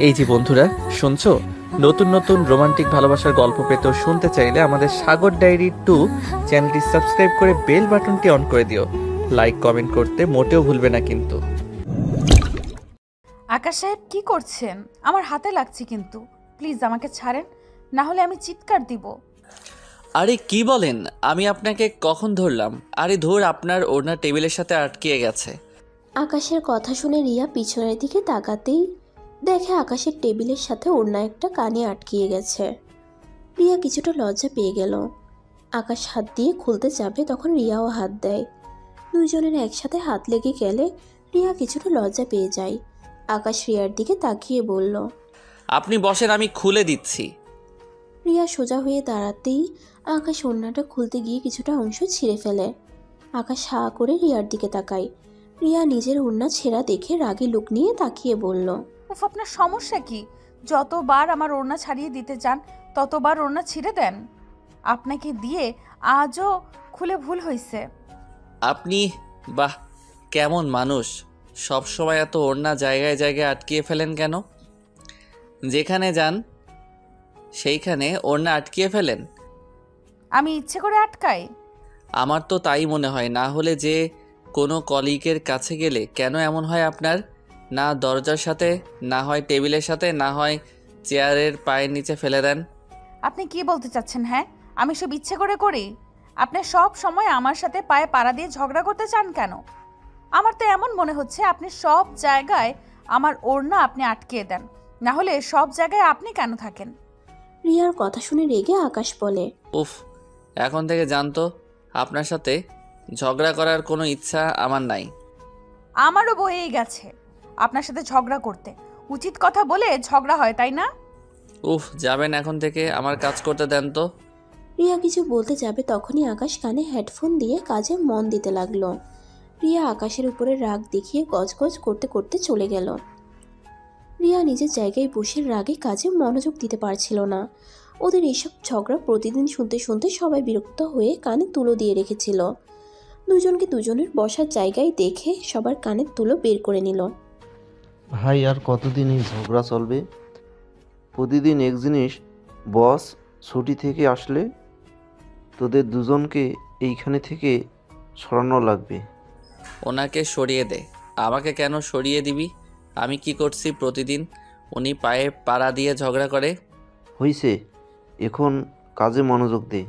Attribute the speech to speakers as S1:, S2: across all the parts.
S1: এই যে বন্ধুরা, শুনছো? নতুন নতুন রোমান্টিক ভালোবাসার গল্প পেতে শুনতে চাইলে আমাদের সাগর ডায়েরি 2 চ্যানেলটি সাবস্ক্রাইব করে বেল বাটনটি অন করে দিও। লাইক কমেন্ট করতে মোটেও ভুলবে না কিন্তু।
S2: আকাশ সাহেব কি করছেন? আমার হাতে লাগছে কিন্তু, প্লিজ আমাকে ছাড়েন, না হলে আমি চিৎকার দিব।
S3: আরে কি বলেন? আমি আপনাকে কখন ধরলাম? আরে ধর, আপনার ওড়না টেবিলের সাথে আটকে গেছে।
S4: আকাশের কথা শুনে রিয়া পিছনের দিকে তাকাতেই দেখে আকাশের টেবিলের সাথে ওড়না একটা কানে আটকিয়ে গেছে। রিয়া কিছুটা লজ্জা পেয়ে গেল। আকাশ হাত দিয়ে খুলতে যাবে, তখন রিয়াও হাত দেয়। দুইজনের একসাথে হাত লেগে গেলে রিয়া কিছুটা লজ্জা পেয়ে যায়। আকাশ রিয়ার দিকে তাকিয়ে বলল,
S3: আপনি বসেন, আমি খুলে দিচ্ছি।
S4: রিয়া সোজা হয়ে দাঁড়াতেই আকাশ ওড়নাটা খুলতে গিয়ে কিছুটা অংশ ছিঁড়ে ফেলে। আকাশ হা করে রিয়ার দিকে তাকায়। রিয়া নিজের ওড়না ছেঁড়া দেখে রাগী লুক নিয়ে তাকিয়ে বলল,
S2: উফ, আপনার সমস্যা কি? যতবার আমার ওড়না ছাড়িয়ে দিতে চান ততবার ওড়না ছিঁড়ে দেন। আপনাকে দিয়ে আজও খুলে ভুল হয়েছে।
S3: আপনি বাহ, কেমন মানুষ! সব সময় এত ওড়না জায়গায় জায়গায় আটকিয়ে ফেলেন কেন? যেখানে যান সেইখানে ওড়না আটকিয়ে ফেলেন।
S2: আমি ইচ্ছে করে আটকাই?
S3: আমার তো তাই মনে হয়। না হলে যে কোনো কলিগের কাছে গেলে কেন এমন হয় আপনার? না দরজার সাথে, না হয় টেবিলের সাথে, না হয় চেয়ারের পায়ের নিচে ফেলে দেন।
S2: আপনি কি বলতে চাচ্ছেন? হ্যাঁ, আমি সব ইচ্ছে করে করি? আপনি সব সময় আমার সাথে পায়ে পাড়া দিয়ে ঝগড়া করতে চান কেন? আমার তো এমন মনে হচ্ছে আপনি সব জায়গায় আমার ওড়না আপনি আটকিয়ে দেন, না হলে সব জায়গায় আপনি কেন থাকেন?
S4: রিয়ার কথা শুনে রেগে আকাশ বলে,
S3: উফ, এখন থেকে জানতো আপনার সাথে ঝগড়া করার কোনো ইচ্ছা আমার নাই।
S2: আমারও বয়েই গেছে আপনার সাথে ঝগড়া করতে। উচিত কথা বলে ঝগড়া হয়, তাই না?
S3: উফ, যাবেন এখন থেকে? আমার কাজ করতে দেন তো।
S4: রিয়া কিছু বলতে যাবে তখনই আকাশ কানে হেডফোন দিয়ে কাজে মন দিতে লাগলো। রিয়া আকাশের উপরে রাগ দেখিয়ে গজগজ করতে করতে চলে গেল। রিয়া নিজের জায়গায় বসে রাগে কাজে মনোযোগ দিতে পারছিল না। ওদের এইসব ঝগড়া প্রতিদিন শুনতে শুনতে সবাই বিরক্ত হয়ে কানে তুলো দিয়ে রেখেছিল। দুজনকে দুজনের বসার জায়গায় দেখে সবার কানের তুলো বের করে নিল।
S5: ভাই, আর কতদিন এই ঝগড়া চলবে? প্রতিদিন এক জিনিস, বস ছুটি থেকে আসলে তোদের দুজনকে এইখানে থেকে সরানো লাগবে।
S3: ওনাকে সরিয়ে দে। আমাকে কেন সরিয়ে দিবি? আমি কি করছি প্রতিদিন উনি পায়ে পাড়া দিয়ে ঝগড়া করে?
S5: হইছে, এখন কাজে মনোযোগ দে।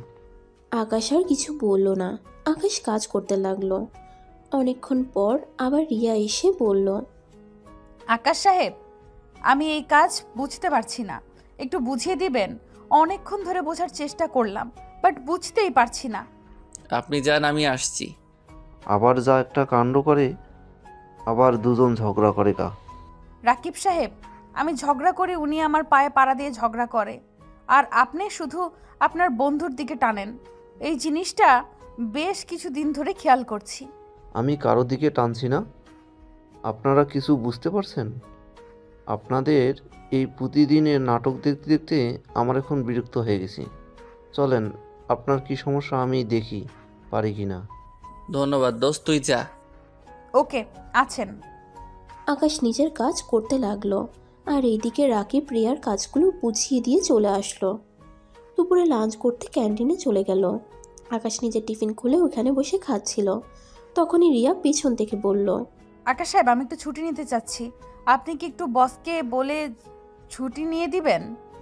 S4: আকাশ আর কিছু বলল না। আকাশ কাজ করতে লাগলো। অনেকক্ষণ পর আবার রিয়া এসে বলল,
S2: আকাশ সাহেব, আমি এই কাজ বুঝতে পারছি না, একটু বুঝিয়ে দিবেন? অনেকক্ষণ ধরে বোঝার চেষ্টা করলাম, বাট বুঝতেই পারছি না।
S3: আপনি যান, আমি আসছি।
S5: আবার যা একটা কাণ্ড করে, আবার দুজন ঝগড়া করে গা।
S2: রাকিব সাহেব, আমি ঝগড়া করি, উনি আমার পায়ে পাড়া দিয়ে ঝগড়া করে, আর আপনি শুধু আপনার বন্ধুর দিকে টানেন। এই জিনিসটা বেশ কিছু দিন ধরে খেয়াল করছি।
S5: আমি কারো দিকে টানছি না। আপনারা কিছু বুঝতে পারছেন? আপনাদের এই প্রতিদিনের নাটক দেখতে দেখতে আমার এখন বিরক্ত হয়ে গেছি। চলেন, আপনার কি সমস্যা আমি দেখি পারি কি না।
S3: ধন্যবাদ দোস্ত, তুই যা।
S2: ওকে, আছেন।
S4: আকাশ নিজের কাজ করতে লাগলো আর এইদিকে রাকিব রিয়ার কাজগুলো বুঝিয়ে দিয়ে চলে আসলো। দুপুরে লাঞ্চ করতে ক্যান্টিনে চলে গেল। আকাশ নিজের টিফিন খুলে ওখানে বসে খাচ্ছিল। তখনই রিয়া পিছন থেকে বলল,
S2: আকাশ সাহেব, আমি একটু ছুটি নিতে চাচ্ছি, আপনি কি একটু বসকে বলে ছুটি নিয়ে দিবেন?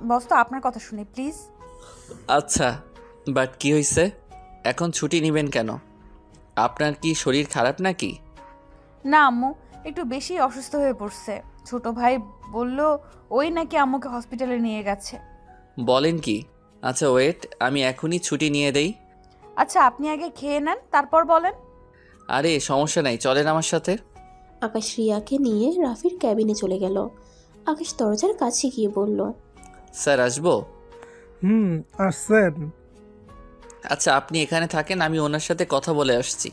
S2: বস তো আপনার কথা শুনে, প্লিজ।
S3: আচ্ছা, বাট কি হয়েছে? এখন ছুটি নেবেন কেন? আপনার কি শরীর খারাপ নাকি?
S2: না আম্মু একটু বেশি অসুস্থ হয়ে পড়ছে। ছোট ভাই বলল ওই নাকি আম্মুকে হসপিটালে নিয়ে গেছে।
S3: বলেন কি? আচ্ছা ওয়েট, আমি এখনই ছুটি নিয়ে দেই।
S2: আচ্ছা, আপনি আগে খেয়ে নেন, তারপর বলেন।
S3: আরে সমস্যা নাই, চলেন আমার সাথে।
S4: আকাশ রিয়াকে নিয়ে রাফির ক্যাবিনে চলে গেল। আকাশ দরজার কাছে গিয়ে বলল,
S3: স্যার আসবো?
S6: আসছেন?
S3: আচ্ছা আপনি এখানে থাকেন, আমি ওনার সাথে কথা বলে আসছি।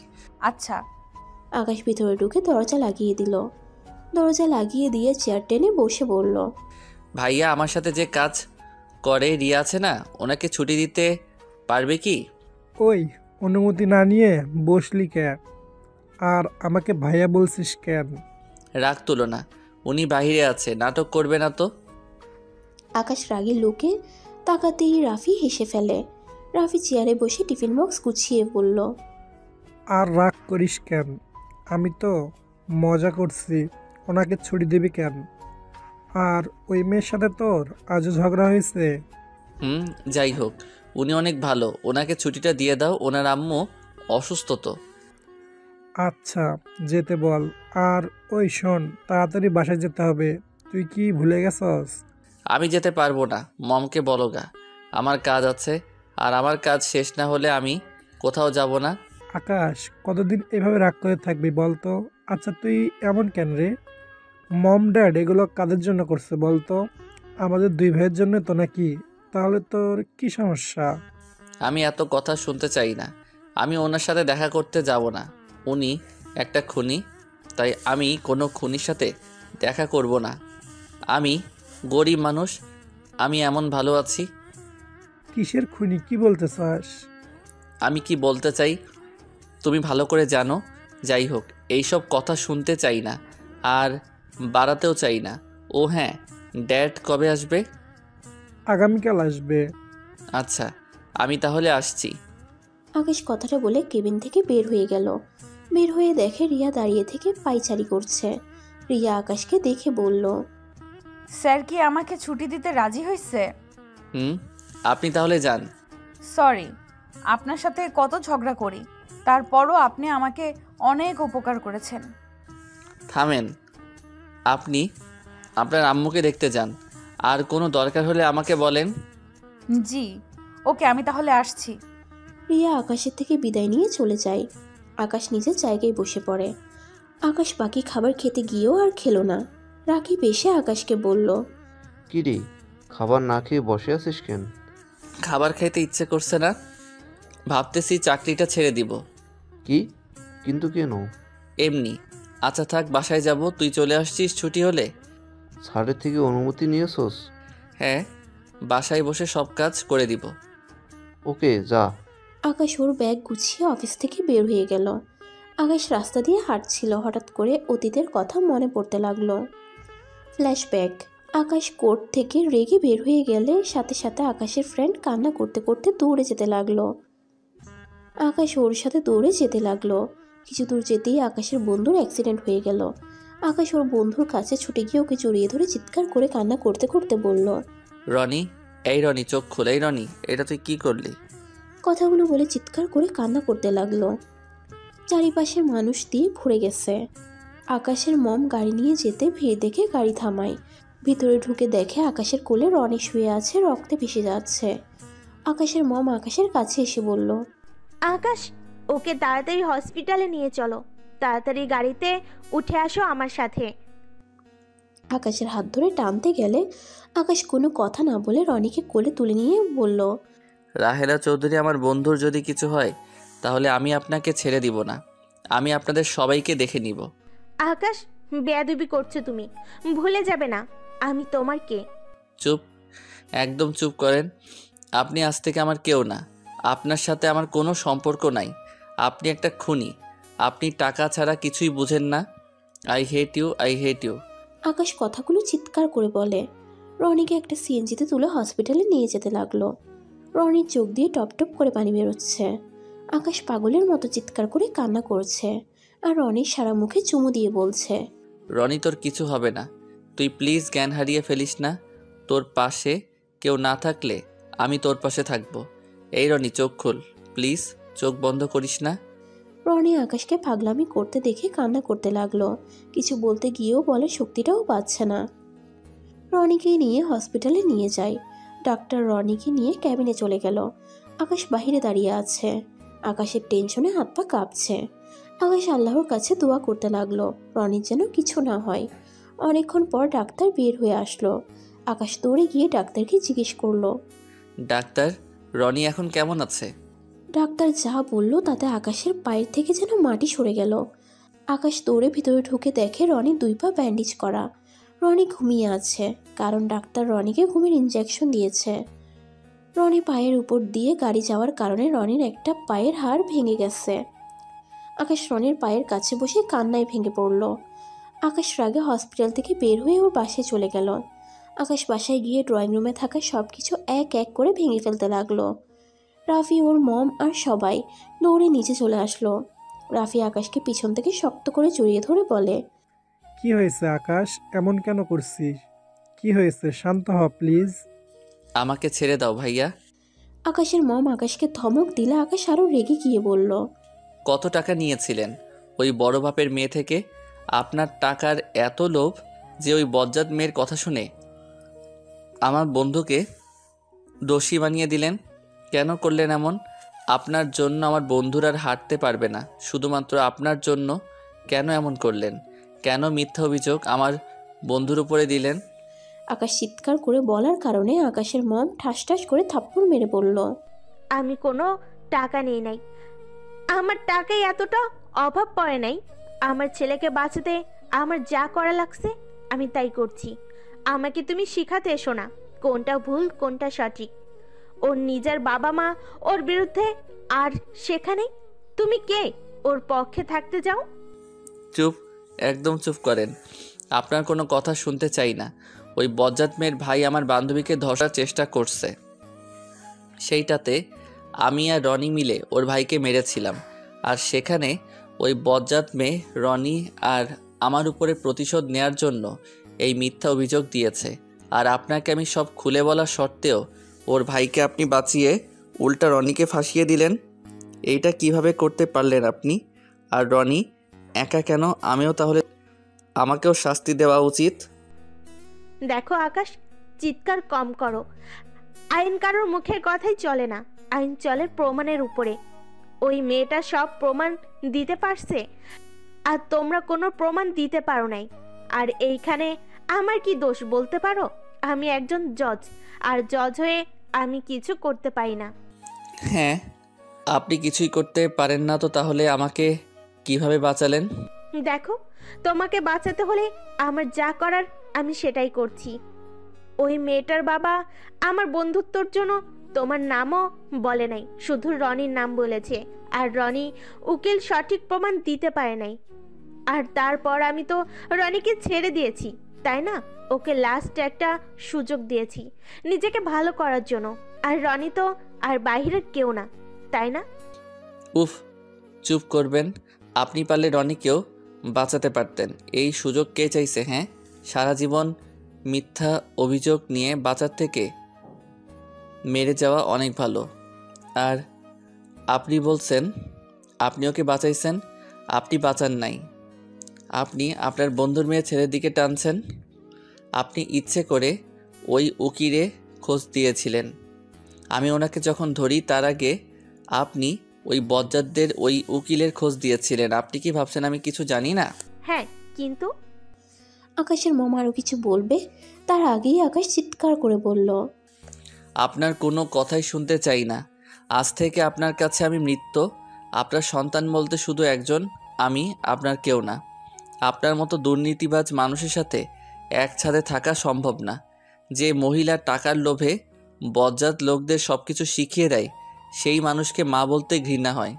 S2: আচ্ছা।
S4: আকাশ ভিতরে ঢুকে দরজা লাগিয়ে দিল। দরজা লাগিয়ে দিয়ে চেয়ার টেনে বসে বলল,
S3: ভাইয়া আমার সাথে যে কাজ করে রিয়া আছে না, ওনাকে ছুটি দিতে পারবে কি?
S6: ওই, অনুমতি না নিয়ে বসলি কেন? আর আমাকে ভাইয়া বলছিস কেন?
S3: রাগ তুলো না, উনি বাহিরে আছে, নাটক করবে না তো।
S4: আকাশ রাগী লোকে তাকাতেই রাফি হেসে ফেলে। রাফি চেয়ারে বসে টিফিন বক্স গুছিয়ে বলল,
S6: আর রাগ করিস কেন? আমি তো মজা করছি। ওনাকে ছুটি দিবি কেন? আর ওই মেয়ের সাথে তোর আজও ঝগড়া হয়েছে?
S3: যাই হোক, উনি অনেক ভালো, ওনাকে ছুটিটা দিয়ে দাও, ওনার আম্মু অসুস্থ তো।
S6: আচ্ছা, যেতে বল। আর ওই শোন, তাড়াতাড়ি বাসায় যেতে হবে। তুই কি ভুলে গেছস?
S3: আমি যেতে পারবো না, মমকে বলো গা, আমার কাজ আছে, আর আমার কাজ শেষ না হলে আমি কোথাও যাব না।
S6: আকাশ, কতদিন এভাবে রাগ করে থাকবি বলতো? আচ্ছা, তুই এমন কেন রে? মম ড্যাড এগুলো কাদের জন্য করছে বলতো? আমাদের দুই ভাইয়ের জন্য তো নাকি? তাহলে তোর কি সমস্যা?
S3: আমি এত কথা শুনতে চাই না। আমি ওনার সাথে দেখা করতে যাব না। উনি একটা খুনি, তাই আমি কোনো খুনির সাথে দেখা করব না। আমি গরিব মানুষ, আমি এমন ভালো আছি।
S6: কিসের খুনি, কি বলতে চাস?
S3: আমি কি বলতে চাই তুমি ভালো করে জানো। যাই হোক, এইসব কথা শুনতে চাই না, আর বাড়াতেও চাই না। ও হ্যাঁ, ড্যাড কবে আসবে?
S6: আগামীকাল আসবে।
S3: আচ্ছা, আমি তাহলে আসছি।
S4: আকাশ কথাটা বলে কেবিন থেকে বের হয়ে গেল। বের হয়ে দেখে রিয়া দাঁড়িয়ে থেকে পায়চারি করছে। রিয়া আকাশকে দেখে বলল,
S2: স্যার কি আমাকে ছুটি দিতে রাজি হয়েছে?
S3: আপনি তাহলে যান।
S2: সরি, আপনার সাথে কত ঝগড়া করি, তারপরও আপনি আমাকে অনেক উপকার করেছেন।
S3: থামেন, আপনি আপনার আম্মুকে দেখতে যান, আর কোনো দরকার হলে আমাকে বলেন।
S2: জি, ওকে, আমি তাহলে আসছি।
S4: রিয়া আকাশের থেকে বিদায় নিয়ে চলে যায়। আকাশ নিজের জায়গায় বসে পড়ে। আকাশ বাকি খাবার খেতে গিয়েও আর খেলো না। রাকিব এসে আকাশকে বলল,
S5: কি রে, খাবার না খেয়ে বসে আছিস কেন?
S3: খাবার খাইতে ইচ্ছে করছে না, ভাবতেছি চাকরিটা ছেড়ে দিব।
S5: কি? কিন্তু কেন?
S3: এমনি। আচ্ছা থাক, বাসায় যাব, তুই চলে আসছিস ছুটি হলে?
S5: স্যারের থেকে অনুমতি নিয়েছোস?
S3: হ্যাঁ, বাসায় বসে সব কাজ করে দিব।
S5: ওকে, যা।
S4: আকাশ ওর ব্যাগ গুছিয়ে অফিস থেকে বের হয়ে গেল। আকাশ রাস্তা দিয়ে হাঁটছিল, হঠাৎ করে অতীতের কথা মনে পড়তে লাগলো। ফ্ল্যাশব্যাক। আকাশ কোর্ট থেকে রেগে বের হয়ে গেলে সাথে সাথে আকাশের ফ্রেন্ড কান্না করতে করতে দৌড়ে যেতে লাগলো। আকাশ ওর সাথে দৌড়ে যেতে লাগলো। কিছু দূর যেতেই আকাশের বন্ধুর অ্যাক্সিডেন্ট হয়ে গেল। আকাশ ওর বন্ধুর কাছে ছুটে গিয়ে ওকে জড়িয়ে ধরে চিৎকার করে কান্না করতে করতে বলল,
S3: রনি, এই রনি, চোখ খোল। এই রনি, এটা তুই কি করলি?
S4: কথাগুলো বলে চিৎকার করে কান্না করতে লাগলো। চারিপাশে মানুষ দিয়ে ভরে গেছে। আকাশের মম গাড়ি নিয়ে যেতে ভিড় দেখে গাড়ি থামায়। ভিতরে ঢুকে দেখে আকাশের কোলে রনি শুয়ে আছে, রক্তে ভেসে যাচ্ছে। আকাশের মম আকাশের কাছে এসে বলল,
S7: আকাশ, ওকে তাড়াতাড়ি হসপিটালে নিয়ে চলো। তাড়াতাড়ি গাড়িতে উঠে আসো আমার সাথে।
S4: আকাশের হাত ধরে টানতে গেলে আকাশ কোনো কথা না বলে রনিকে কোলে তুলে নিয়ে বলল,
S3: রাহেলা চৌধুরী, আমার বন্ধুর যদি কিছু হয় তাহলে আমি আপনাকে ছেড়ে দিব না। আমি আপনাদের সবাইকে দেখে নিব।
S7: আকাশ, বেয়াদবি করছো তুমি, ভুলে যাবে না আমি তোমার কে।
S3: চুপ, একদম চুপ করেন। আপনি আজ থেকে আমার কেউ না। আপনার সাথে আমার কোনো সম্পর্ক নাই। আপনি একটা খুনি। আপনি টাকা ছাড়া কিছুই বুঝেন না। I hate you, I hate you.
S4: Akash কথাগুলো চিৎকার করে বলে। রনিকে একটা সিএনজিতে তুলে হসপিটালে নিয়ে যেতে লাগলো। রনির চোখ দিয়ে টপ টপ করে পানি বেরোচ্ছে। আকাশ পাগলের মতো চিৎকার করে কান্না করছে, আর রনির সারা মুখে চুমু দিয়ে বলছে,
S3: রনি, তোর কিছু হবে না। তুই প্লিজ জ্ঞান হারিয়ে ফেলিস না। তোর পাশে কেউ না থাকলে আমি তোর পাশে থাকবো। এই রনি, চোখ খোল প্লিজ, চোখ বন্ধ করিস না।
S4: রনি আকাশকে পাগলামি করতে দেখে কান্না করতে লাগলো। কিছু বলতে গিয়েও বলে শক্তিটাও পাচ্ছে না। রনিকে নিয়ে হসপিটালে নিয়ে যায়। ডাক্তার রনিকে নিয়ে ক্যাবিনে চলে গেল। আকাশ বাহিরে দাঁড়িয়ে আছে। আকাশের টেনশনে হাত পা কাঁপছে। আকাশ আল্লাহর কাছে দোয়া করতে লাগলো রনির যেন কিছু না হয়। অনেকক্ষণ পর ডাক্তার বের হয়ে আসলো। আকাশ দৌড়ে গিয়ে ডাক্তারকে জিজ্ঞেস করলো,
S3: ডাক্তার, রনি এখন কেমন আছে?
S4: ডাক্তার যা বলল তাতে আকাশের পায়ের থেকে যেন মাটি সরে গেল। আকাশ দৌড়ে ভিতরে ঢুকে দেখে রনি 2 পা ব্যান্ডেজ করা। রনি ঘুমিয়ে আছে, কারণ ডাক্তার রনিকে ঘুমের ইনজেকশন দিয়েছে। রনি পায়ের উপর দিয়ে গাড়ি যাওয়ার কারণে রনির একটা পায়ের হাড় ভেঙে গেছে। আকাশ রনির পায়ের কাছে বসে কান্নায় ভেঙে পড়ল। আকাশ রাগে হসপিটাল থেকে বের হয়ে ওর বাসায় চলে গেল। আকাশ বাসায় গিয়ে ড্রয়িং রুমে থাকা সব কিছু এক এক করে ভেঙে ফেলতে লাগলো। রাফি, ওর মম আর সবাই দৌড়ে নিচে চলে আসলো। রাফি আকাশকে পিছন থেকে শক্ত করে জড়িয়ে ধরে বলে,
S6: কি হয়েছে আকাশ, এমন কেন করছিস? কি হয়েছে, শান্ত হ প্লিজ।
S3: আমাকে ছেড়ে দাও ভাইয়া।
S4: আকাশের মম আকাশকে ধমক দিলে আকাশ আরও রেগে গিয়ে বলল,
S3: কত টাকা নিয়েছিলেন ওই বড় বাপের মেয়ে থেকে? আপনার টাকার এত লোভ যে ওই বজ্জাত মেয়ের কথা শুনে আমার বন্ধুকে দোষী বানিয়ে দিলেন। কেন করলেন এমন? আপনার জন্য আমার বন্ধুরা আর হাঁটতে পারবে না, শুধুমাত্র আপনার জন্য। কেন এমন করলেন? কেন মিথ্যা অভিযোগ আমার বন্ধুর উপরে দিলেন?
S4: আকাশ চিৎকার করে বলার কারণে আকাশের মম ঠাস ঠাস করে থাপ্পড় মেরে বলল,
S7: আমি কোনো টাকা নেই নাই, আমার টাকায় এতটা অভাব পড়ে নাই। আমার ছেলেকে বাঁচাতে আমার যা করা লাগছে আমি তাই করছি। আমাকে তুমি শিখাতে এসো না কোনটা ভুল কোনটা সঠিক। ওর নিজের বাবা মা ওর বিরুদ্ধে, আর সেখানে তুমি কে ওর পক্ষে থাকতে যাও?
S3: চুপ, একদম চুপ করেন। আপনার কোনো কথা শুনতে চাই না। ওই বজ্জাত মেয়ের ভাই আমার বান্ধবীকে ধসার চেষ্টা করছে, সেইটাতে আমি আর রনি মিলে ওর ভাইকে মেরেছিলাম। আর সেখানে ওই বজ্জাত মেয়ে রনি আর আমার উপরে প্রতিশোধ নেয়ার জন্য এই মিথ্যা অভিযোগ দিয়েছে। আর আপনাকে আমি সব খুলে বলা সত্ত্বেও ওর ভাইকে আপনি বাঁচিয়ে উল্টা রনিকে ফাঁসিয়ে দিলেন। এইটা কিভাবে করতে পারলেন আপনি? আর রনি একা কেন? আমিও তাহলে, আমাকেও শাস্তি দেওয়া উচিত।
S7: দেখো আকাশ, চিৎকার কম করো। আইন কারোর মুখের কথাই চলে না, আইন চলে প্রমাণের উপরে। ওই মেয়েটা সব প্রমাণ দিতে পারছে, আর তোমরা কোনো প্রমাণ দিতে পারো নাই। আর এইখানে আমার কি দোষ বলতে পারো? আমি একজন জজ, আর জজ হয়ে আমি কিছু করতে পারি না।
S3: হ্যাঁ, আপনি কিছুই করতে পারেন না তো তাহলে আমাকে কিভাবে বাঁচালেন?
S7: দেখো, তোমাকে বাঁচাতে হলে আমার যা করার আমি সেটাই করছি। ওই মেয়েটার বাবা আমার বন্ধুত্বর জন্য তোমার নামও বলে নাই, শুধু রনির নাম বলেছে। আর রনি উকিল সঠিক প্রমাণ দিতে পারে নাই। আর তারপর আমি তো রনিকে ছেড়ে দিয়েছি, তাই না? ওকে লাস্ট একটা সুযোগ দিয়েছি নিজেকে ভালো করার জন্য। আর রনি তো আর বাইরের কেউ না, তাই না?
S3: উফ, চুপ করবেন। আপনি পারলে রনিকেও বাঁচাতে পারতেন। এই সুযোগ কে চাইছে? হ্যাঁ, সারা জীবন মিথ্যা অভিযোগ নিয়ে বাঁচার থেকে মেরে যাওয়া অনেক ভালো। আর আপনি বলছেন আপনি ওকে বাঁচাইছেন? আপনি বাঁচান নাই, আপনি আপনার বন্ধুর মেয়ে ছেলের দিকে টানছেন। আপনি ইচ্ছে করে ওই উকিলে খোঁজ দিয়েছিলেন। আমি ওনাকে যখন ধরি তার আগে আপনি ওই বজ্জাতদের ওই উকিলের খোঁজ দিয়েছিলেন। আপনি কি ভাবছেন আমি কিছু জানি না?
S7: হ্যাঁ, কিন্তু
S4: আকাশের মম আরও কিছু বলবে তার আগেই আকাশ চিৎকার করে বলল,
S3: আপনার কোনো কথাই শুনতে চাই না। আজ থেকে আপনার কাছে আমি মৃত। আপনার সন্তান বলতে শুধু একজন, আমি, আপনার কেউ না। আপনার মতো দুর্নীতিবাজ মানুষের সাথে এক ছাদে থাকা সম্ভব না। যে মহিলা টাকার লোভে বজ্জাত লোকদের সব কিছু শিখিয়ে দেয়, সেই মানুষকে মা বলতে ঘৃণা হয়।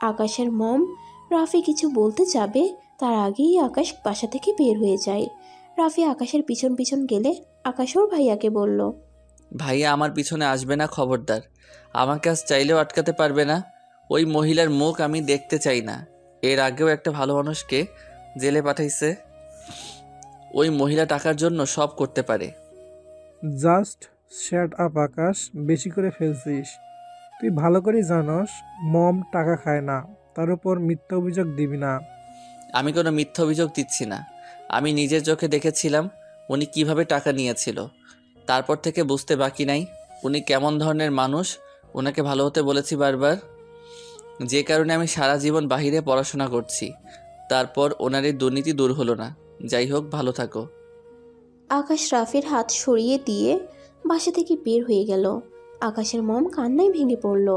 S4: আকাশের মম রাফি কিছু বলতে যাবে তার আগেই আকাশ বাসা থেকে বের হয়ে যায়। রাফি আকাশের পিছন পিছন গেলে আকাশ ওর ভাইয়াকে বলল,
S3: ভাইয়া আমার পিছনে আসবে না, খবরদার। আমাকে আজ চাইলেও আটকাতে পারবে না। ওই মহিলার মুখ আমি দেখতে চাই না। এর আগেও একটা ভালো মানুষকে জেলে পাঠাইছে। ওই মহিলা টাকার জন্য সব করতে পারে।
S6: জাস্ট শ্যাট আপ আকাশ, বেশি করে ফেলছিস। তুই ভালো করেই জানস মম টাকা খায় না, তার উপর মিথ্যা অভিযোগ দিবি না।
S3: আমি কোনো মিথ্যা অভিযোগ দিচ্ছি না। আমি নিজের চোখে দেখেছিলাম উনি কিভাবে টাকা নিয়েছিল। তারপর থেকে বুঝতে বাকি নাই উনি কেমন ধরনের মানুষ। ওনাকে ভালো হতে বলেছি বারবার, যে কারণে আমি সারা জীবন বাহিরে পড়াশোনা করছি। তারপর ওনার এই দুর্নীতি দূর হলো না। যাই হোক, ভালো থাকো।
S4: আকাশ রাফির হাত সরিয়ে দিয়ে বাসা থেকে বের হয়ে গেল। আকাশের মম কান্নায় ভেঙে পড়ল।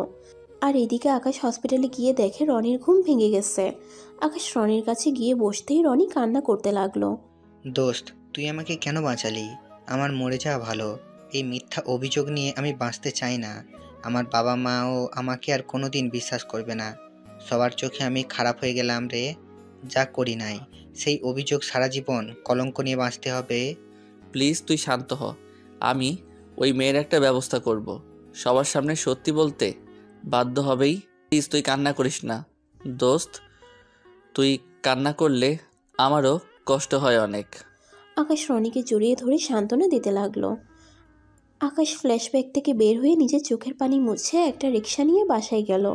S4: আর এদিকে আকাশ হসপিটালে গিয়ে দেখে রনির ঘুম ভেঙে গেছে। আকাশ রনির কাছে গিয়ে বসতেই রনি কান্না করতে লাগলো।
S8: দোস্ত, তুই আমাকে কেন বাঁচালি? আমার মরে যাওয়া ভালো। এই মিথ্যা অভিযোগ নিয়ে আমি বাঁচতে চাই না। আমার বাবা মাও আমাকে আর কোনোদিন বিশ্বাস করবে না। সবার চোখে আমি খারাপ হয়ে গেলাম রে। যা করি নাই সেই অভিযোগ সারা জীবন কলঙ্ক নিয়ে বাঁচতে হবে।
S3: প্লিজ তুই শান্ত হ। আমি ওই মেয়ের একটা ব্যবস্থা করব। সবার সামনে সত্যি বলতে বাধ্য হবেই। প্লিজ তুই কান্না করিস না দোস্ত। তুই কান্না করলে আমারও কষ্ট হয় অনেক।
S4: আকাশ রনিকে জড়িয়ে ধরে সান্ত্বনা দিতে লাগলো। আকাশ ফ্ল্যাশব্যাক থেকে বের হয়ে নিজের চোখের পানি মুছে একটা রিক্সা নিয়ে বাসায় গেল।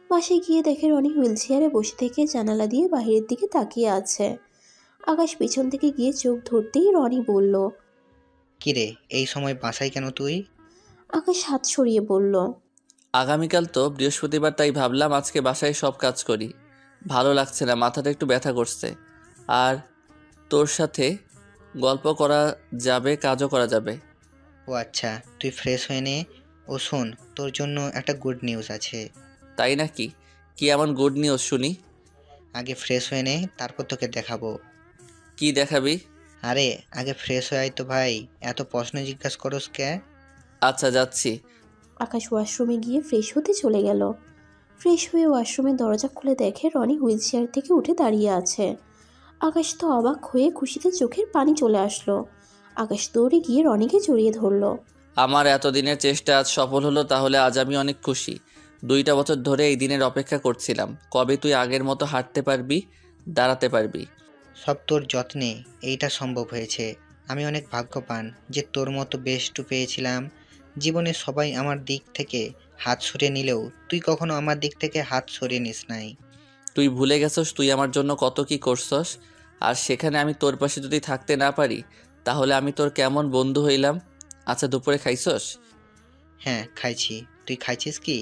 S4: বাসায় গিয়ে দেখে রনি হুইল চেয়ারে বসে থেকে জানালা দিয়ে বাইরের দিকে তাকিয়ে আছে। আকাশ পিছন থেকে গিয়ে চোখ ধরতেই রনি বলল।
S8: কিরে, এই সময় বাসায় কেন তুই?
S4: আকাশ হাত সরিয়ে বলল।
S3: আগামীকাল তো বৃহস্পতিবার, তাই ভাবলাম আজকে বাসায় সব কাজ করি। ভালো লাগছে না, মাথাটা একটু ব্যথা করছে। আর তোর সাথে গল্প করা যাবে, কাজও করা যাবে।
S8: ও আচ্ছা, তুই ফ্রেশ হয়ে নে। ও শোন, তোর জন্য একটা গুড নিউজ আছে।
S3: তাই নাকি? কি এমন গুড নিউজ শুনি?
S8: আগে ফ্রেশ হয়ে নে, তারপর তোকে দেখাবো।
S3: কি দেখাবি?
S8: আরে আগে ফ্রেশ হয়ে আয় তো ভাই, এত প্রশ্ন জিজ্ঞাসা করস কে?
S3: আচ্ছা যাচ্ছি।
S4: আকাশ ওয়াশরুমে গিয়ে ফ্রেশ হতে চলে গেল। ফ্রেশ হয়ে ওয়াশরুমের দরজা খুলে দেখে রনি হুইল চেয়ার থেকে উঠে দাঁড়িয়ে আছে। আকাশ তো অবাক হয়ে খুশিতে চোখের পানি চলে আসলো। আকাশ দৌড়ে গিয়ে রনিকে জড়িয়ে ধরলো।
S3: আমার এতদিনের চেষ্টা আজ সফল হলো, তাহলে আজ আমি অনেক খুশি। 2টা বছর ধরে এই দিনের অপেক্ষা করছিলাম। কবে তুই আগের মতো হাঁটতে পারবি, দাঁড়াতে পারবি?
S8: সব তোর যত্নে এইটা সম্ভব হয়েছে। আমি অনেক ভাগ্যবান যে তোর মতো বেস্টু পেয়েছিলাম। জীবনে সবাই আমার দিক থেকে হাত সরিয়ে নিলেও তুই কখনো আমার দিক থেকে হাত সরিয়ে নিস নাই।
S3: তুই ভুলে গেছস তুই আমার জন্য কত কি করছস। আর সেখানে আমি তোর পাশে যদি থাকতে না পারি, তাহলে আমি তোর কেমন বন্ধু হইলাম? আচ্ছা, দুপুরে খাইছস?
S8: হ্যাঁ খাইছি, তুই খাইছিস কি?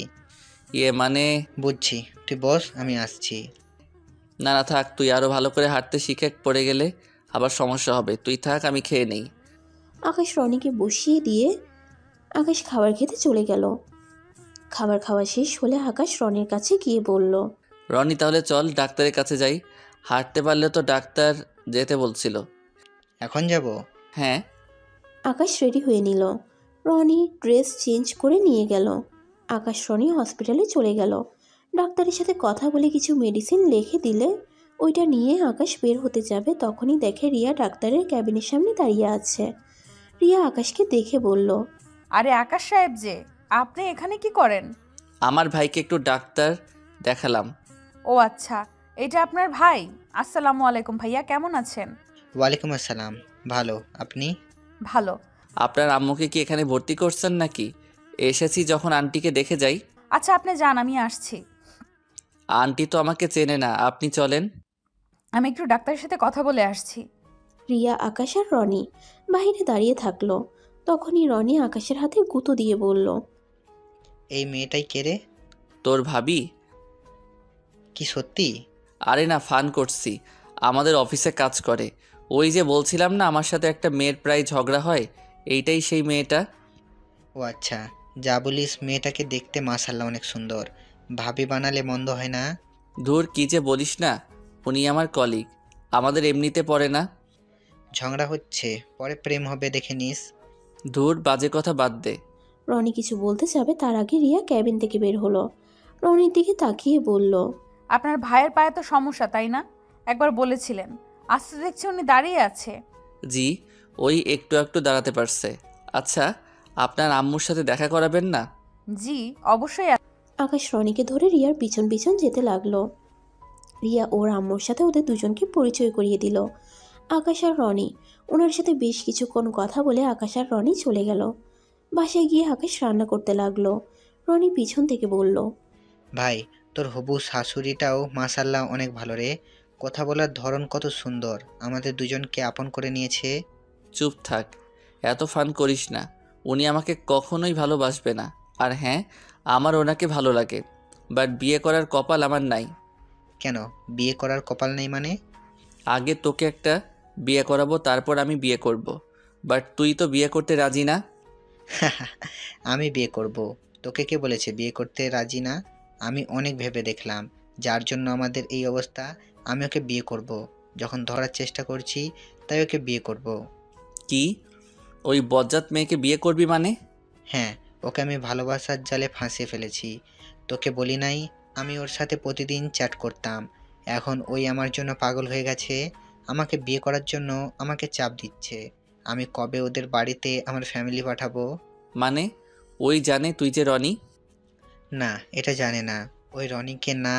S3: মানে
S8: বুঝছি, তুই বস, আমি আসছি।
S3: না না থাক, তুই আরো ভালো করে হাঁটতে শিখে পড়ে গেলে আবার সমস্যা হবে। তুই থাক, আমি খেয়ে নেই।
S4: আকাশ রনিকে বসিয়ে দিয়ে আকাশ খাবার খেতে চলে গেল। খাবার খাওয়া শেষ হলে আকাশ রনির কাছে গিয়ে বলল।
S3: রনি তাহলে চল ডাক্তারের কাছে যাই। হাঁটতে পারলে তো ডাক্তার যেতে বলছিল।
S8: এখন যাব?
S3: হ্যাঁ।
S4: আকাশ রেডি হয়ে নিল। রনি ড্রেস চেঞ্জ করে নিয়ে গেল। আকাশ রনি হসপিটালে চলে গেল। ডাক্তারের সাথে কথা বলে কিছু মেডিসিন লিখে দিলে ওইটা নিয়ে আকাশ বের হতে যাবে, তখনই দেখে রিয়া ডাক্তারের ক্যাবিনের সামনে দাঁড়িয়ে আছে। রিয়া আকাশকে দেখে বলল।
S2: আরে আকাশ সাহেব যে, আপনি এখানে কি করেন?
S3: আমার ভাইকে একটু ডাক্তার দেখালাম।
S2: ও আচ্ছা, এটা আপনার ভাই। আসসালামু আলাইকুম ভাইয়া, কেমন আছেন?
S8: ওয়ালাইকুম আসসালাম, ভালো, আপনি?
S2: ভালো।
S3: আপনার আম্মুকে কি এখানে ভর্তি করছেন নাকি? এসেছি যখন আন্টিকে দেখে যাই।
S2: আচ্ছা আপনি যান, আমি আসছি।
S3: আন্টি তো আমাকে চেনে না, আপনি চলেন।
S2: আমি একটু ডাক্তারের সাথে কথা বলে আসছি।
S4: রিয়া আকাশ আর রনি বাইরে দাঁড়িয়ে থাকলো। তখনই রনি আকাশের হাতে গুঁতো দিয়ে বলল।
S8: এই মেয়েটাই কে রে?
S3: তোর ভাবি।
S8: কি সত্যি?
S3: আরে না, ফান করছি। আমাদের অফিসে কাজ করে। ওই যে বলছিলাম না আমার সাথে একটা মেয়ের প্রায় ঝগড়া হয়, এইটাই সেই মেয়েটা।
S8: ও আচ্ছা, যা বলিস, মেয়েটাকে দেখতে মাশাআল্লাহ অনেক সুন্দর। ভাবি বানালে মন্দ হয় না।
S3: ধুর কি যে বলিস না, উনি আমার কলিগ, আমাদের এমনিতে পড়ে না।
S8: ঝগড়া হচ্ছে, পরে প্রেম হবে, দেখে নিস।
S3: ধুর বাজে কথা বাদ দে।
S4: রনি কিছু বলতে যাবে তার আগে রিয়া ক্যাবিন থেকে বের হলো। রনির দিকে তাকিয়ে বলল।
S2: আপনার ভাইয়ের পায়ে তো সমস্যা, তাই না? একবার বলেছিলেন। আস্তে দেখছি উনি দাঁড়িয়ে আছে।
S3: জি, ওই একটু একটু দাঁড়াতে পারছে। আচ্ছা, আপনার আম্মুর সাথে দেখা করাবেন না?
S2: জি অবশ্যই।
S4: আকাশ রনিকে ধরে রিয়ার পিছন পিছন যেতে লাগলো। রিয়া ওর আম্মুর সাথে ওদের দুজনকে পরিচয় করিয়ে দিল। আকাশ আর রনি ওনার সাথে বেশ কিছুক্ষণ কথা বলে আকাশ আর রনি চলে গেল। বাসায় গিয়ে আকাশ রান্না করতে লাগলো। রনি পিছন থেকে বলল।
S8: ভাই, তোর হবু শাশুড়িটাও মাশাআল্লাহ অনেক ভালো রে। কথা বলার ধরন কত সুন্দর, আমাদের দুজনকে আপন করে নিয়েছে।
S3: চুপ থাক, এত ফান করিস না। উনি আমাকে কখনোই ভালোবাসবে না। আর হ্যাঁ, আমার ওনাকে ভালো লাগে, বাট বিয়ে করার কপাল আমার নাই।
S8: কেন বিয়ে করার কপাল নেই মানে?
S3: আগে তোকে একটা বিয়ে করাবো, তারপর আমি বিয়ে করব। বাট তুই তো বিয়ে করতে রাজি না।
S8: আমি বিয়ে করব? তোকে কে বলেছে বিয়ে করতে রাজি না? আমি অনেক ভেবে দেখলাম, যার জন্য আমাদের এই অবস্থা। আমি ওকে বিয়ে করব, যখন ধরার চেষ্টা করছি, তাই ওকে বিয়ে করব।
S3: কি? ওই বজ্জাত মেয়েকে বিয়ে করবি মানে?
S8: হ্যাঁ, ওকে আমি ভালোবাসার জালে ফাঁসিয়ে ফেলেছি। তোকে বলি নাই আমি ওর সাথে প্রতিদিন চ্যাট করতাম? এখন ওই আমার জন্য পাগল হয়ে গেছে, আমাকে বিয়ে করার জন্য আমাকে চাপ দিচ্ছে। আমি কবে ওদের বাড়িতে আমার ফ্যামিলি পাঠাবো?
S3: মানে ওই জানে তুই যে রনি?
S8: না, এটা জানে না। ওই রনিকে না,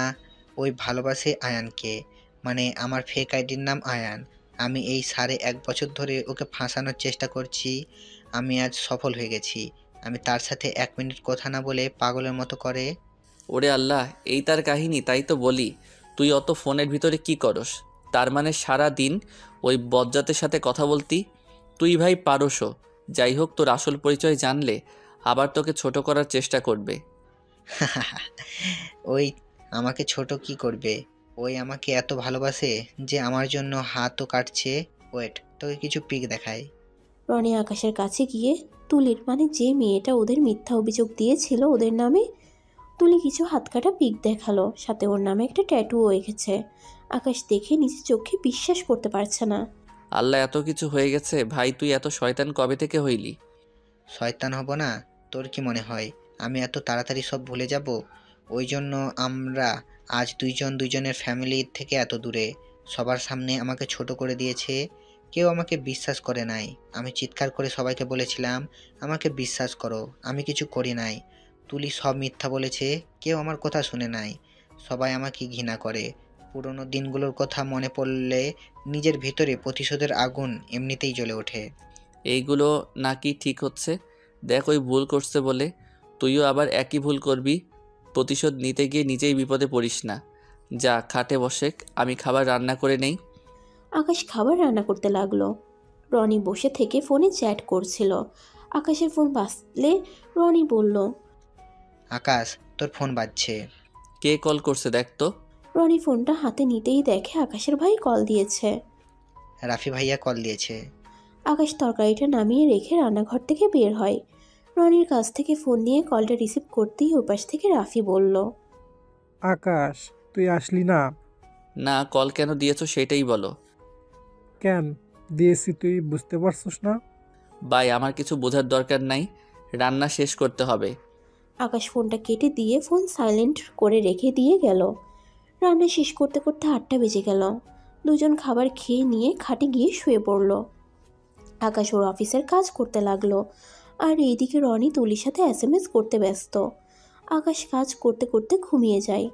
S8: ওই ভালোবাসে আয়ানকে। মানে আমার ফেক আইডির নাম আয়ান। আমি এই 1.5 বছর ধরে ওকে ফাঁসানোর চেষ্টা করছি। আমি আজ সফল হয়ে গেছি। আমি তার সাথে 1 মিনিট কথা না বলে পাগলের মতো করে।
S3: ওরে আল্লাহ, এই তার কাহিনী? তাই তো বলি, তুই অত ফোনের ভিতরে কি করস? তার মানে সারা দিন ওই বজ্জাতের সাথে কথা বলতি? তুই ভাই পারসও। যাই হোক, তোর আসল পরিচয় জানলে আবার তোকে ছোট করার চেষ্টা করবে।
S8: ওই আমাকে ছোট কি করবে? ওই আমাকে এত ভালোবাসে যে আমার জন্য হাতও কাটছে। ওয়েট, তোকে কিছু পিক দেখাই।
S4: রনি আকাশের কাছে গিয়ে তুলির মানে যে মেয়েটা ওদের মিথ্যা অভিযোগ দিয়েছিল ওদের নামে, তুলি কিছু হাতকাটা পিক দেখালো, সাথে ওর নামে একটা ট্যাটুও এঁকেছে। আকাশ দেখে নিজের চোখে বিশ্বাস করতে পারছে না।
S3: আল্লাহ, এত কিছু হয়ে গেছে! ভাই তুই এত শয়তান কবে থেকে হইলি?
S8: শয়তান হব না? তোর কি মনে হয় আমি এত তাড়াতাড়ি সব ভুলে যাব? ওই জন্য আমরা আজ দুইজনের ফ্যামিলি থেকে এত দূরে। সবার সামনে আমাকে ছোট করে দিয়েছে। কেউ আমাকে বিশ্বাস করে নাই। আমি চিৎকার করে সবাইকে বলেছিলাম, আমাকে বিশ্বাস করো, আমি কিছু করি নাই। তুলি সব মিথ্যা বলেছে, কেউ আমার কথা শুনে নাই। সবাই আমাকে ঘৃণা করে। পুরনো দিনগুলোর কথা মনে পড়লে নিজের ভিতরে প্রতিশোধের আগুন এমনিতেই জ্বলে ওঠে।
S3: এইগুলো নাকি ঠিক হচ্ছে? দেখ, ওই ভুল করছে বলে তুইও আবার একই ভুল করবি। প্রতিশোধ নিতে গিয়ে নিজেই বিপদে পড়িস না। যা, খাটে বসে, আমি খাবার রান্না করে নেই।
S4: আকাশ খাবার রান্না করতে লাগলো। রনি বসে থেকে ফোনে চ্যাট করছিল। আকাশের ফোন বাজলে রনি বলল,
S8: আকাশ, তোর ফোন বাজছে।
S3: কে কল করছে দেখ তো।
S4: রনি ফোনটা হাতে নিতেই দেখে আকাশের ভাই কল দিয়েছে।
S8: রাফি ভাইয়া কল দিয়েছে।
S4: আকাশ তরকারিটা নামিয়ে রেখে রান্নাঘর থেকে বের হয়। রনির কাছ থেকে ফোন নিয়ে কলটা রিসিভ করতেই ওপাশ থেকে রাফি বলল,
S6: আকাশ, তুই আসলি না?
S3: না, কল কেন দিয়েছো সেটাই বলো।
S6: কেন দিয়েছি তুই বুঝতে পারছিস না?
S3: ভাই, আমার কিছু বোঝার দরকার নাই, রান্না শেষ করতে হবে।
S4: আকাশ ফোনটা কেটে দিয়ে ফোন সাইলেন্ট করে রেখে দিয়ে গেল। রান্না শেষ করতে করতে 8টা বেজে গেল। দুজন খাবার খেয়ে নিয়ে খাটে গিয়ে শুয়ে পড়ল। আকাশ ওর অফিসের কাজ করতে লাগলো, আর এইদিকে রনি তুলির সাথে SMS করতে ব্যস্ত। আকাশ কাজ করতে করতে ঘুমিয়ে যায়।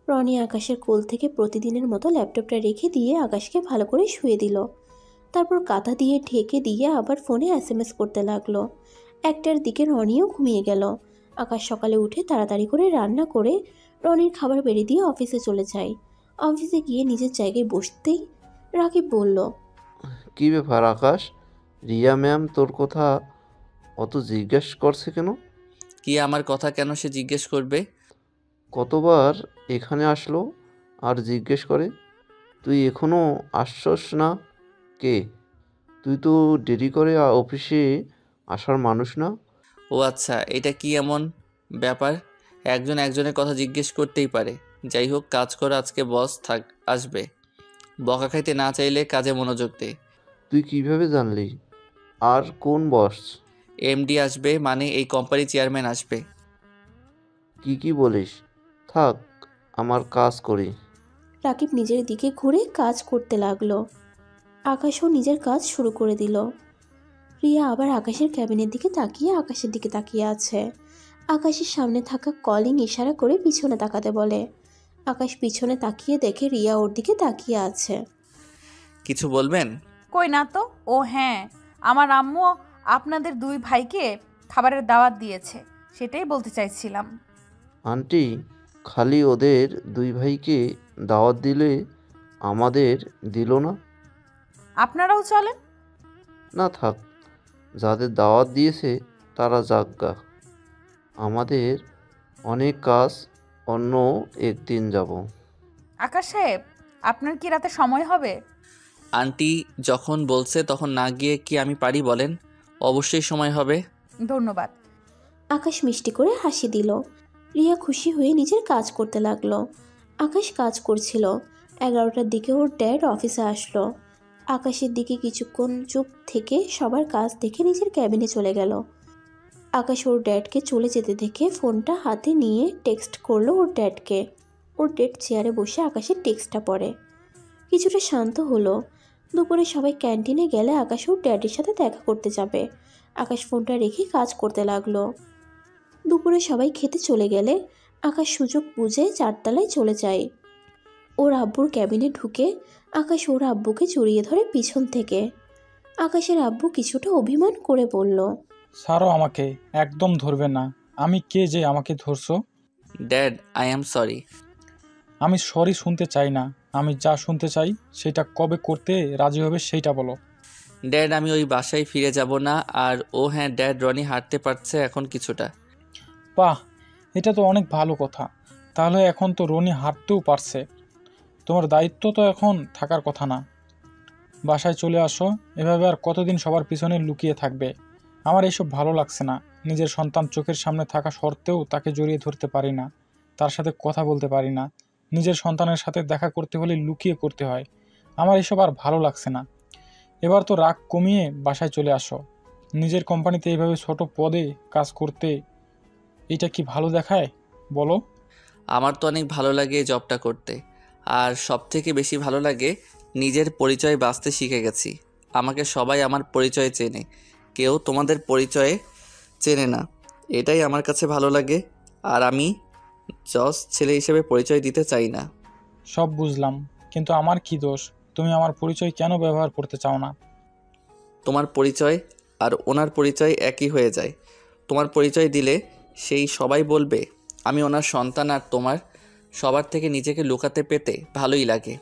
S4: রনি আকাশের কোল থেকে প্রতিদিনের মতো ল্যাপটপটা রেখে দিয়ে আকাশকে ভালো করে শুয়ে দিল। তারপর কাঁথা দিয়ে ঢেকে দিয়ে আবার ফোনে SMS করতে লাগলো। 1টার দিকে রনিও ঘুমিয়ে গেল। আকাশ সকালে উঠে তাড়াতাড়ি করে রান্না করে রনির খাবার বেড়ে দিয়ে অফিসে চলে যায়। অফিসে গিয়ে নিজের জায়গায় বসতেই রাকিব বলল,
S5: কী ব্যাপার আকাশ, রিয়া ম্যাম তোর কথা অত জিজ্ঞেস করছে কেন?
S3: কি আমার কথা কেন সে জিজ্ঞেস করবে?
S5: কতবার এখানে আসলো আর জিজ্ঞেস করে? তুই এখনও আসছস না? কে তুই? তো দেরি করে অফিসে আসার মানুষ না।
S3: ও আচ্ছা, এটা কি এমন ব্যাপার? একজন একজনের কথা জিজ্ঞেস করতেই পারে। যাই হোক, কাজ কর, আজকে বস আসবে। বকা খাইতে না চাইলে কাজে মনোযোগ দে।
S5: তুই কিভাবে জানলি? আর কোন বস?
S3: এমডি আসবে, মানে এই কোম্পানির চেয়ারম্যান আসবে।
S5: কি বলিস? থাক, আমার কাজ করি।
S4: রাকিব নিজের দিকে ঘুরে কাজ করতে লাগলো। আকাশও নিজের কাজ শুরু করে দিল। রিয়া আবার আকাশের ক্যাবিনের দিকে তাকিয়ে আকাশের দিকে তাকিয়ে আছে। আকাশের সামনে থাকা কলিং ইশারা করে পিছনে তাকাতে বলে। আকাশ পিছনে তাকিয়ে দেখে রিয়া ওর দিকে তাকিয়ে আছে।
S3: কিছু বলবেন?
S2: কই না তো। ও হ্যাঁ, আমার আম্মু আপনাদের দুই ভাইকে খাবারের দাওয়াত দিয়েছে, সেটাই বলতে চাইছিলাম।
S5: আন্টি, খালি ওদের দুই ভাইকে দাওয়াত দিলে আমাদের দিল না?
S2: আপনারাও চলেন।
S5: না থাক, যাদের দাওয়াত দিয়েছে তারা যাজ্ঞা। আমাদের অনেক কাজ, অন্য একদিন যাব।
S2: আকাশ সাহেব, আপনার কি রাতে সময় হবে?
S3: আন্টি যখন বলছে তখন না গিয়ে কি আমি পারি বলেন? অবশ্যই সময় হবে।
S2: ধন্যবাদ।
S4: আকাশ মিষ্টি করে হাসি দিল। রিয়া খুশি হয়ে নিজের কাজ করতে লাগলো। আকাশ কাজ করছিল। 11টার দিকে ওর ড্যাড অফিসে আসলো। আকাশের দিকে কিছুক্ষণ চুপ থেকে সবার কাজ দেখে নিজের ক্যাবিনে চলে গেল। আকাশ ওর ড্যাডকে চলে যেতে দেখে ফোনটা হাতে নিয়ে টেক্সট করলো ওর ড্যাডকে। ওর ড্যাড চেয়ারে বসে আকাশের টেক্সটটা পড়ে। কিছুটা শান্ত হলো। দুপুরে সবাই ক্যান্টিনে গেলে আকাশ ওর ড্যাডির সাথে দেখা করতে যাবে। আকাশ ফোনটা রেখে কাজ করতে লাগলো। দুপুরে সবাই খেতে চলে গেলে আকাশ সুযোগ বুঝে 4 তলায় চলে যায়। ওর আব্বুর ক্যাবিনে ঢুকে আকাশ ওর আব্বুকে জড়িয়ে ধরে পিছন থেকে। আকাশের আব্বু কিছুটা অভিমান করে বলল,
S9: ছাড়ো আমাকে, একদম ধরবে না। আমি কে যে আমাকে ধরছো?
S3: Dad, I am sorry.
S9: আমি সরি শুনতে চাই না। আমি যা শুনতে চাই সেটা কবে করতে রাজি হবে সেইটা বলো।
S3: ড্যাড, আমি ওই বাসায় ফিরে যাব না। আর ও হ্যাঁ ড্যাড, রনি হাঁটতে পারছে এখন কিছুটা।
S9: বাহ, এটা তো অনেক ভালো কথা। তাহলে এখন তো রনি হাঁটতেও পারছে। তোমার দায়িত্ব তো এখন থাকার কথা না। বাসায় চলে আসো। এভাবে আর কতদিন সবার পিছনে লুকিয়ে থাকবে? আমার এসব ভালো লাগছে না। নিজের সন্তান চোখের সামনে থাকা সত্ত্বেও তাকে জড়িয়ে ধরতে পারি না, তার সাথে কথা বলতে পারি না। নিজের সন্তানের সাথে দেখা করতে হলে লুকিয়ে করতে হয়। আমার এসব আর ভালো লাগছে না। এবার তো রাগ কমিয়ে বাসায় চলে আসো। নিজের কোম্পানিতে এইভাবে ছোট পদে কাজ করতে এটা কি ভালো দেখায় বলো?
S3: আমার তো অনেক ভালো লাগে এই জবটা করতে। আর সব থেকে বেশি ভালো লাগে নিজের পরিচয় বাঁচতে শিখে গেছি। আমাকে সবাই আমার পরিচয়ে চেনে, কেউ তোমাদের পরিচয়ে চেনে না। এটাই আমার কাছে ভালো লাগে। আর আমি জজ ছেলে হিসেবে পরিচয় দিতে চাই না।
S9: সব বুঝলাম, কিন্তু আমার কি দোষ? তুমি আমার পরিচয় কেন ব্যবহার করতে চাও না?
S3: তোমার পরিচয় আর ওনার পরিচয় একই হয়ে যায়। তোমার পরিচয় দিলে সেই সবাই বলবে আমি ওনার সন্তান, আর তোমার সবার থেকে নিজেকে লুকাতে পেতে ভালোই লাগে।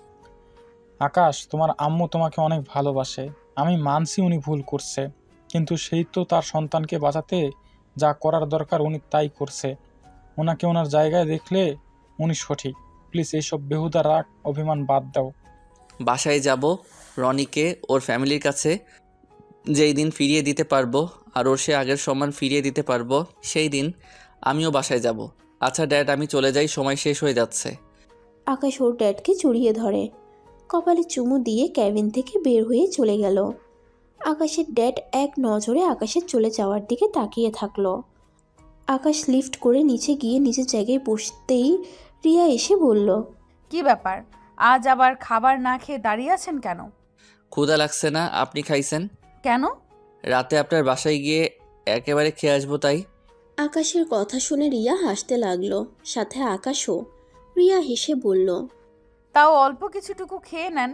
S9: আকাশ, তোমার আম্মু তোমাকে অনেক ভালোবাসে। আমি মানছি উনি ভুল করছে, কিন্তু সেই তো তার সন্তানকে বাঁচাতে যা করার দরকার উনি তাই করছে। ওনাকে ওনার জায়গায় দেখলে উনি সঠিক। প্লিজ এইসব বেহুদা রাগ অভিমান বাদ দাও।
S3: বাসায় যাব, রনিকে ওর ফ্যামিলির কাছে যেই দিন ফিরিয়ে দিতে পারবো আর ওর সে আগের সম্মান ফিরিয়ে দিতে পারবো সেই দিন আমিও বাসায় যাব। আচ্ছা ড্যাড, আমি চলে যাই, সময় শেষ হয়ে যাচ্ছে।
S4: আকাশ ওর ড্যাডকে জড়িয়ে ধরে কপালে চুমু দিয়ে ক্যাবিন থেকে বের হয়ে চলে গেল। আকাশের ড্যাড এক নজরে আকাশের চলে যাওয়ার দিকে তাকিয়ে থাকলো। আকাশ লিফট করে নিচে গিয়ে নিজের জায়গায় বসতেই রিয়া এসে বলল,
S2: কি ব্যাপার, আজ আবার খাবার না খেয়ে দাঁড়িয়ে আছেন কেন?
S3: ক্ষুধা লাগছে না? আপনি খাইছেন?
S2: কেন?
S3: রাতে আপনার বাসায় গিয়ে একেবারে খেয়ে আসবো তাই।
S4: আকাশের কথা শুনে রিয়া হাসতে লাগলো, সাথে আকাশও। রিয়া হেসে বলল,
S2: তাও অল্প কিছুটুকু খেয়ে নেন,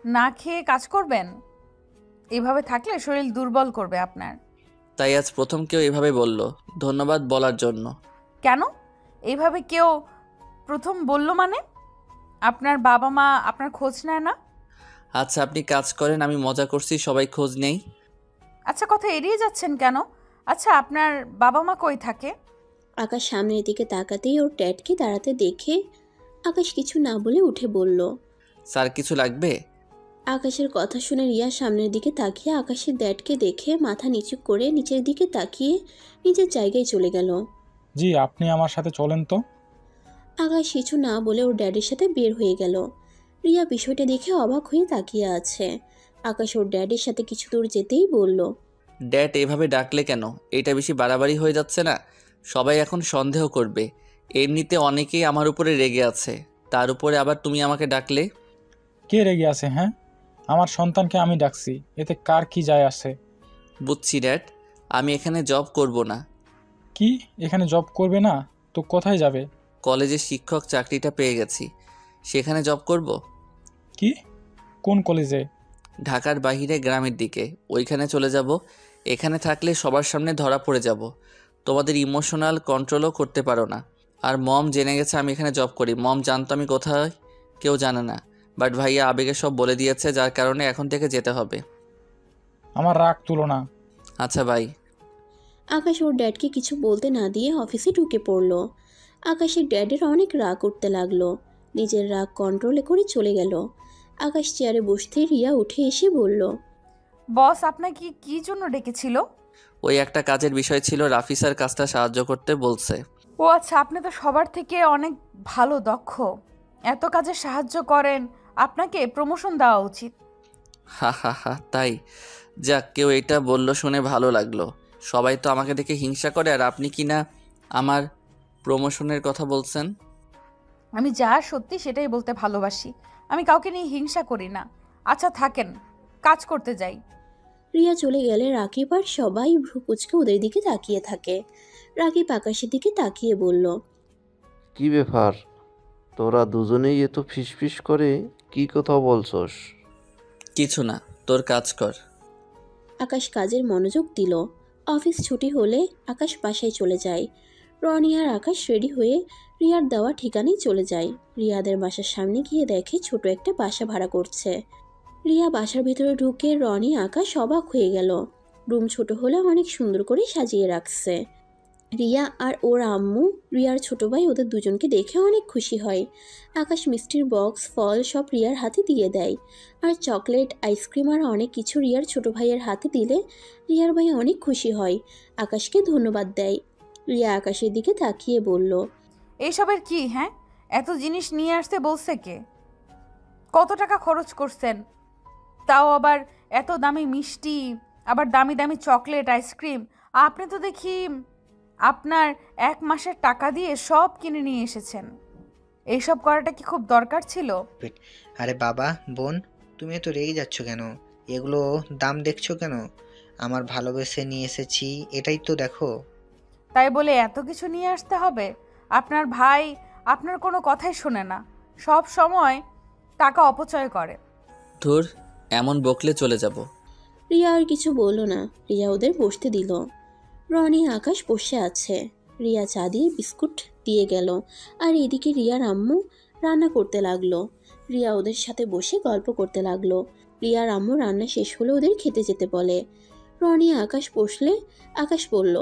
S2: না খেয়ে কাজ করবেন? এভাবে থাকলে শরীর দুর্বল করবে আপনার।
S3: তাই আজ প্রথম কেউ এভাবে বলল, ধন্যবাদ বলার জন্য।
S2: কেন এইভাবে কেউ প্রথম বলল মানে? আপনার বাবা মা আপনার খোঁজ নেয় না?
S3: আচ্ছা আপনি কাজ করেন, আমি মজা করছি, সবাই খোঁজ নেই।
S2: আচ্ছা, কথা এড়িয়ে যাচ্ছেন কেন? আচ্ছা, আপনার বাবা মা কই থাকে?
S4: আকাশ সামনের দিকে তাকাতেই ওর ড্যাডকে দাঁড়াতে দেখে আকাশ কিছু না বলে উঠে বলল,
S3: স্যার কিছু লাগবে?
S4: আকাশের কথা শুনে রিয়া সামনের দিকে তাকিয়ে আকাশের ড্যাডকে দেখে মাথা নিচু করে নিচের দিকে তাকিয়ে নিজের জায়গায় চলে গেল।
S9: জি, আপনি আমার সাথে চলেন তো।
S4: আকাশ কিছু না বলে ওর ড্যাডের সাথে বের হয়ে গেল। রিয়া বিষয়টা দেখে অবাক হয়ে তাকিয়ে আছে। আকাশ ওর ড্যাডের সাথে কিছু দূর যেতেই বলল,
S3: ড্যাড এভাবে ডাকলে কেন? এটা বেশি বাড়াবাড়ি হয়ে যাচ্ছে না? সবাই এখন সন্দেহ করবে। এমনিতে অনেকেই আমার উপরে রেগে আছে, তার উপরে আবার তুমি আমাকে ডাকলে।
S9: কে রেগে আছে? হ্যাঁ, আমার সন্তানকে আমি ডাকছি, এতে কার কি যায় আসে?
S3: বুঝছি ড্যাড, আমি এখানে জব করব না।
S9: কি এখানে জব করবে না? তো কোথায় যাবে?
S3: কলেজে শিক্ষক চাকরিটা পেয়ে গেছি, সেখানে জব করব।
S9: কি? কোন কলেজে?
S3: ঢাকার বাইরে গ্রামের দিকে, ওইখানে চলে যাব। এখানে থাকলে সবার সামনে ধরা পড়ে যাব, তোমাদের ইমোশনাল কন্ট্রোলও করতে পারো না। আর মম জেনে গেছে আমি এখানে জব করি। মম জানতো আমি কোথায়, কেউ জানে না। বাট ভাইয়া আবেগে সব বলে দিয়েছে, যার কারণে এখন থেকে যেতে হবে।
S9: আমার রাগ তুলো না।
S3: আচ্ছা ভাই।
S4: আকাশ ওর ড্যাডকে কিছু বলতে না দিয়ে অফিসে ঢুকে পড়ল। আকাশের ড্যাডের অনেক রাগ উঠতে লাগলো, নিজের রাগ কন্ট্রোলে করে চলে গেল। আকাশ চেয়ারে বসতে রিয়া উঠে এসে বলল,
S2: বস আপনাকে কি জন্য ডেকেছিল?
S3: ওই একটা কাজের বিষয় ছিল, রাফি স্যার কাজটা সাহায্য করতে বলছে।
S2: ও আচ্ছা, আপনি তো সবার থেকে অনেক ভালো দক্ষ, এত কাজে সাহায্য করেন, আপনাকে প্রমোশন দেওয়া উচিত।
S3: হা হা হা, তাই? যাক, কেউ এটা বলল শুনে ভালো লাগলো। সবাই তো আমাকে দেখে হিংসা করে, আর আপনি কি না আমার প্রমোশনের কথা বলছেন?
S2: আমি যা সত্যি সেটাই বলতে ভালোবাসি, আমি কাউকে নিয়ে হিংসা করি না। আচ্ছা থাকেন, কাজ করতে যাই।
S4: রিয়া চলে গেলে রাকিব আর সবাই ভ্রু কুচকে ওদের দিকে তাকিয়ে থাকে। রাকিব আকাশের দিকে তাকিয়ে বলল,
S5: কি ব্যাপার, তোরা দুজনেই এত ফিসফিস করে কি কথা বলছস?
S3: কিছু না, তোর কাজ কর।
S4: আকাশ কাজের মনোযোগ দিল। অফিস ছুটি হলে আকাশ বাসায় চলে যায়। রনি আর আকাশ রেডি হয়ে রিয়ার দেওয়া ঠিকানায় চলে যায়। রিয়াদের বাসার সামনে গিয়ে দেখে ছোট একটা বাসা ভাড়া করছে। রিয়া বাসার ভিতরে ঢুকে রনি আকাশ অবাক হয়ে গেল। রুম ছোট হলে অনেক সুন্দর করে সাজিয়ে রাখছে। রিয়া আর ওর আম্মু, রিয়ার ছোট ভাই ওদের দুজনকে দেখে অনেক খুশি হয়। আকাশ মিষ্টির বক্স, ফল সব রিয়ার হাতে দিয়ে দেয়। আর চকলেট, আইসক্রিম আর অনেক কিছু রিয়ার ছোট ভাইয়ের হাতে দিলে রিয়ার ভাই অনেক খুশি হয়। আকাশকে ধন্যবাদ দেয়। রিয়া আকাশের দিকে তাকিয়ে বলল,
S2: এইসবের কি? হ্যাঁ, এত জিনিস নিয়ে আসতে বলছে কে? কত টাকা খরচ করছেন? তাও আবার এত দামি মিষ্টি, আবার দামি দামি চকলেট, আইসক্রিম। আপনি তো দেখি আপনার 1 মাসের টাকা দিয়ে সব কিনে নিয়ে এসেছেন। এইসব করাটা কি খুব দরকার ছিল?
S8: আরে বাবা, বোন, তুমি তো রেগে যাচ্ছ কেন? এগুলো দাম দেখছো কেন? আমার ভালোবেসে নিয়ে এসেছি, এটাই তো দেখো।
S2: তাই বলে এত কিছু নিয়ে আসতে হবে? আপনার ভাই আপনার কোনো কথাই শোনে না, সব সময় টাকা অপচয় করে।
S3: ধুর, এমন বকলে চলে যাব।
S4: রিয়া আর কিছু বলল না। রিয়া ওদের বসতে দিল। রনি আকাশ বসে আছে। রিয়া চা দিয়ে বিস্কুট দিয়ে গেল। আর এদিকে রিয়ার আম্মু রান্না করতে লাগলো। রিয়া ওদের সাথে বসে গল্প করতে লাগলো। রিয়ার আম্মু রান্না শেষ হলে ওদের খেতে যেতে বলে। রনি আকাশ বসলে আকাশ বলল,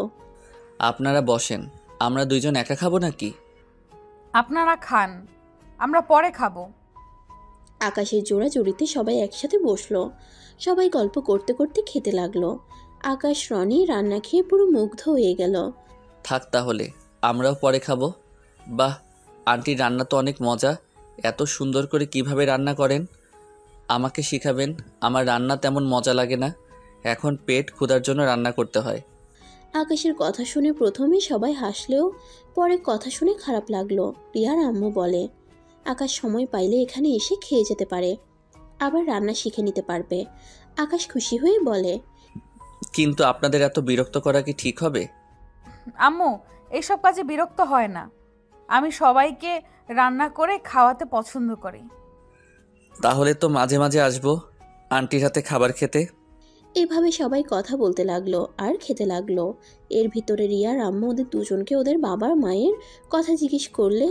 S3: আপনারা বসেন, আমরা দুইজন একা খাবো নাকি?
S2: আপনারা খান, আমরা পরে খাবো।
S4: আকাশের জোড়াজুড়িতে সবাই একসাথে বসলো। সবাই গল্প করতে করতে খেতে লাগলো। আকাশ রনি রান্না খেয়ে পুরো মুগ্ধ হয়ে গেল।
S3: থাক তাহলে, আমরাও পরে খাবো। বাহ, আন্টির রান্না তো অনেক মজা। এত সুন্দর করে কিভাবে রান্না করেন? আমাকে শিখাবেন, আমার রান্না তেমন মজা লাগে না। এখন পেট ক্ষুধার জন্য রান্না করতে হয়।
S4: আকাশের কথা শুনে প্রথমে সবাই হাসলেও পরে কথা শুনে খারাপ লাগলো। রিয়ার আম্মু বলে, আকাশ সময় পাইলে এখানে এসে খেয়ে যেতে পারে, আবার রান্না শিখে নিতে পারবে। আকাশ খুশি হয়ে বলে,
S3: কিন্তু আপনাদের এত বিরক্ত করা কি ঠিক হবে?
S2: আম্মু, এইসব কাজে বিরক্ত হয় না। আমি সবাইকে রান্না করে খাওয়াতে পছন্দ করি।
S3: তাহলে তো মাঝে মাঝে আসবো আন্টির হাতে খাবার খেতে।
S4: এভাবে সবাই কথা বলতে লাগলো আর খেতে লাগলো। এর ভিতরে রিয়ার আম্মু ওদের দুজনকে ওদের বাবার মায়ের কথা জিজ্ঞেস করলে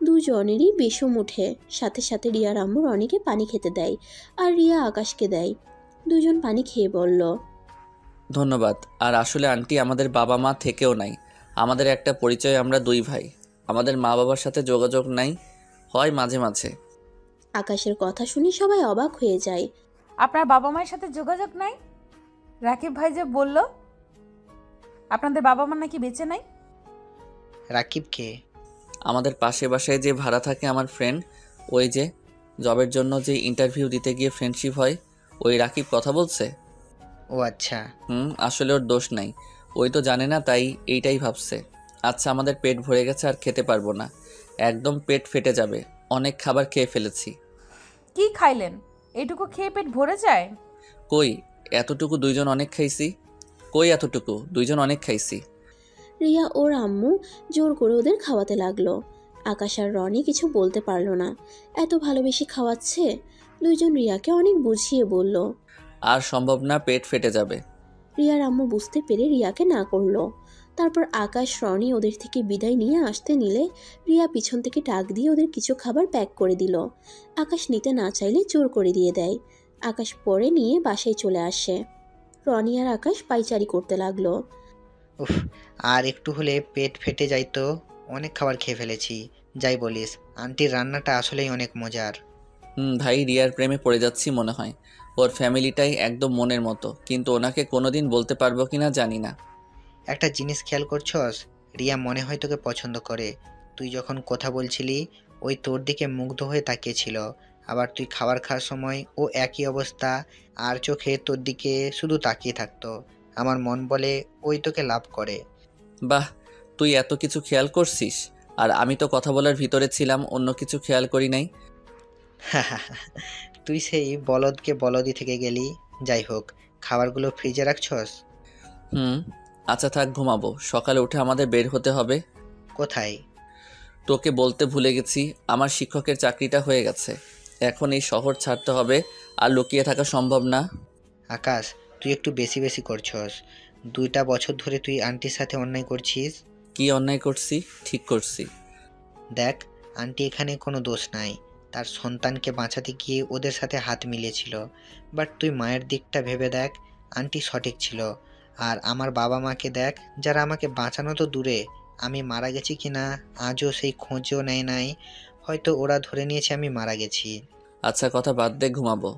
S4: দুজনেরই বিষম উঠে। সাথে সাথে রিয়ার আম্মু রনিকে পানি খেতে দেয় আর রিয়া আকাশকে দেয়। দুজন পানি খেয়ে বলল,
S3: ধন্যবাদ। আর আসলে আন্টি, আমাদের বাবা মা থেকেও নাই। আমাদের একটা পরিচয়, আমরা 2 ভাই। আমাদের মা বাবার সাথে যোগাযোগ নাই, হয় মাঝে মাঝে।
S4: আকাশের কথা শুনে সবাই অবাক হয়ে যায়।
S2: আপনার বাবা মায়ের সাথে যোগাযোগ নাই? রাকিব ভাই যে বলল আপনাদের বাবা মা নাকি বেঁচে নাই।
S8: রাকিব কে?
S3: আমাদের পাশে বাসায় যে ভাড়া থাকে আমার ফ্রেন্ড, ওই যে জবের জন্য যে ইন্টারভিউ দিতে গিয়ে ফ্রেন্ডশিপ হয়, ওই রাকিব কথা বলছে।
S8: ও আচ্ছা।
S3: আসলে ওর দোষ নাই, ওই তো জানে না, তাই এইটাই ভাবছে। আচ্ছা, আমাদের পেট ভরে গেছে, আর খেতে পারবো না, একদম পেট ফেটে যাবে। অনেক খাবার খেয়ে ফেলেছি।
S2: কি খাইলেন? এইটুকু খেয়ে পেট ভরে যায়?
S3: কই এতটুকু, দুইজন অনেক খাইছি। কই এতটুকু, দুইজন অনেক খাইছি।
S4: রিয়া ওর আম্মু জোর করে ওদের খাওয়াতে লাগলো। আকাশ আর রনি কিছু বলতে পারলো না, এত ভালোবেসে খাওয়াচ্ছে। দুইজন রিয়াকে অনেক বুঝিয়ে বলল।
S3: আর সম্ভব না, পেট ফেটে যাবে।
S4: রিয়ার আম্মু বুঝতে পেরে রিয়াকে না করলো। তারপর আকাশ রনি ওদের থেকে বিদায় নিয়ে আসতে নিলে রিয়া পিছন থেকে ডাক দিয়ে ওদের কিছু খাবার প্যাক করে দিল। আকাশ নিতে না চাইলে জোর করে দিয়ে দেয়। আকাশ পরে নিয়ে বাসায় চলে আসে। রনি আর আকাশ পাইচারি করতে লাগলো।
S8: উফ, আর একটু হলে পেট ফেটে যাইতো। অনেক খাবার খেয়ে ফেলেছি। যাই বলিস, আন্টির রান্নাটা আসলেই অনেক মজার।
S3: ভাই, রিয়ার প্রেমে পড়ে যাচ্ছি মনে হয়। ওর ফ্যামিলিটাই একদম মনের মতো, কিন্তু ওনাকে কোনোদিন বলতে পারবো কিনা জানি না।
S8: একটা জিনিস খেয়াল করছস? রিয়া মনে হয় তোকে পছন্দ করে। তুই যখন কথা বলছিলি, ওই তোর দিকে মুগ্ধ হয়ে তাকিয়েছিল। আবার তুই খাবার খাওয়ার সময় ও একই অবস্থা, আর চোখে তোর দিকে শুধু তাকিয়ে থাকতো। আমার মন বলে ওই তোকে লাভ করে।
S3: বাহ, তুই এত কিছু খেয়াল করছিস, আর আমি তো কথা বলার ভিতরে ছিলাম, অন্য কিছু খেয়াল করি নাই।
S8: তুই সেই বলদকে বলদই থেকে গেলি। যাই হোক, খাবারগুলো ফ্রিজে রাখছস?
S3: হুম। আচ্ছা থাক, ঘুমাবো। সকালে উঠে আমাদের বের হতে হবে।
S8: কোথায়?
S3: তোকে বলতে ভুলে গেছি, আমার শিক্ষকের চাকরিটা হয়ে গেছে। এখন এই শহর ছাড়তে হবে, আর লুকিয়ে থাকা সম্ভব না।
S8: আকাশ, তুই একটু বেশি বেশি করছস। 2টা বছর ধরে তুই আন্টির সাথে অন্যায় করছিস।
S3: কি অন্যায় করছি? ঠিক করছি।
S8: দেখ, আন্টি এখানে কোনো দোষ নাই। তার সন্তানকে বাঁচাতে গিয়ে ওদের সাথে হাত মিলিয়েছিল। বাট তুই মায়ের দিকটা ভেবে দেখ, আন্টি সঠিক ছিল। আর আমার বাবা মাকে দেখ, যারা আমাকে বাঁচানো তো দূরে, আমি মারা গেছি কি না আজও সেই খোঁজও নেয় নাই। হয়তো ওরা ধরে নিয়েছে আমি মারা গেছি।
S3: আচ্ছা কথা বাদ দে, ঘুমাবো।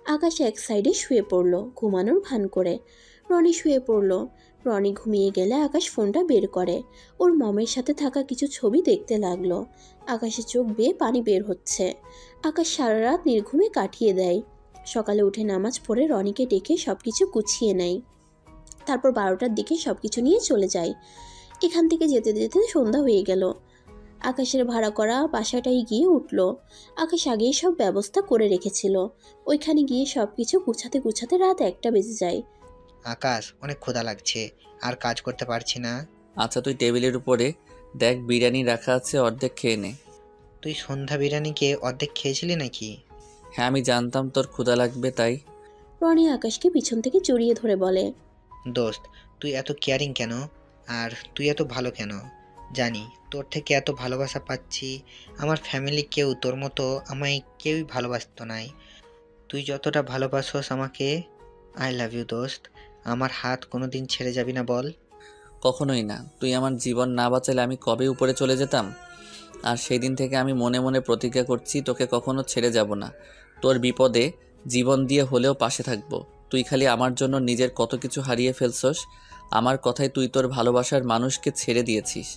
S4: আকাশ এক সাইডে শুয়ে পড়ল ঘুমানোর ভান করে। রনি শুয়ে পড়ল। রনি ঘুমিয়ে গেলে আকাশ ফোনটা বের করে ওর মমের সাথে থাকা কিছু ছবি দেখতে লাগলো। আকাশের চোখ বেয়ে পানি বের হচ্ছে। আকাশ সারা রাত নির্ঘুমে কাটিয়ে দেয়। সকালে উঠে নামাজ পড়ে রনিকে ডেকে সব কিছু গুছিয়ে নেয়। তারপর 12টার দিকে সব কিছু নিয়ে চলে যায়। এখান থেকে যেতে যেতে সন্ধ্যা হয়ে গেল। আকাশের ভাড়া করা বাসাটায় গিয়ে উঠল। আকাশ আগেই সব ব্যবস্থা করে রেখেছিল। ওইখানে গিয়ে সব কিছু গুছাতে গুছাতে রাত 1টা বেজে যায়।
S8: আকাশ, অনেক ক্ষুধা লাগছে, আর কাজ করতে পারছি না।
S3: আচ্ছা তুই টেবিলের উপরে দেখ, বিরিয়ানি রাখা আছে, অর্ধেক খেয়ে নে।
S8: তুই সন্ধ্যা বিরিয়ানিকে অর্ধেক খেয়েছিলি নাকি?
S3: হ্যাঁ, আমি জানতাম তোর ক্ষুধা লাগবে তাই।
S4: রনি আকাশকে পিছন থেকে জড়িয়ে ধরে বলে,
S8: দোস্ত, তুই এত কেয়ারিং কেন? আর তুই এত ভালো কেন? জানি তোর থেকে এত ভালোবাসা পাচ্ছি। আমার ফ্যামিলি কেউ তোর মতো আমায় কেউই ভালোবাসতো নাই। তুই যতটা ভালোবাসোস আমাকে, আই লাভ ইউ দোস্ত। আমার হাত কোনো দিন ছেড়ে যাবি না বল?
S3: কখনোই না। তুই আমার জীবন না বাঁচালে আমি কবে উপরে চলে যেতাম। আর সেই দিন থেকে আমি মনে মনে প্রতিজ্ঞা করছি, তোকে কখনো ছেড়ে যাব না। তোর বিপদে জীবন দিয়ে হলেও পাশে থাকবো। তুই খালি আমার জন্য নিজের কত কিছু হারিয়ে ফেলছস। আমার কথায় তুই তোর ভালোবাসার মানুষকে ছেড়ে দিয়েছিস।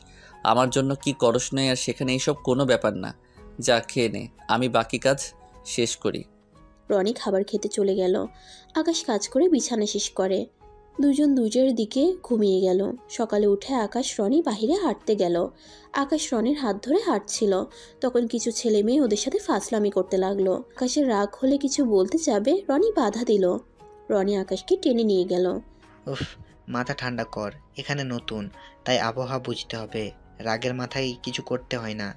S3: আমার জন্য কি করস নাই, আর সেখানে এইসব কোনো ব্যাপার না। যা খেয়ে নে, আমি বাকি কাজ শেষ করি।
S4: রনি খাবার খেতে চলে গেল। আকাশ কাজ করে বিছানা শেষ করে। দুজন দুজের দিকে ঘুমিয়ে গেল। সকালে উঠে আকাশ রনি বাহিরে হাঁটতে গেল। আকাশ রনির হাত ধরে হাঁটছিল। তখন কিছু ছেলে মেয়ে ওদের সাথে ফাজলামি করতে লাগলো। আকাশের রাগ হলে কিছু বলতে যাবে, রনি বাধা দিল। রনি আকাশকে টেনে নিয়ে গেল।
S8: উফ, মাথা ঠান্ডা কর। এখানে নতুন, তাই আবহাওয়া বুঝতে হবে। রাগের মাথায় কিছু করতে হয় না।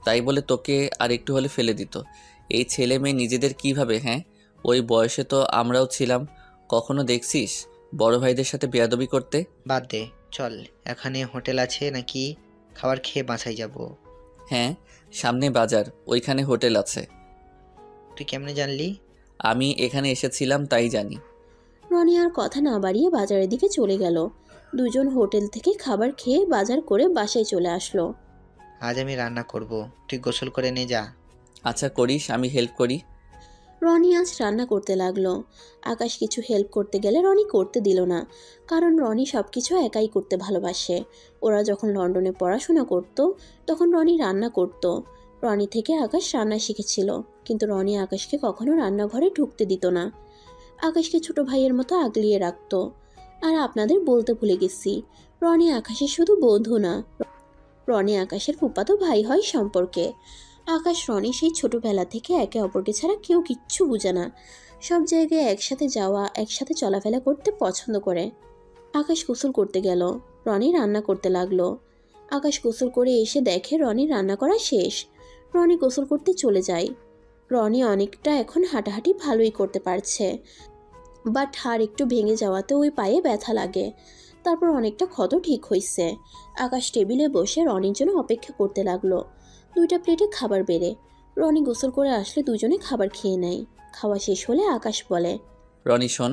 S3: তাই বলে তোকে আর একটু হলে ফেলে দিত। এই ছেলে মেয়ে নিজেদের কিভাবে, হ্যাঁ? ওই বয়সে তো আমরাও ছিলাম। কখনো দেখছিস বড় ভাইদের সাথে বেয়াদবি করতে?
S8: বাদ দে, চল। এখানে হোটেল আছে নাকি? খাবার খেয়ে বাসায় যাব।
S3: হ্যাঁ, সামনে বাজার, ওইখানে হোটেল আছে।
S8: তুই কেমনে জানলি?
S3: আমি এখানে এসেছিলাম তাই জানি।
S4: রনি আর কথা না বাড়িয়ে বাজারের দিকে চলে গেল। দুজন হোটেল থেকে খাবার খেয়ে বাজার করে বাসায় চলে আসলো।
S8: আজ আমি রান্না করব, তুই গোসল করে নে যা।
S3: আচ্ছা করিস, আমি হেল্প করি।
S4: রনি আজ রান্না করতে লাগলো। আকাশ কিছু হেল্প করতে গেলে রনি করতে দিল না, কারণ রনি সব কিছু একাই করতে ভালোবাসে। ওরা যখন লন্ডনে পড়াশোনা করত তখন রনি রান্না করত। রনি থেকে আকাশ রান্না শিখেছিল, কিন্তু রনি আকাশকে কখনো রান্নাঘরে ঢুকতে দিত না। আকাশকে ছোট ভাইয়ের মতো আগলিয়ে রাখতো। আর আপনাদের বলতে ভুলে গেছি, রনি আকাশের শুধু বন্ধু না, রনি আকাশের ফুফাতো ভাই হয় সম্পর্কে। আকাশ রনি সেই ছোটবেলা থেকে একে অপরকে ছাড়া কেউ কিচ্ছু বুঝে না। সব জায়গায় একসাথে যাওয়া, একসাথে চলাফেরা করতে পছন্দ করে। আকাশ গোসল করতে গেল। রনি রান্না করতে লাগলো। আকাশ গোসল করে এসে দেখে রনি রান্না করা শেষ। রনি গোসল করতে চলে যায়। রনি অনেকটা এখন হাঁটাহাঁটি ভালোই করতে পারছে, বাট হাড় একটু ভেঙে যাওয়াতে ওই পায়ে ব্যথা লাগে। তারপর অনেকটা ক্ষত ঠিক হয়েছে। আকাশ টেবিলে বসে রনির জন্য অপেক্ষা করতে লাগলো। 2টা প্লেটে খাবার বেড়ে রনি গোসল করে আসলে দুজনে খাবার খেয়ে নেয়। খাওয়া শেষ হলে আকাশ বলে,
S3: রনি শোন,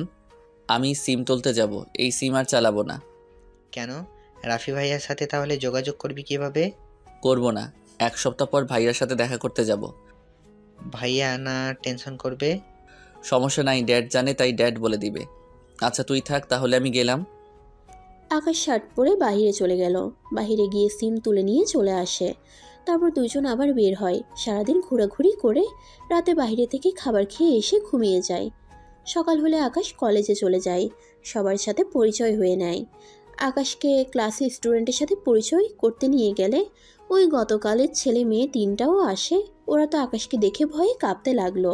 S3: আমি সিম তুলতে যাব। এই সিম আর চালাবো না।
S8: কেন? রাফি ভাইয়ার সাথে তাহলে যোগাযোগ করবি কিভাবে?
S3: করব না। 1 সপ্তাহ পর ভাইয়ার সাথে দেখা করতে যাব।
S8: ভাইয়া না টেনশন করবে?
S3: সমস্যা নাই, ড্যাড জানে তাই ড্যাড বলে দিবে। আচ্ছা তুই থাক তাহলে, আমি গেলাম।
S4: আকাশ শার্ট পরে বাইরে চলে গেল। বাইরে গিয়ে সিম তুলে নিয়ে চলে আসে। তারপর দুজন আবার বের হয়। সারাদিন ঘোরাঘুরি করে রাতে বাইরে থেকে খাবার খেয়ে এসে ঘুমিয়ে যায়। সকাল হলে আকাশ কলেজে চলে যায়। সবার সাথে পরিচয় হয়ে নেয়। আকাশকে ক্লাসে স্টুডেন্টের সাথে পরিচয় করতে নিয়ে গেলে ওই গতকালের ছেলে মেয়ে 3টাও আসে। ওরা তো আকাশকে দেখে ভয়ে কাঁপতে লাগলো।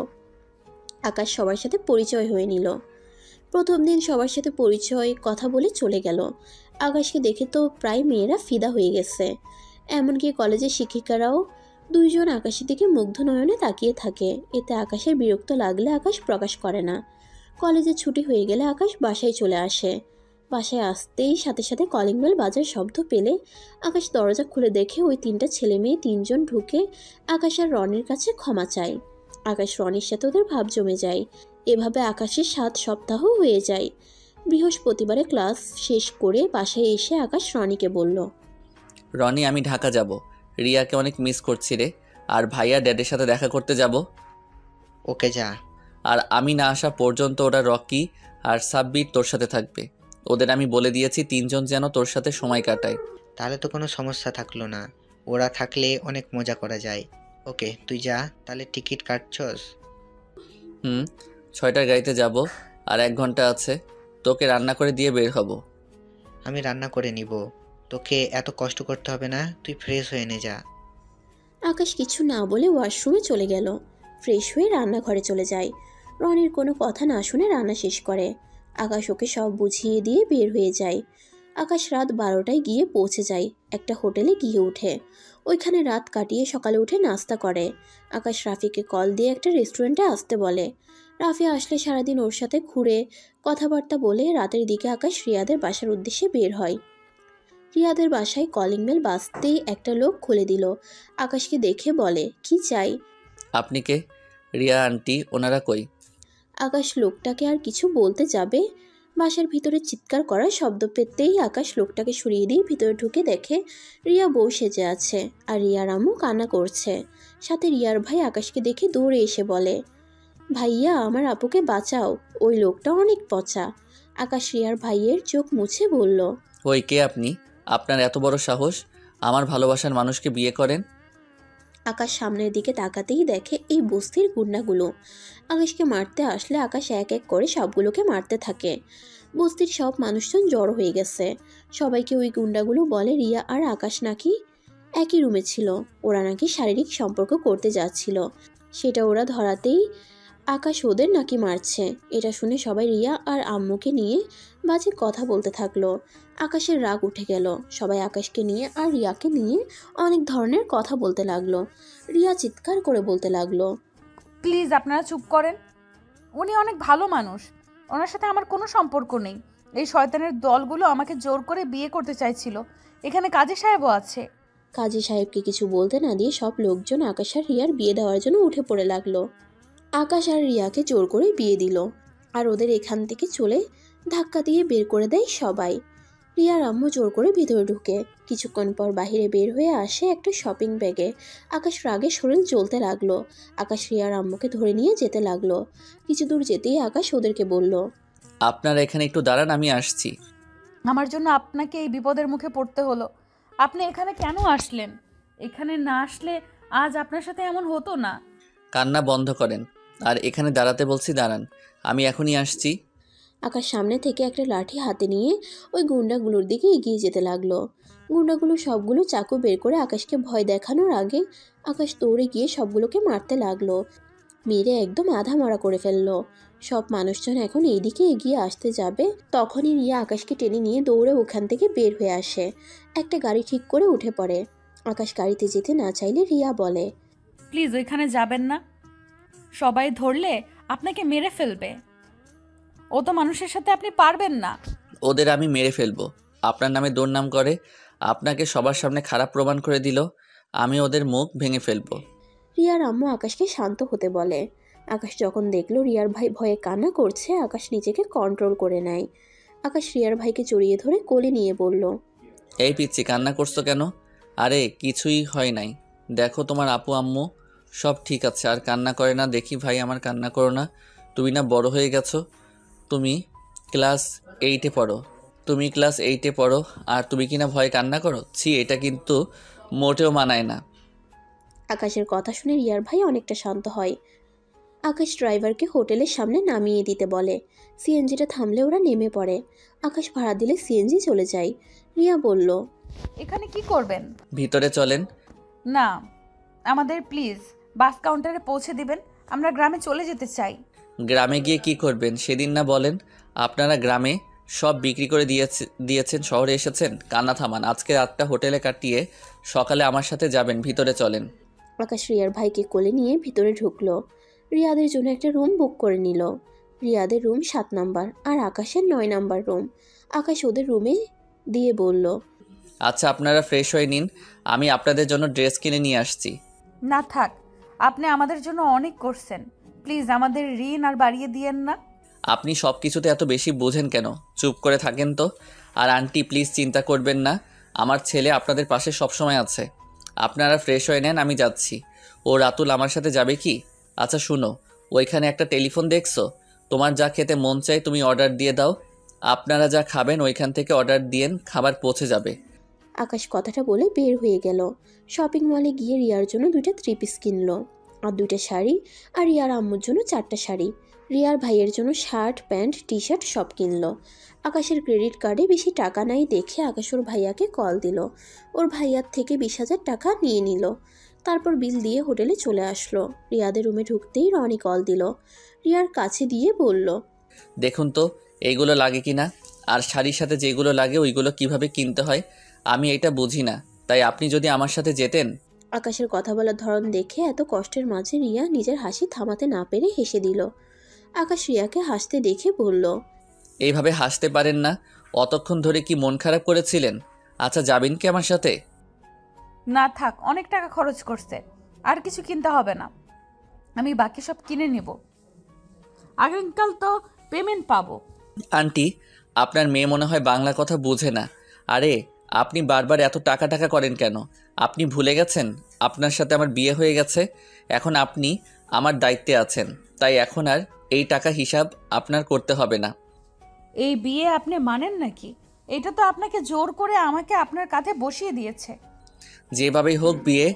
S4: আকাশ সবার সাথে পরিচয় হয়ে নিল। প্রথম দিন সবার সাথে পরিচয় কথা বলে চলে গেল। আকাশকে দেখে তো প্রায় মেয়েরা ফিদা হয়ে গেছে। এমনকি কলেজের শিক্ষিকারাও দুইজন আকাশের দিকে মুগ্ধ নয়নে তাকিয়ে থাকে। এতে আকাশের বিরক্ত লাগলে আকাশ প্রকাশ করে না। কলেজে ছুটি হয়ে গেলে আকাশ বাসায় চলে আসে। বাসায় আসতেই সাথে সাথে কলিং বেল বাজার শব্দ পেলে আকাশ দরজা খুলে দেখে ওই 3টা ছেলে মেয়ে 3জন ঢুকে আকাশ আর রনির কাছে ক্ষমা চায়। আকাশ রনির সাথে ওদের ভাব জমে যায়। এভাবে আকাশের 7 সপ্তাহ হয়ে যায়। বৃহস্পতিবারে ক্লাস শেষ করে বাসায় এসে আকাশ রনিকে বলল,
S3: রনি, আমি ঢাকা যাব। রিয়াকে অনেক মিস করছি রে। আর ভাইয়া ড্যাডের সাথে দেখা করতে যাব।
S8: ওকে যা।
S3: আর আমি না আসা পর্যন্ত ওরা রকি আর সাব্বির তোর সাথে থাকবে। ওদের আমি বলে দিয়েছি 3জন যেন তোর সাথে সময় কাটায়।
S8: তাহলে তো কোনো সমস্যা থাকলো না, ওরা থাকলে অনেক মজা করা যায়। ওকে তুই যা, তাহলে টিকিট কাটছস?
S3: 6টার গাড়িতে যাব। আর 1 ঘন্টা আছে। তোকে রান্না করে দিয়ে বের হব।
S8: আমি রান্না করে নিব, তোকে এত কষ্ট করতে হবে না, তুই ফ্রেশ হয়ে নে যা।
S4: আকাশ কিছু না বলে ওয়াশরুমে চলে গেল। ফ্রেশ হয়ে রান্নাঘরে চলে যায়। রনির কোনো কথা না শুনে রান্না শেষ করে। আকাশ ওকে সব বুঝিয়ে দিয়ে বের হয়ে যায়। আকাশ রাত 12টায় গিয়ে পৌঁছে যায়। একটা হোটেলে গিয়ে উঠে ওইখানে রাত কাটিয়ে সকালে উঠে নাস্তা করে। আকাশ রাফিকে কল দিয়ে একটা রেস্টুরেন্টে আসতে বলে। রাফি আসলে সারাদিন ওর সাথে ঘুরে কথাবার্তা বলে রাতের দিকে আকাশ রিয়াদের বাসার উদ্দেশ্যে বের হয়। রিয়াদের বাসায় কলিং বেল বাজতেই একটা লোক খুলে দিল। আকাশকে দেখে বলে, কি চাই?
S3: আপনি কে? রিয়া আন্টি, ওনারা কই?
S4: আকাশ লোকটাকে আর কিছু বলতে যাবে, বাসার ভিতরে চিৎকার করার শব্দ পেতেই আকাশ লোকটাকে সরিয়ে দিয়ে ভিতরে ঢুকে দেখে রিয়া বউ সেজে আছে আর রিয়ার আম্মু কান্না করছে। সাথে রিয়ার ভাই আকাশকে দেখে দৌড়ে এসে বলে, ভাইয়া আমার আপুকে বাঁচাও, ওই লোকটা অনেক পচা। আকাশ রিয়ার ভাইয়ের চোখ মুছে বলল,
S3: ওই কে আপনি? আপনার এত বড় সাহস আমার ভালোবাসার মানুষকে বিয়ে করেন?
S4: আকাশ সামনের দিকে তাকাতেই দেখে এই বস্তির গুন্ডাগুলো। আকাশকে মারতে আসলে আকাশ এক এক করে সবগুলোকে মারতে থাকে। বস্তির সব মানুষজন জড়ো হয়ে গেছে। সবাইকে ওই গুন্ডাগুলো বলে রিয়া আর আকাশ নাকি একই রুমে ছিল, ওরা নাকি শারীরিক সম্পর্ক করতে যাচ্ছিল। সেটা ওরা ধরাতেই আকাশ ওদের নাকি মারছে। এটা শুনে সবাই রিয়া আর আম্মুকে নিয়ে বাজে কথা বলতে থাকলো। আকাশের রাগ উঠে গেল। সবাই আকাশকে নিয়ে আর রিয়াকে নিয়ে অনেক ধরনের কথা বলতে লাগলো। রিয়া চিৎকার করে বলতে লাগলো,
S2: প্লিজ আপনারা চুপ করেন, উনি অনেক ভালো মানুষ, ওনার সাথে আমার কোনো সম্পর্ক নেই। এই শয়তানের দলগুলো আমাকে জোর করে বিয়ে করতে চাইছিল। এখানে কাজী সাহেবও আছে।
S4: কাজী সাহেবকে কিছু বলতে না দিয়ে সব লোকজন আকাশ আর রিয়ার বিয়ে দেওয়ার জন্য উঠে পড়ে লাগলো। আকাশ আর রিয়াকে জোর করে বিয়ে দিল আর ওদের এখান থেকে চলে ধাক্কা দিয়ে বের করে দেয় সবাই। রিয়ার আম্মু জোর করে ভিতরে ঢুকে কিছুক্ষণ পর বাইরে বের হয়ে আসে একটা শপিং ব্যাগে। আকাশ রাগে শরীর জ্বলতে লাগলো। আকাশ রিয়ার আম্মুকে ধরে নিয়ে যেতে লাগলো। কিছু দূর যেতেই আকাশ ওদেরকে বলল,
S3: আপনারা এখানে একটু দাঁড়ান, আমি আসছি।
S2: আমার জন্য আপনাকে এই বিপদের মুখে পড়তে হলো। আপনি এখানে কেন আসলেন? এখানে না আসলে আজ আপনার সাথে এমন হতো না।
S3: কান্না বন্ধ করেন আর এখানে দাঁড়াতে বলছি, দাঁড়ান, আমি এখনই আসছি।
S4: আকাশ সামনে থেকে একটা লাঠি হাতে নিয়ে ওই গুন্ডাগুলোর দিকে এগিয়ে যেতে লাগলো। গুন্ডাগুলো সবগুলো চাকু বের করে আকাশকে ভয় দেখানোর আগে আকাশ দৌড়ে গিয়ে সবগুলোকে মারতে লাগলো। মেরে একদম আধা মরা করে ফেললো। সব মানুষজন এখন এইদিকে এগিয়ে আসতে যাবে, তখনই রিয়া আকাশকে টেনে নিয়ে দৌড়ে ওখান থেকে বের হয়ে আসে। একটা গাড়ি ঠিক করে উঠে পড়ে। আকাশ গাড়িতে যেতে না চাইলে রিয়া বলে,
S2: প্লিজ ওইখানে যাবেন না, সবাই ধরলে আপনাকে মেরে ফেলবে। ও তো মানুষের সাথে আপনি পারবেন না।
S3: ওদের আমি মেরে ফেলবো। আপনার নামে দুর্নাম করে আপনাকে সবার সামনে খারাপ প্রমাণ করে দিল, আমি ওদের মুখ ভেঙে ফেলবো।
S4: রিয়ার আম্মু আকাশকে শান্ত হতে বলে। আকাশ যখন দেখলো রিয়ার ভাই ভয়ে কান্না করছে, আকাশ নিজেকে কন্ট্রোল করে নেয়। আকাশ রিয়ার ভাইকে জড়িয়ে ধরে কোলে নিয়ে বলল,
S3: এই পিচ্ছি, কান্না করছো কেন? আরে কিছুই হয় নাই, দেখো তোমার আপু আম্মু সব ঠিক আছে, আর কান্না করে না। দেখি ভাই, আমার কান্না করো না। তুমি না বড় হয়ে গেছো, তুমি ক্লাস 8-এ পড়ো। তুমি ক্লাস 8-এ পড়ো আর তুমি কিনা ভয়ে কান্না করো? ছি, এটা কিন্তু মোটেও মানায় না।
S4: আকাশের কথা শুনে রিয়ার ভাই অনেকটা শান্ত হয়। আকাশ ড্রাইভারকে হোটেলের সামনে নামিয়ে দিতে বলে। সিএনজিটা থামলে ওরা নেমে পড়ে। আকাশ ভাড়া দিলে সিএনজি চলে যায়। রিয়া বলল,
S2: এখানে কি করবেন?
S3: ভিতরে চলেন।
S2: না, আমাদের প্লিজ বাস কাউন্টারে পৌঁছে দিবেন, আমরা গ্রামে চলে যেতে চাই।
S3: গ্রামে গিয়ে কি করবেন সেদিন না বলেন? আপনারা গ্রামে সব বিক্রি করে দিয়েছেন, শহরে এসেছেন। কান্না থামান, আজকে রাতটা হোটেলে কাটিয়ে সকালে আমার সাথে যাবেন, ভিতরে চলেন।
S4: আকাশ রিয়ার ভাইকে কোলে নিয়ে ভিতরে ঢুকলো। রিয়াদের জন্য একটা রুম বুক করে নিল। রিয়াদের রুম 7 নাম্বার আর আকাশের 9 নাম্বার রুম। আকাশ ওদের রুমে দিয়ে বলল,
S3: আচ্ছা, আপনারা ফ্রেশ হয়ে নিন, আমি আপনাদের জন্য ড্রেস কিনে নিয়ে আসছি।
S2: না থাক, আপনি আমাদের জন্য অনেক করছেন, প্লিজ আমাদের ঋণ আর বাড়িয়ে দিয়েন না।
S3: আপনি সব কিছুতে এত বেশি বোঝেন কেন? চুপ করে থাকেন তো। আর আন্টি প্লিজ চিন্তা করবেন না, আমার ছেলে আপনাদের পাশে সবসময় আছে। আপনারা ফ্রেশ হয়ে নেন, আমি যাচ্ছি। ও রাতুল আমার সাথে যাবে কি? আচ্ছা শুনো, ওইখানে একটা টেলিফোন দেখছো? তোমার যা খেতে মন চায় তুমি অর্ডার দিয়ে দাও। আপনারা যা খাবেন ওইখান থেকে অর্ডার দিয়েন, খাবার পৌঁছে যাবে।
S4: আকাশ কথাটা বলে বের হয়ে গেল। শপিং মলে গিয়ে রিয়ার জন্য 2টা 3 পিস কিনলো আর 2টা শাড়ি, আর রিয়ার আম্মুর জন্য 4টা শাড়ি। রিয়ার ভাইয়ের জন্য শার্ট, প্যান্ট, টি শার্ট সব কিনলো। আকাশের ক্রেডিট কার্ডে বেশি টাকা নাই দেখে আকাশ ওর ভাইয়াকে কল দিল। ওর ভাইয়ার থেকে 20,000 টাকা নিয়ে নিল। তারপর বিল দিয়ে হোটেলে চলে আসলো। রিয়াদের রুমে ঢুকতেই রনি কল দিল। রিয়ার কাছে দিয়ে বলল,
S3: দেখুন তো এইগুলো লাগে কি না, আর শাড়ির সাথে যেগুলো লাগে ওইগুলো কিভাবে কিনতে হয় আমি এটা বুঝি না, তাই আপনি যদি আমার সাথে যেতেন।
S4: আকাশের কথা বলার ধরন দেখে এত কষ্টের মাঝে রিয়া নিজের হাসি থামাতে না পেরে হেসে দিল। আকাশ রিয়াকে হাসতে দেখে বলল,
S3: এইভাবে হাসতে পারেন না? অতক্ষণ ধরে কি মন খারাপ করেছিলেন? আচ্ছা যাবেন কি আমার সাথে?
S2: না থাক, অনেক টাকা খরচ করছে, আর কিছু কিনতে হবে না, আমি বাকি সব কিনে নিব। আগামীকাল তো পেমেন্ট পাবো।
S3: আন্টি, আপনার মেয়ে মনে হয় বাংলা কথা বোঝে না। আরে আপনি বারবার এত টাকা টাকা করেন কেন? আপনি ভুলে গেছেন আপনার সাথে আমার বিয়ে হয়ে গেছে, এখন আপনি আমার দায়িত্বে আছেন, তাই এখন আর এই টাকা হিসাব আপনার করতে হবে না।
S2: এই বিয়ে আপনি মানেন নাকি? এটা তো আপনাকে জোর করে আমাকে আপনার কাঁধে বসিয়ে দিয়েছে।
S3: যেভাবেই হোক বিয়ে,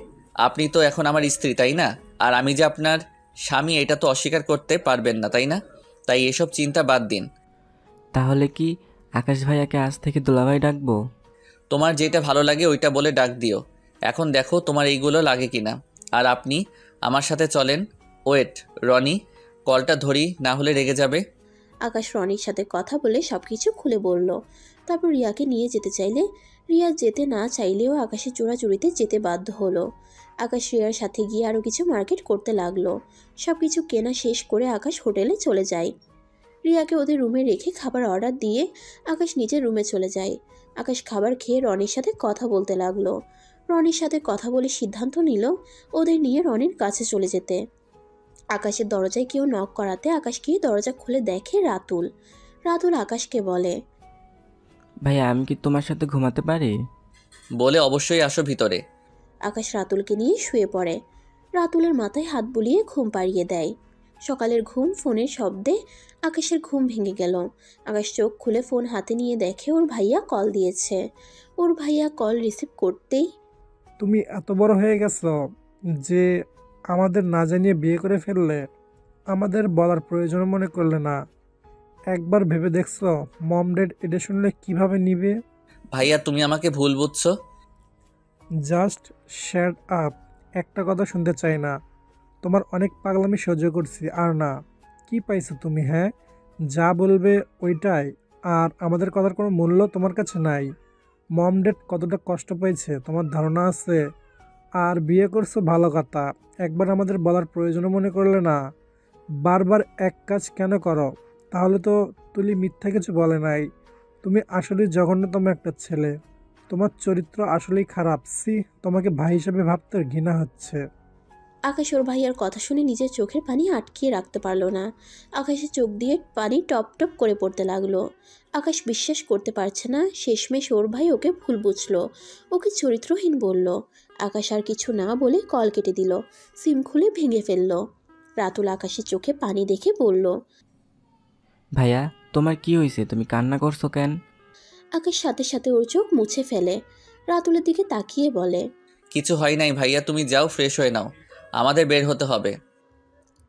S3: আপনি তো এখন আমার স্ত্রী তাই না? আর আমি যে আপনার স্বামী এটা তো অস্বীকার করতে পারবেন না তাই না? তাই এসব চিন্তা বাদ দিন।
S10: তাহলে কি আকাশ ভাইয়াকে আজ থেকে দুলাভাই ডাকবো?
S3: তোমার যেটা ভালো লাগে ওইটা বলে ডাক দিও। এখন দেখো তোমার এইগুলো লাগে কিনা। আর আপনি আমার সাথে চলেন। ওয়েট রনি, কলটা ধরি, না হলে রেগে যাবে।
S4: আকাশ রনির সাথে কথা বলে সবকিছু খুলে বলল। তারপর রিয়াকে নিয়ে যেতে চাইলে রিয়া যেতে না চাইলেও আকাশের চোরাচুরিতে যেতে বাধ্য হলো। আকাশ রিয়ার সাথে গিয়ে আরও কিছু মার্কেট করতে লাগলো। সব কিছু কেনা শেষ করে আকাশ হোটেলে চলে যায়। রিয়াকে ওদের রুমে রেখে খাবার অর্ডার দিয়ে আকাশ নিজের রুমে চলে যায়। আকাশ খাবার খেয়ে রনির সাথে কথা বলতে লাগলো। রনির সাথে কথা বলে সিদ্ধান্ত নিল ওদের নিয়ে রনির কাছে চলে যেতে। আকাশের দরজায় কেউ নক করাতে আকাশ গিয়ে দরজা খুলে দেখে রাতুল। রাতুল আকাশকে বলে,
S10: ভাইয়া আমি কি তোমার সাথে ঘুমাতে পারি?
S3: বলে অবশ্যই আসো ভিতরে।
S4: আকাশ রাতুলকে নিয়ে শুয়ে পড়ে। রাতুলের মাথায় হাত বুলিয়ে ঘুম পাড়িয়ে দেয়। সকালের ঘুম ফোনের শব্দে আকাশের ঘুম ভেঙে গেল। আকাশ চোখ খুলে ফোন হাতে নিয়ে দেখে ওর ভাইয়া কল দিয়েছে। ওর ভাইয়া কল রিসিভ করতেই,
S6: তুমি এত বড় হয়ে গেছো যে আমাদের না জানিয়ে বিয়ে করে ফেললে, আমাদের বলার প্রয়োজন মনে করলে না। একবার ভেবে দেখছো মম ড্যাড এটা শুনলে কিভাবে নিবে?
S3: ভাইয়া তুমি আমাকে ভুল বুঝছো।
S6: জাস্ট শ্যাট আপ, একটা কথা শুনতে চাই না। তোমার অনেক পাগলামি সহ্য করছি, আর না। কি পাইছো তুমি? হ্যাঁ, যা বলবে ওইটাই, আর আমাদের কথার কোনো মূল্য তোমার কাছে নাই। মম ড্যাড কতটা কষ্ট পেয়েছে তোমার ধারণা আছে? আর বিয়ে করছো ভালো কথা, একবার আমাদের বলার প্রয়োজন মনে করলে না। বারবার এক কাজ কেন করো? তাহলে তো তুলি মিথ্যা কিছু বলে নাই। তুমি আসলেই জঘন্যতম একটা ছেলে। তোমার চরিত্র আসলেই খারাপ। সি, তোমাকে ভাই হিসেবে ভাবতে ঘৃণা হচ্ছে।
S4: আকাশ ওর ভাইয়ার কথা শুনে নিজের চোখের পানি আটকিয়ে রাখতে পারল না। আকাশের চোখ দিয়ে পানি টপ টপ করে পড়তে লাগলো। আকাশ বিশ্বাস করতে পারছে না শেষমেশ ওর ভাই ওকে ভুল বুঝলো, ওকে চরিত্রহীন বলল। আকাশ আর কিছু না বলে কল কেটে দিল, সিম খুলে ভেঙে ফেলল। রাতুল আকাশের চোখে পানি দেখে বলল,
S10: ভাইয়া তোমার কি হয়েছে? তুমি কান্না করছো কেন?
S4: আকাশ সাথে সাথে ওর চোখ মুছে ফেলে। রাতুলের দিকে তাকিয়ে বলে,
S3: কিছু হয় নাই ভাইয়া, তুমি যাও ফ্রেশ হয়ে নাও, আমাদের বের হতে হবে।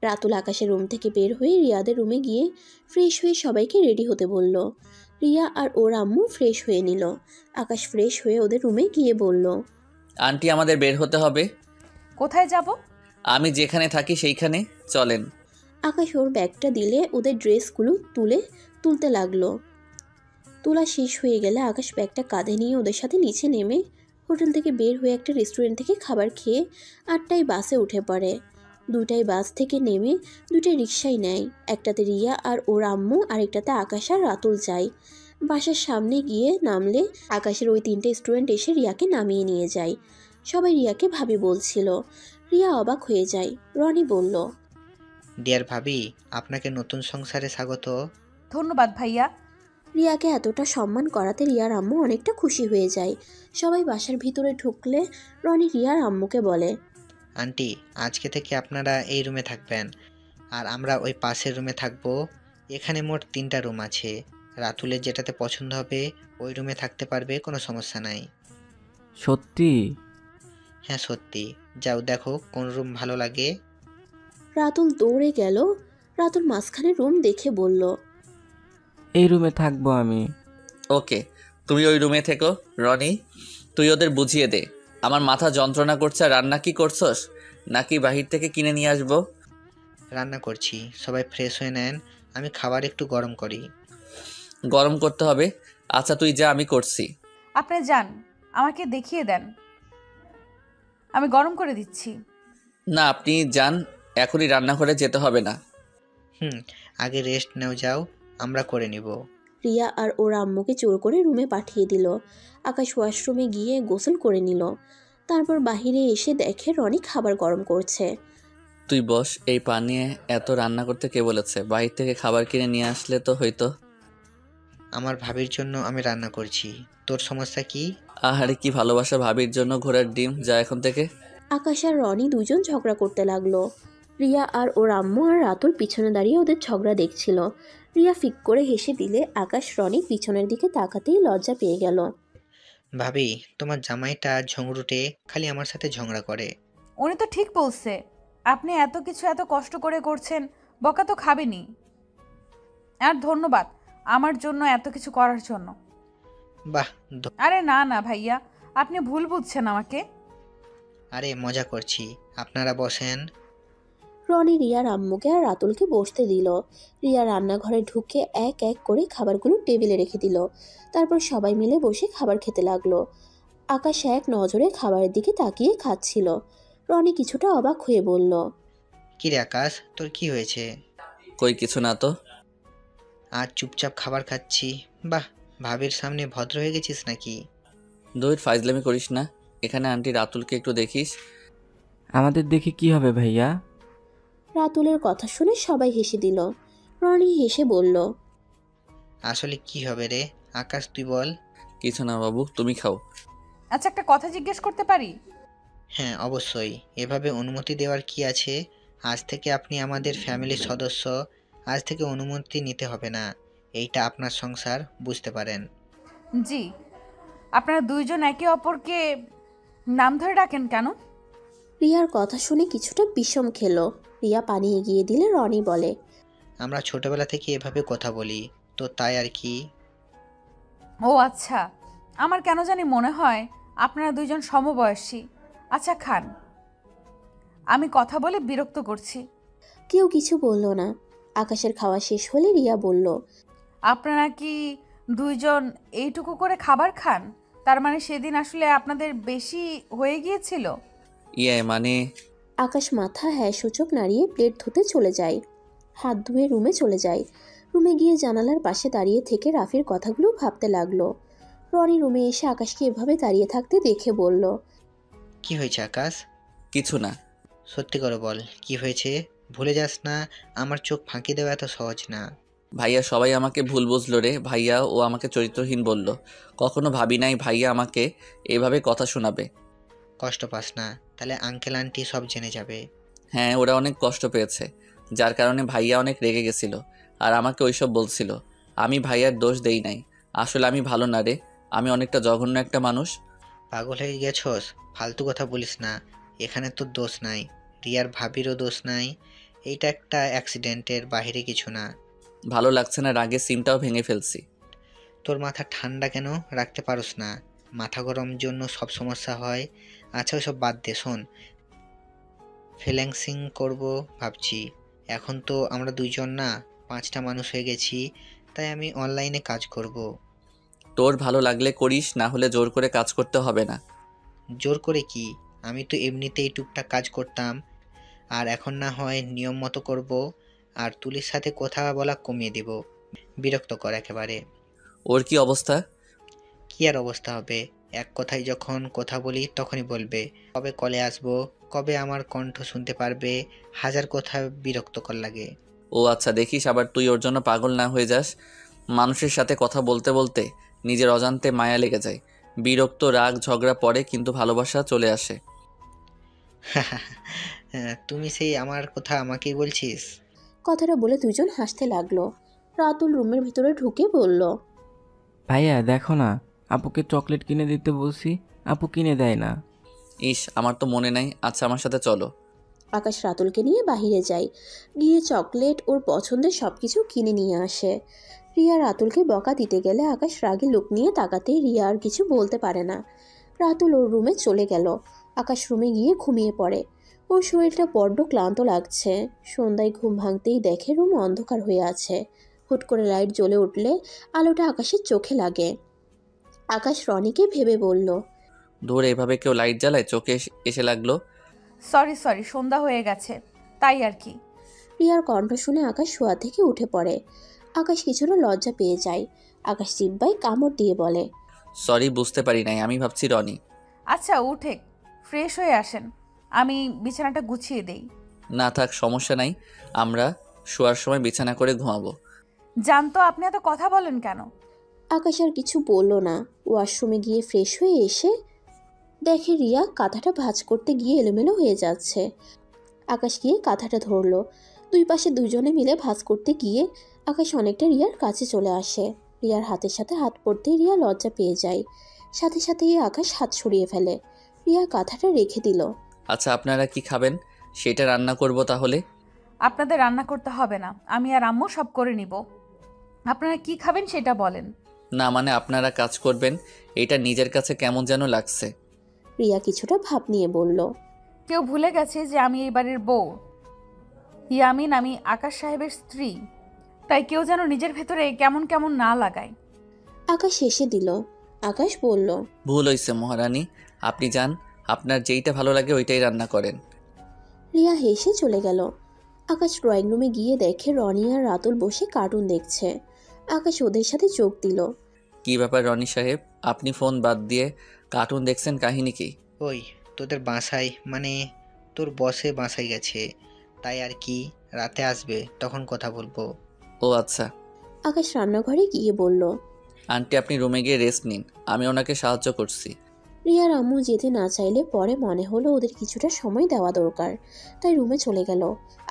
S4: রাতুল আকাশের রুম থেকে বের হয়ে রিয়াদের রুমে গিয়ে ফ্রেশ হয়ে সবাইকে রেডি হতে বলল। রিয়া আর ওর আম্মু ফ্রেশ হয়ে নিল। আকাশ ফ্রেশ হয়ে ওদের রুমে গিয়ে বলল,
S3: আন্টি আমাদের বের হতে হবে।
S2: কোথায় যাব?
S3: আমি যেখানে থাকি সেইখানে চলেন।
S4: আকাশ ওর ব্যাগটা দিলে ওদের ড্রেসগুলো তুলতে লাগলো। তোলা শেষ হয়ে গেলে আকাশ ব্যাগটা কাঁধে নিয়ে ওদের সাথে নিচে নেমে হোটেল থেকে বের হয়ে একটা রেস্টুরেন্ট থেকে খাবার খেয়ে 8টায় বাসে উঠে পড়ে। 2টায় বাস থেকে নেমে 2টায় রিক্সায় নেয়। একটাতে রিয়া আর ওর আম্মু, আরেকটাতে আকাশ আর রাতুল যায়। বাসার সামনে গিয়ে নামলে আকাশের ওই 3টে স্টুডেন্ট এসে রিয়াকে নামিয়ে নিয়ে যায়। সবাই রিয়াকে ভাবি বলছিল। রিয়া অবাক হয়ে যায়। রনি বলল,
S8: ডিয়ার ভাবি, আপনাকে নতুন সংসারে স্বাগত।
S2: ধন্যবাদ ভাইয়া।
S4: রিয়াকে এতটা সম্মান করাতে রিয়ার আম্মু অনেকটা খুশি হয়ে যায়। সবাই বাসার ভিতরে ঢুকলে রনি রিয়ার আম্মুকে বলে,
S8: আন্টি, আজকে থেকে আপনারা এই রুমে থাকবেন, আর আমরা ওই পাশের রুমে থাকবো। এখানে মোট 3টা রুম আছে। রাতুলের যেটাতে পছন্দ হবে ওই রুমে থাকতে পারবে, কোনো সমস্যা নাই।
S10: সত্যি?
S8: হ্যাঁ সত্যি। যাও দেখো কোন রুম ভালো লাগে।
S4: রাতুল দৌড়ে গেল। রাতুল মাঝখানে রুম দেখে বলল,
S10: এই রুমে থাকবো আমি।
S3: ওকে, তুমি ওই রুমে থেকো। রনি, তুই ওদের বুঝিয়ে দে। আমার মাথা যন্ত্রণা করছে। আর রান্না কি করছস, নাকি বাহির থেকে কিনে নিয়ে আসবো?
S8: রান্না করছি, সবাই ফ্রেশ হয়ে নেন, আমি খাবার একটু গরম করি।
S3: গরম করতে হবে? আচ্ছা তুই যা, আমি করছি।
S2: আপনি যান, আমাকে দেখিয়ে দেন, আমি গরম করে দিচ্ছি।
S3: না, আপনি যান, এখনই রান্নাঘরে যেতে হবে না।
S8: আগে রেস্ট নাও, যাও, আমরা করে নিব।
S4: রিয়া আর ওর আম্মুকে জোর করে রুমে পাঠিয়ে দিল। আকাশ ওয়াশরুমে গিয়ে গোসল করে নিল। তারপর বাহিরে এসে দেখে রনি খাবার গরম করছে।
S3: তুই বস, এই পানি এত রান্না করতে কে বলেছে? বাহির থেকে খাবার কিনে নিয়ে আসলে তো হইতো।
S8: আমার ভাবির জন্য আমি রান্না করছি, তোর সমস্যা কি?
S3: আহারে কি ভালোবাসা ভাবির জন্য ঘোড়ার ডিম। যা এখন থেকে।
S4: আকাশ আর রনি দুজন ঝগড়া করতে লাগলো। রিয়া আর ওর আম্মু আর রাতুল পিছনে দাঁড়িয়ে ওদের ঝগড়া দেখছিল। রিয়া ফিক করে হেসে দিলে আকাশ রনি পিছনের দিকে তাকাতেই লজ্জা পেয়ে গেল।
S8: ভাবি, তোমার জামাইটা ঝগড়ুটে, খালি আমার সাথে ঝগড়া করে।
S2: উনি তো ঠিক বলছে, আপনি এত কিছু এত কষ্ট করে করছেন, বকা তো খাবেনি। আর ধন্যবাদ আমার জন্য এত কিছু করার জন্য।
S8: বাহ,
S2: আরে না না ভাইয়া, আপনি ভুল বুঝছেন আমাকে।
S8: আরে মজা করছি, আপনারা বসেন।
S4: রনি রিয়ার আম্মুকে আর রাতুলকে বসতে দিল। রিয়া রান্নাঘরে ঢুকে এক এক করে খাবারগুলো টেবিলে রেখে দিল। তারপর সবাই মিলে বসে খাবার খেতে লাগলো। আকাশ এক নজরে খাবারের দিকে তাকিয়ে খাচ্ছিল। রনি কিছুটা অবাক হয়ে বলল,
S8: কি রে আকাশ, তোর কি হয়েছে?
S3: কই কিছু না তো।
S8: আর চুপচাপ খাবার খাচ্ছি। বাহ, ভাবির সামনে ভদ্র হয়ে গেছিস নাকি?
S3: দূর ফাইজলামি করিস না। এখানে আন্টি রাতুলকে একটু দেখিস।
S10: আমাদের দেখে কি হবে ভাইয়া?
S4: রাতুলের কথা শুনে সবাই হেসে দিল। রনি হেসে বলল,
S8: আসলে কি হবে রে আকাশ, তুই বল।
S3: কিছু না বাবু, তুমি খাও।
S2: আচ্ছা একটা কথা জিজ্ঞেস করতে পারি?
S8: হ্যাঁ অবশ্যই, এভাবে অনুমতি দেওয়ার কি আছে? আজ থেকে আপনি আমাদের ফ্যামিলির সদস্য। আজ থেকে অনুমতি নিতে হবে না। এইটা আপনার সংসার, বুঝতে পারেন?
S2: জি। আপনারা দুইজন একে অপরকে নাম ধরে ডাকেন কেন?
S4: রিয়ার কথা শুনে কিছুটা বিষম খেলো। রিয়া পানি এগিয়ে দিলে রনি বলে,
S8: আমরা ছোটবেলা থেকে এভাবে কথা বলি, তো তাই আর কি।
S2: ও আচ্ছা, আমার কেন জানি মনে হয় আপনারা দুইজন সমবয়সী। আচ্ছা খান, আমি কথা বলে বিরক্ত করছি।
S4: কেউ কিছু বলল না। আকাশের খাওয়া শেষ হলে রিয়া বলল,
S2: আপনারা কি দুইজন এইটুকু করে খাবার খান? তার মানে সেদিন আসলে আপনাদের বেশি হয়ে গিয়েছিল?
S3: মানে
S4: আকাশ মাথা হ্যাঁ সূচক নাড়িয়ে প্লেট ধুতে চলে যায়। হাত ধুয়ে রুমে চলে যায়। রুমে গিয়ে জানালার পাশে দাঁড়িয়ে থেকে রাফির কথাগুলো ভাবতে লাগলো। রনি রুমে এসে আকাশকে এভাবে দাঁড়িয়ে থাকতে দেখে বলল,
S8: কি হয়েছে আকাশ?
S3: কিছু না।
S8: সত্যি করে বল, কি হয়েছে? ভুলে যাস না, আমার চোখ ফাঁকি দেওয়া এত সহজ না।
S3: ভাইয়া, সবাই আমাকে ভুল বুঝলো রে। ভাইয়া ও আমাকে চরিত্রহীন বলল। কখনো ভাবি নাই ভাইয়া আমাকে এভাবে কথা শোনাবে।
S8: কষ্ট পাস না, তাহলে আঙ্কেল আন্টি সব জেনে যাবে।
S3: হ্যাঁ, ওরা অনেক কষ্ট পেয়েছে, যার কারণে ভাইয়া অনেক রেগে গেছিল আর আমাকে ওইসব বলছিল। আমি ভাইয়ার দোষ দেই নাই। আসলে আমি ভালো না রে, আমি অনেকটা জঘন্য একটা মানুষ।
S8: পাগল হয়ে গেছস? ফালতু কথা বলিস না। এখানে তোর দোষ নাই, রিয়ার ভাবিরও দোষ নাই। এইটা একটা অ্যাক্সিডেন্টের বাইরে কিছু না।
S3: ভালো লাগছে না, রাগে সিমটাও ভেঙে ফেলছি।
S8: তোর মাথা ঠান্ডা কেন রাখতে পারোস না? মাথা গরম জন্য সব সমস্যা হয়। আচ্ছা ওইসব বাদ দে, শোন, ফ্রিল্যান্সিং করব ভাবছি। এখন তো আমরা দুইজন না, 5টা মানুষ হয়ে গেছি, তাই আমি অনলাইনে কাজ করব।
S3: তোর ভালো লাগলে করিস, না হলে জোর করে কাজ করতে হবে না।
S8: জোর করে কি? আমি তো এমনিতেই টুকটাক কাজ করতাম, আর এখন না হয় নিয়ম মতো করব, আর তুলির সাথে কথা বলা কমিয়ে দিব। বিরক্ত কর একেবারে।
S3: ওর কি অবস্থা?
S8: কি আর অবস্থা হবে, এক কথায় যখন কথা বলি তখনই বলবে কবে কলে আসবো, কবে আমার কণ্ঠ শুনতে পারবে, হাজার কথা বিরক্তকর লাগে।
S3: ও আচ্ছা, দেখিস আবার তুই ওর জন্য পাগল না হয়ে যাস। মানুষের সাথে কথা বলতে বলতে নিজের অজান্তে মায়া লেগে যায়। বিরক্ত, রাগ, ঝগড়া পড়ে, কিন্তু ভালোবাসা চলে আসে।
S8: তুমি সেই আমার কথা আমাকেই বলছিস?
S4: কথাটা বলে দুজন হাসতে লাগলো। রাতুল রুমের ভিতরে ঢুকে বলল,
S10: ভাইয়া দেখো না, আপুকে চকলেট কিনে দিতে বলছি, আপু কিনে দেয় না।
S3: ইস, আমার তো মনে নাই। আচ্ছা, আমার সাথে চলো।
S4: আকাশ রাতুলকে নিয়ে বাহিরে যায়। গিয়ে চকলেট, ওর পছন্দের সব কিছু কিনে নিয়ে আসে। রিয়া রাতুলকে বকা দিতে গেলে আকাশ রাগে লুক নিয়ে তাকাতেই রিয়া আর কিছু বলতে পারে না। রাতুল ওর রুমে চলে গেল। আকাশ রুমে গিয়ে ঘুমিয়ে পড়ে। ওর শরীরটা বড্ড ক্লান্ত লাগছে। সন্ধ্যায় ঘুম ভাঙতেই দেখে রুম অন্ধকার হয়ে আছে। হুট করে লাইট জ্বলে উঠলে আলোটা আকাশের চোখে লাগে। আকাশ রনিকে ভেবে বলল,
S3: ধরে এভাবে কেউ লাইট জ্বালায়? চোখে এসে লাগলো।
S2: সরি সন্ধ্যা হয়ে গেছে, তাই আর কি।
S4: রিয়ার কণ্ঠ শুনে আকাশ শোয়া থেকে উঠে পড়ে। আকাশ কিছুটা লজ্জা পেয়ে যায়। আকাশ জিব্বায় কামড় দিয়ে বলে,
S3: সরি, বুঝতে পারি নাই, আমি ভাবছি রনি।
S2: আচ্ছা উঠে ফ্রেশ হয়ে আসেন, আমি বিছানাটা গুছিয়ে দেই।
S3: না থাক, সমস্যা নাই, আমরা শোয়ার সময় বিছানা করে ঘুমাবো।
S2: জানতো আপনি এত কথা বলেন কেন?
S4: আকাশ আর কিছু বলল না। ওয়াশরুমে গিয়ে ফ্রেশ হয়ে এসে দেখে রিয়া কাঁথাটা ভাঁজ করতে গিয়ে এলোমেলো হয়ে যাচ্ছে। আকাশ গিয়ে কাঁথাটা ধরলো। দুই পাশে দুজনে মিলে ভাঁজ করতে গিয়ে আকাশ অনেকটা রিয়ার কাছে চলে আসে। রিয়ার হাতের সাথে হাত পড়তেই রিয়া লজ্জা পেয়ে যায়। সাথে সাথেই আকাশ হাত সরিয়ে ফেলে। রিয়া কাঁথাটা রেখে দিল।
S3: আচ্ছা, আপনারা কি খাবেন সেটা রান্না করব তাহলে।
S2: আপনাদের রান্না করতে হবে না, আমি আর আম্মু সব করে নিব। আপনারা কি খাবেন সেটা বলেন।
S3: না মানে আপনারা কাজ করবেন, এটা নিজের কাছে কেমন যেন লাগছে।
S4: রিয়া কিছুটা ভাব নিয়ে বলল,
S2: কেউ ভুলে গেছে যে আমি এই বাড়ির বউ। ইয়ামিন, আমি আকাশ সাহেবের স্ত্রী, তাই কেউ যেন নিজের ভেতরে কেমন কেমন না লাগায়।
S4: আকাশ হেসে দিল। আকাশ বলল,
S3: ভুল হয়েছে মহারানী, আপনি যান, আপনার যেইটা ভালো লাগে ওইটাই রান্না করেন।
S4: রিয়া হেসে চলে গেল। আকাশ ড্রয়িং রুমে গিয়ে দেখে রনি আর রাতুল বসে কার্টুন দেখছে। আকাশ ওদের সাথে যোগ দিল।
S3: কি ব্যাপার রনি সাহেব, আপনি ফোন বাদ দিয়ে কার্টুন দেখছেন, কাহিনী কি?
S8: ওই তোদের বাসায়, মানে তোর বসে বাসায় গেছে, তাই আর কি, রাতে আসবে তখন কথা বলবো।
S3: ও আচ্ছা।
S4: আকাশ রান্নাঘরে গিয়ে বলল,
S3: আন্টি আপনি রুমে গিয়ে রেস্ট নিন, আমি ওনাকে সাহায্য করছি।
S4: রিয়ার আম্মু যেতে না চাইলে পরে মনে হলো ওদের কিছুটা সময় দেওয়া দরকার, তাই রুমে চলে গেল।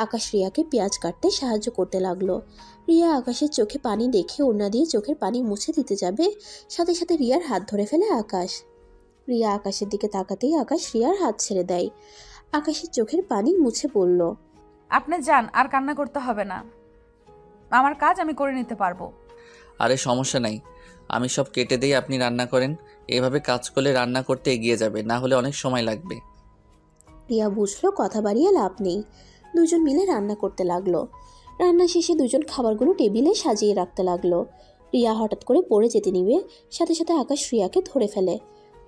S4: আকাশ রিয়াকে পেঁয়াজ কাটতে সাহায্য করতে লাগলো। রিয়া আকাশের চোখে পানি দেখে ওড়না দিয়ে চোখের পানি মুছে দিতে যাবে, সাথে সাথে রিয়ার হাত ধরে ফেলে আকাশ। রিয়া আকাশের দিকে তাকাতেই আকাশ রিয়ার হাত ছেড়ে দেয়। আকাশের চোখের পানি মুছে পড়ল।
S2: আপনি যান, আর কান্না করতে হবে না, আমার কাজ আমি করে নিতে পারবো।
S3: আরে সমস্যা নাই, আমি সব কেটে দিই, আপনি রান্না করেন। এভাবে কাজ করলে রান্না করতে এগিয়ে যাবে, না হলে অনেক সময় লাগবে।
S4: রিয়া বুঝলো কথা বাড়িয়ে লাভ নেই। দুজন মিলে রান্না করতে লাগলো। রান্না শেষে দুজন খাবারগুলো টেবিলে সাজিয়ে রাখতে লাগলো। রিয়া হঠাৎ করে পড়ে যেতে নিবে, সাথে সাথে আকাশ রিয়াকে ধরে ফেলে।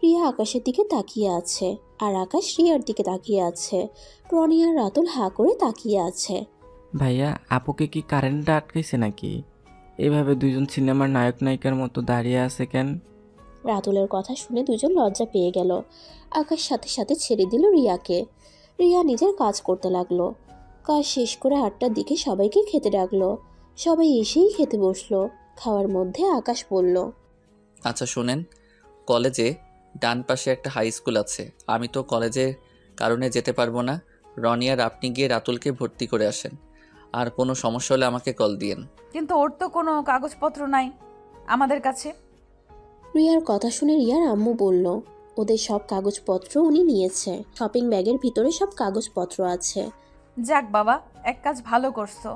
S4: রিয়া আকাশের দিকে তাকিয়ে আছে, আর আকাশ রিয়ার দিকে তাকিয়ে আছে। রনি আর রাতুল হা করে তাকিয়ে আছে।
S10: ভাইয়া আপুকে কি কারেন্টটা আটকাইছে নাকি? এভাবে দুজন সিনেমার নায়ক নায়িকার মতো দাঁড়িয়ে আছে কেন?
S4: রাতুলের কথা শুনে দুজন লজ্জা পেয়ে গেল। আকাশ সাথে সাথে ছেড়ে দিল রিয়াকে। রিয়া নিজের কাজ করতে লাগলো। কাজ শেষ করে 8টার দিকে সবাইকে খেতে ডাকলো। সবাই এসেই খেতে বসলো। খাওয়ার মধ্যে আকাশ বলল,
S3: আচ্ছা শোনেন, কলেজে ডান পাশে একটা হাই স্কুল আছে, আমি তো কলেজের কারণে যেতে পারবো না। রনি আর আপনি গিয়ে রাতুলকে ভর্তি করে আসেন, আর কোনো সমস্যা হলে আমাকে কল দিয়েন।
S2: কিন্তু ওর তো কোনো কাগজপত্র নাই আমাদের কাছে।
S4: রিয়ার কথা শুনে রিয়ার আম্মু বলল, ওদের সব কাগজপত্র উনি নিয়েছে। শপিং ব্যাগের ভিতরে সব কাগজপত্র আছে।
S2: যাক বাবা, এক কাজ ভালো করছো,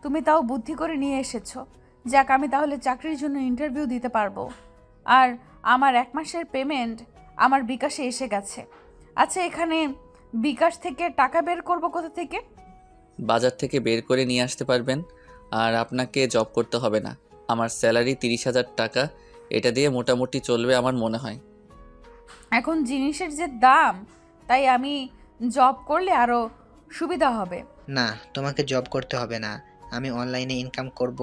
S2: তুমি তাও বুদ্ধি করে নিয়ে এসেছো। যাক, আমি তাহলে চাকরির জন্য ইন্টারভিউ দিতে পারবো। আর আমার 1 মাসের পেমেন্ট আমার বিকাশে এসে গেছে। আচ্ছা, এখানে বিকাশ থেকে টাকা বের করব কোথা থেকে?
S3: বাজার থেকে বের করে নিয়ে আসতে পারবেন। আর আপনাকে জব করতে হবে না। আমার স্যালারি 30,000 টাকা, এটা দিয়ে মোটামুটি চলবে আমার মনে হয়।
S2: এখন জিনিসের যে দাম, তাই আমি জব করলে আরও সুবিধা হবে।
S8: না, তোমাকে জব করতে হবে না। আমি অনলাইনে ইনকাম করব,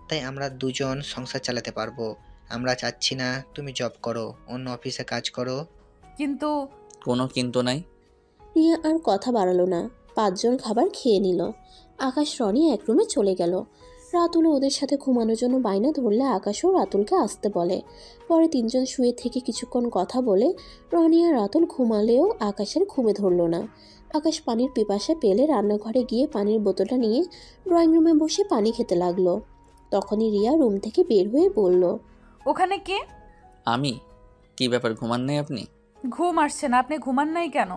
S8: তাই আমরা দুজন সংসার চালাতে পারবো। আমরা চাচ্ছি না তুমি জব করো, অন্য অফিসে কাজ করো।
S2: কিন্তু
S3: কোনো কিন্তু নাই।
S4: রিয়া আর কথা বাড়ালো না। 5 জন খাবার খেয়ে নিল। আকাশ রনি এক রুমে চলে গেল। রাতুলও ওদের সাথে ঘুমানোর জন্য বায়না ধরলে আকাশও রাতুলকে আসতে বলে। পরে 3 জন শুয়ে থেকে কিছুক্ষণ কথা বলে রনি আর রাতুল ঘুমালেও আকাশের ঘুমে ধরল না। আকাশ পানির পিপাসা পেলে রান্নাঘরে গিয়ে পানির বোতলটা নিয়ে ড্রয়িং রুমে বসে পানি খেতে লাগলো। তখনই রিয়া রুম থেকে বের হয়ে বলল,
S2: ওখানে কে?
S3: আমি? কি ব্যাপার, ঘুমান নাই আপনি?
S2: ঘুম আসছে না, আপনি ঘুমান নাই কেন?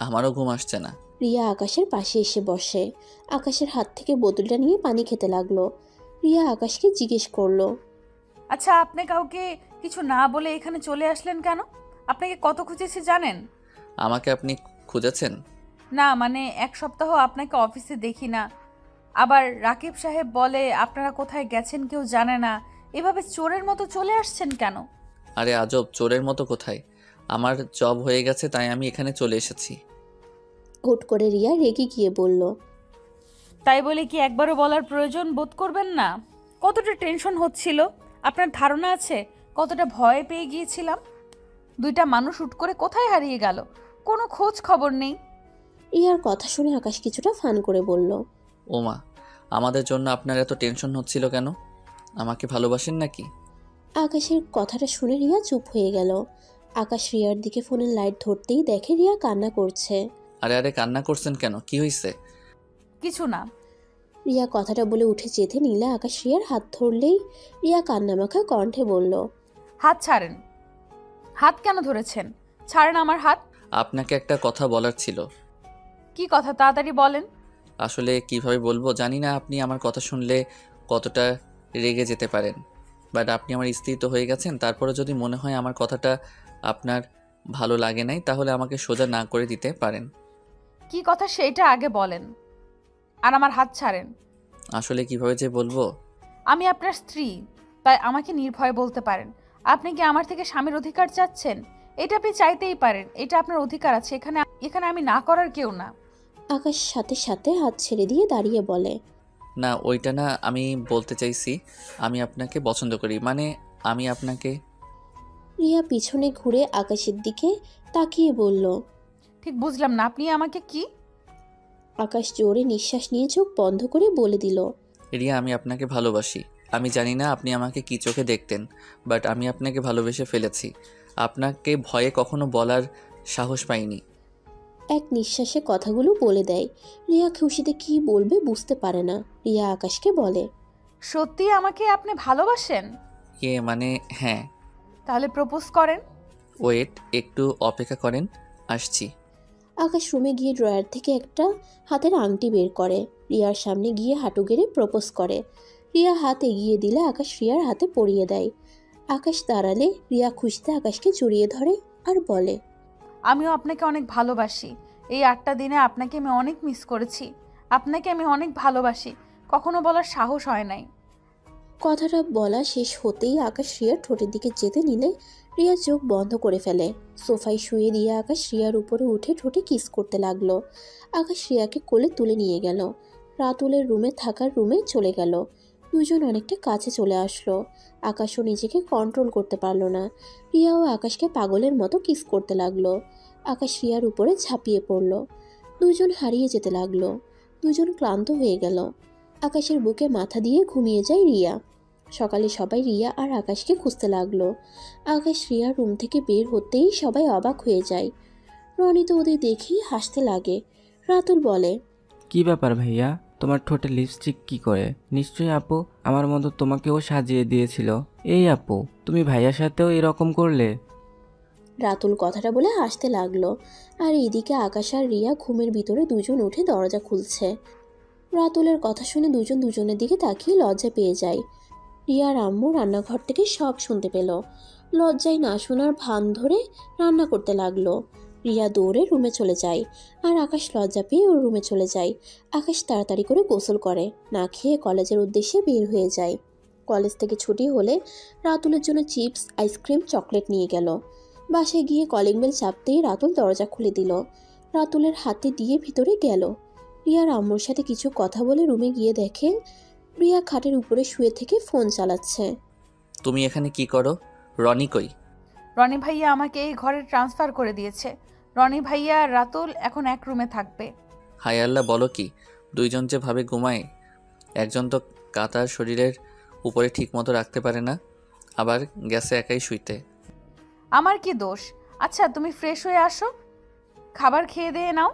S3: আমারও ঘুম আসছে না।
S4: রিয়া আকাশের পাশে এসে বসে। আকাশের হাত থেকে বোতলটা নিয়ে পানি খেতে লাগলো। রিয়া আকাশকে জিজ্ঞেস করলো,
S2: আচ্ছা, আপনি কাউকে কিছু না বলে এখানে চলে আসলেন কেন? আপনাকে কত খুঁজেছি জানেন?
S3: আমাকে আপনি খুঁজেছেন?
S2: না মানে 1 সপ্তাহ আপনাকে অফিসে দেখি না। আবার রাকিব সাহেব বলে আপনারা কোথায় গেছেন কেউ জানে না। এভাবে চোরের মতো চলে আসছেন কেন?
S3: আরে আজব, চোরের মতো কোথায়? আমার জব হয়ে গেছে, তাই আমি এখানে চলে এসেছি।
S4: হুট করে রিয়া রেগে গিয়ে বলল,
S2: তাই বলে কি একবারও বলার প্রয়োজন বোধ করবেন না? কতটা টেনশন হচ্ছিল আপনার ধারণা আছে? কতটা ভয় পেয়ে গিয়েছিলাম। 2টা মানুষ হুট করে কোথায় হারিয়ে গেল, কোনো খোঁজ খবর নেই।
S4: রিয়ার কথা শুনে আকাশ কিছুটা ফান করে বলল,
S3: ওমা, আমাদের জন্য আপনার এত টেনশন হচ্ছিল কেন? আমাকে ভালোবাসেন নাকি?
S4: আকাশের কথাটা শুনে রিয়া চুপ হয়ে গেল। আকাশ রিয়ার দিকে ফোনের লাইট ধরতেই দেখে রিয়া কান্না করছে।
S3: আরে আরে, কান্না করছেন কেন? কি হয়েছে?
S2: কিছু না।
S4: রিয়া কথাটা বলে উঠে যেতে নিলে আকাশ রিয়ার হাত ধরলেই রিয়া কান্নামাখা কণ্ঠে বলল,
S2: হাত ছাড়েন। হাত কেন ধরেছেন? ছাড়েন আমার হাত।
S3: আপনাকে একটা কথা বলার ছিল।
S2: কি কথা, তাড়াতাড়ি বলেন।
S3: আসলে কিভাবে বলবো জানি না, আপনি আমার কথা শুনলে কতটা রেগে যেতে পারেন। বাট আপনি আমার স্ত্রী তো হয়ে গেছেন, তারপরে যদি মনে হয় আমার কথাটা আপনার ভালো লাগে নাই, তাহলে আমাকে সোজা না করে দিতে পারেন।
S2: কি কথা সেইটা আগে বলেন, আর আমার হাত ছাড়েন।
S3: আসলে কিভাবে যে বলবো।
S2: আমি আপনার স্ত্রী, তাই আমাকে নির্ভয়ে বলতে পারেন। আপনি কি আমার থেকে স্বামীর অধিকার চাচ্ছেন? এটা আপনি চাইতেই পারেন, এটা আপনার অধিকার আছে। এখানে আমি না করার কেউ না।
S4: আকাশ সাথে সাথে হাত ছেড়ে দিয়ে দাঁড়িয়ে বলে,
S3: না, ওইটা না, আমি বলতে চাইছি আমি আপনাকে পছন্দ করি, মানে আমি আপনাকে।
S4: রিয়া পিছনে ঘুরে আকাশের দিকে তাকিয়ে বলল,
S2: ঠিক বুঝলাম না, আপনি আমাকে কি?
S4: আকাশ জোরে নিঃশ্বাস নিয়ে চোখ বন্ধ করে বলে দিল,
S3: রিয়া, আমি আপনাকে ভালোবাসি। আমি জানি না আপনি আমাকে কি চোখে দেখতেন, বাট আমি আপনাকে ভালোবেসে ফেলেছি। আপনাকে ভয়ে কখনো বলার সাহস পাইনি।
S4: এক নিঃশ্বাসে কথাগুলো বলে দেয়। রিয়া খুশিতে কি বলবে বুঝতে পারে না। রিয়া আকাশকে বলে,
S2: সত্যি আমাকে আপনি ভালোবাসেন?
S3: মানে হ্যাঁ।
S2: তাহলে প্রপোজ করেন।
S3: ওয়েট, একটু অপেক্ষা করেন, আসছি।
S4: আকাশ রুমে গিয়ে ড্রয়ার থেকে একটা হাতের আংটি বের করে। রিয়ার সামনে গিয়ে হাঁটু গেড়ে প্রপোজ করে। রিয়া হাত এগিয়ে দিলে আকাশ রিয়ার হাতে পরিয়ে দেয়। আকাশ দাঁড়ালে রিয়া খুশিতে আকাশকে জড়িয়ে ধরে আর বলে,
S2: আমিও আপনাকে অনেক ভালোবাসি। এই 8টা দিনে আপনাকে আমি অনেক মিস করেছি। আপনাকে আমি অনেক ভালোবাসি, কখনো বলার সাহস হয় নাই।
S4: কথাটা বলা শেষ হতেই আকাশ রিয়ার ঠোঁটের দিকে যেতে নিলে রিয়া চোখ বন্ধ করে ফেলে। সোফায় শুয়ে দিয়ে আকাশ রিয়ার উপরে উঠে ঠোঁটে কিস করতে লাগলো। আকাশ রিয়াকে কোলে তুলে নিয়ে গেল। রাতুলের রুমে থাকার রুমে চলে গেল। দুজন অনেকটা কাছে চলে আসলো। আকাশও নিজেকে কন্ট্রোল করতে পারলো না। রিয়াও আকাশকে পাগলের মতো কিস করতে লাগলো। আকাশ রিয়ার উপরে ঝাঁপিয়ে পড়ল। দুজন হারিয়ে যেতে লাগলো। দুজন ক্লান্ত হয়ে গেল। আকাশের বুকে মাথা দিয়ে ঘুমিয়ে যায় রিয়া। সকালে সবাই রিয়া আর আকাশকে খুঁজতে লাগলো। আকাশ রিয়ার রুম থেকে বের হতেই সবাই অবাক হয়ে যায়। রনি তো ওদের দেখেই হাসতে লাগে। রাতুল বলে,
S10: কি ব্যাপার ভাইয়া, তোমার ঠোঁটে লিপস্টিক কি করে? নিশ্চয়ই আপু আমার মতো তোমাকেও সাজিয়ে দিয়েছিল। এই আপু, তুমি ভাইয়ার সাথেও এরকম করলে?
S4: রাতুল কথাটা বলে হাসতে লাগলো। আর এদিকে আকাশ আর রিয়া ঘুমের ভিতরে দুজন উঠে দরজা খুলছে। রাতুলের কথা শুনে দুজন দুজনের দিকে তাকিয়ে লজ্জা পেয়ে যায়। রিয়ার আম্মু রান্নাঘর থেকে সব শুনতে পেল। লজ্জায় না শোনার ভান ধরে রান্না করতে লাগলো। রিয়া দৌড়ে রুমে চলে যায় আর আকাশ লজ্জা পেয়ে ওর রুমে চলে যায়। আকাশ তাড়াতাড়ি করে গোসল করে, না খেয়ে কলেজের উদ্দেশ্যে বের হয়ে যায়। কলেজ থেকে ছুটি হলে রাতুলের জন্য চিপস, আইসক্রিম, চকলেট নিয়ে গেল। বাসায় গিয়ে কলিং বেল চাপতেই রাতুল দরজা খুলে দিল। রাতুলের হাতে দিয়ে ভিতরে গেল। রিয়ার আম্মুর সাথে কিছু কথা বলে রুমে গিয়ে দেখে রিয়া খাটের উপরে শুয়ে থেকে ফোন চালাচ্ছে।
S3: তুমি এখানে কি করো? রনি কই?
S2: রনি ভাইয়া আমাকে এই ঘরে ট্রান্সফার করে দিয়েছে। রনি ভাইয়া আর রাতুল এখন এক রুমে থাকবে।
S3: হায় আল্লাহ, বলো কি? দুইজন যে ভাবে ঘুমায়, একজন তো কাতার শরীরের উপরে ঠিক মতো রাখতে পারে না, আবার গ্যাসে একাই শুইতে।
S2: আমার কি দোষ? আচ্ছা তুমি ফ্রেশ হয়ে আসো, খাবার খেয়ে দিয়ে নাও।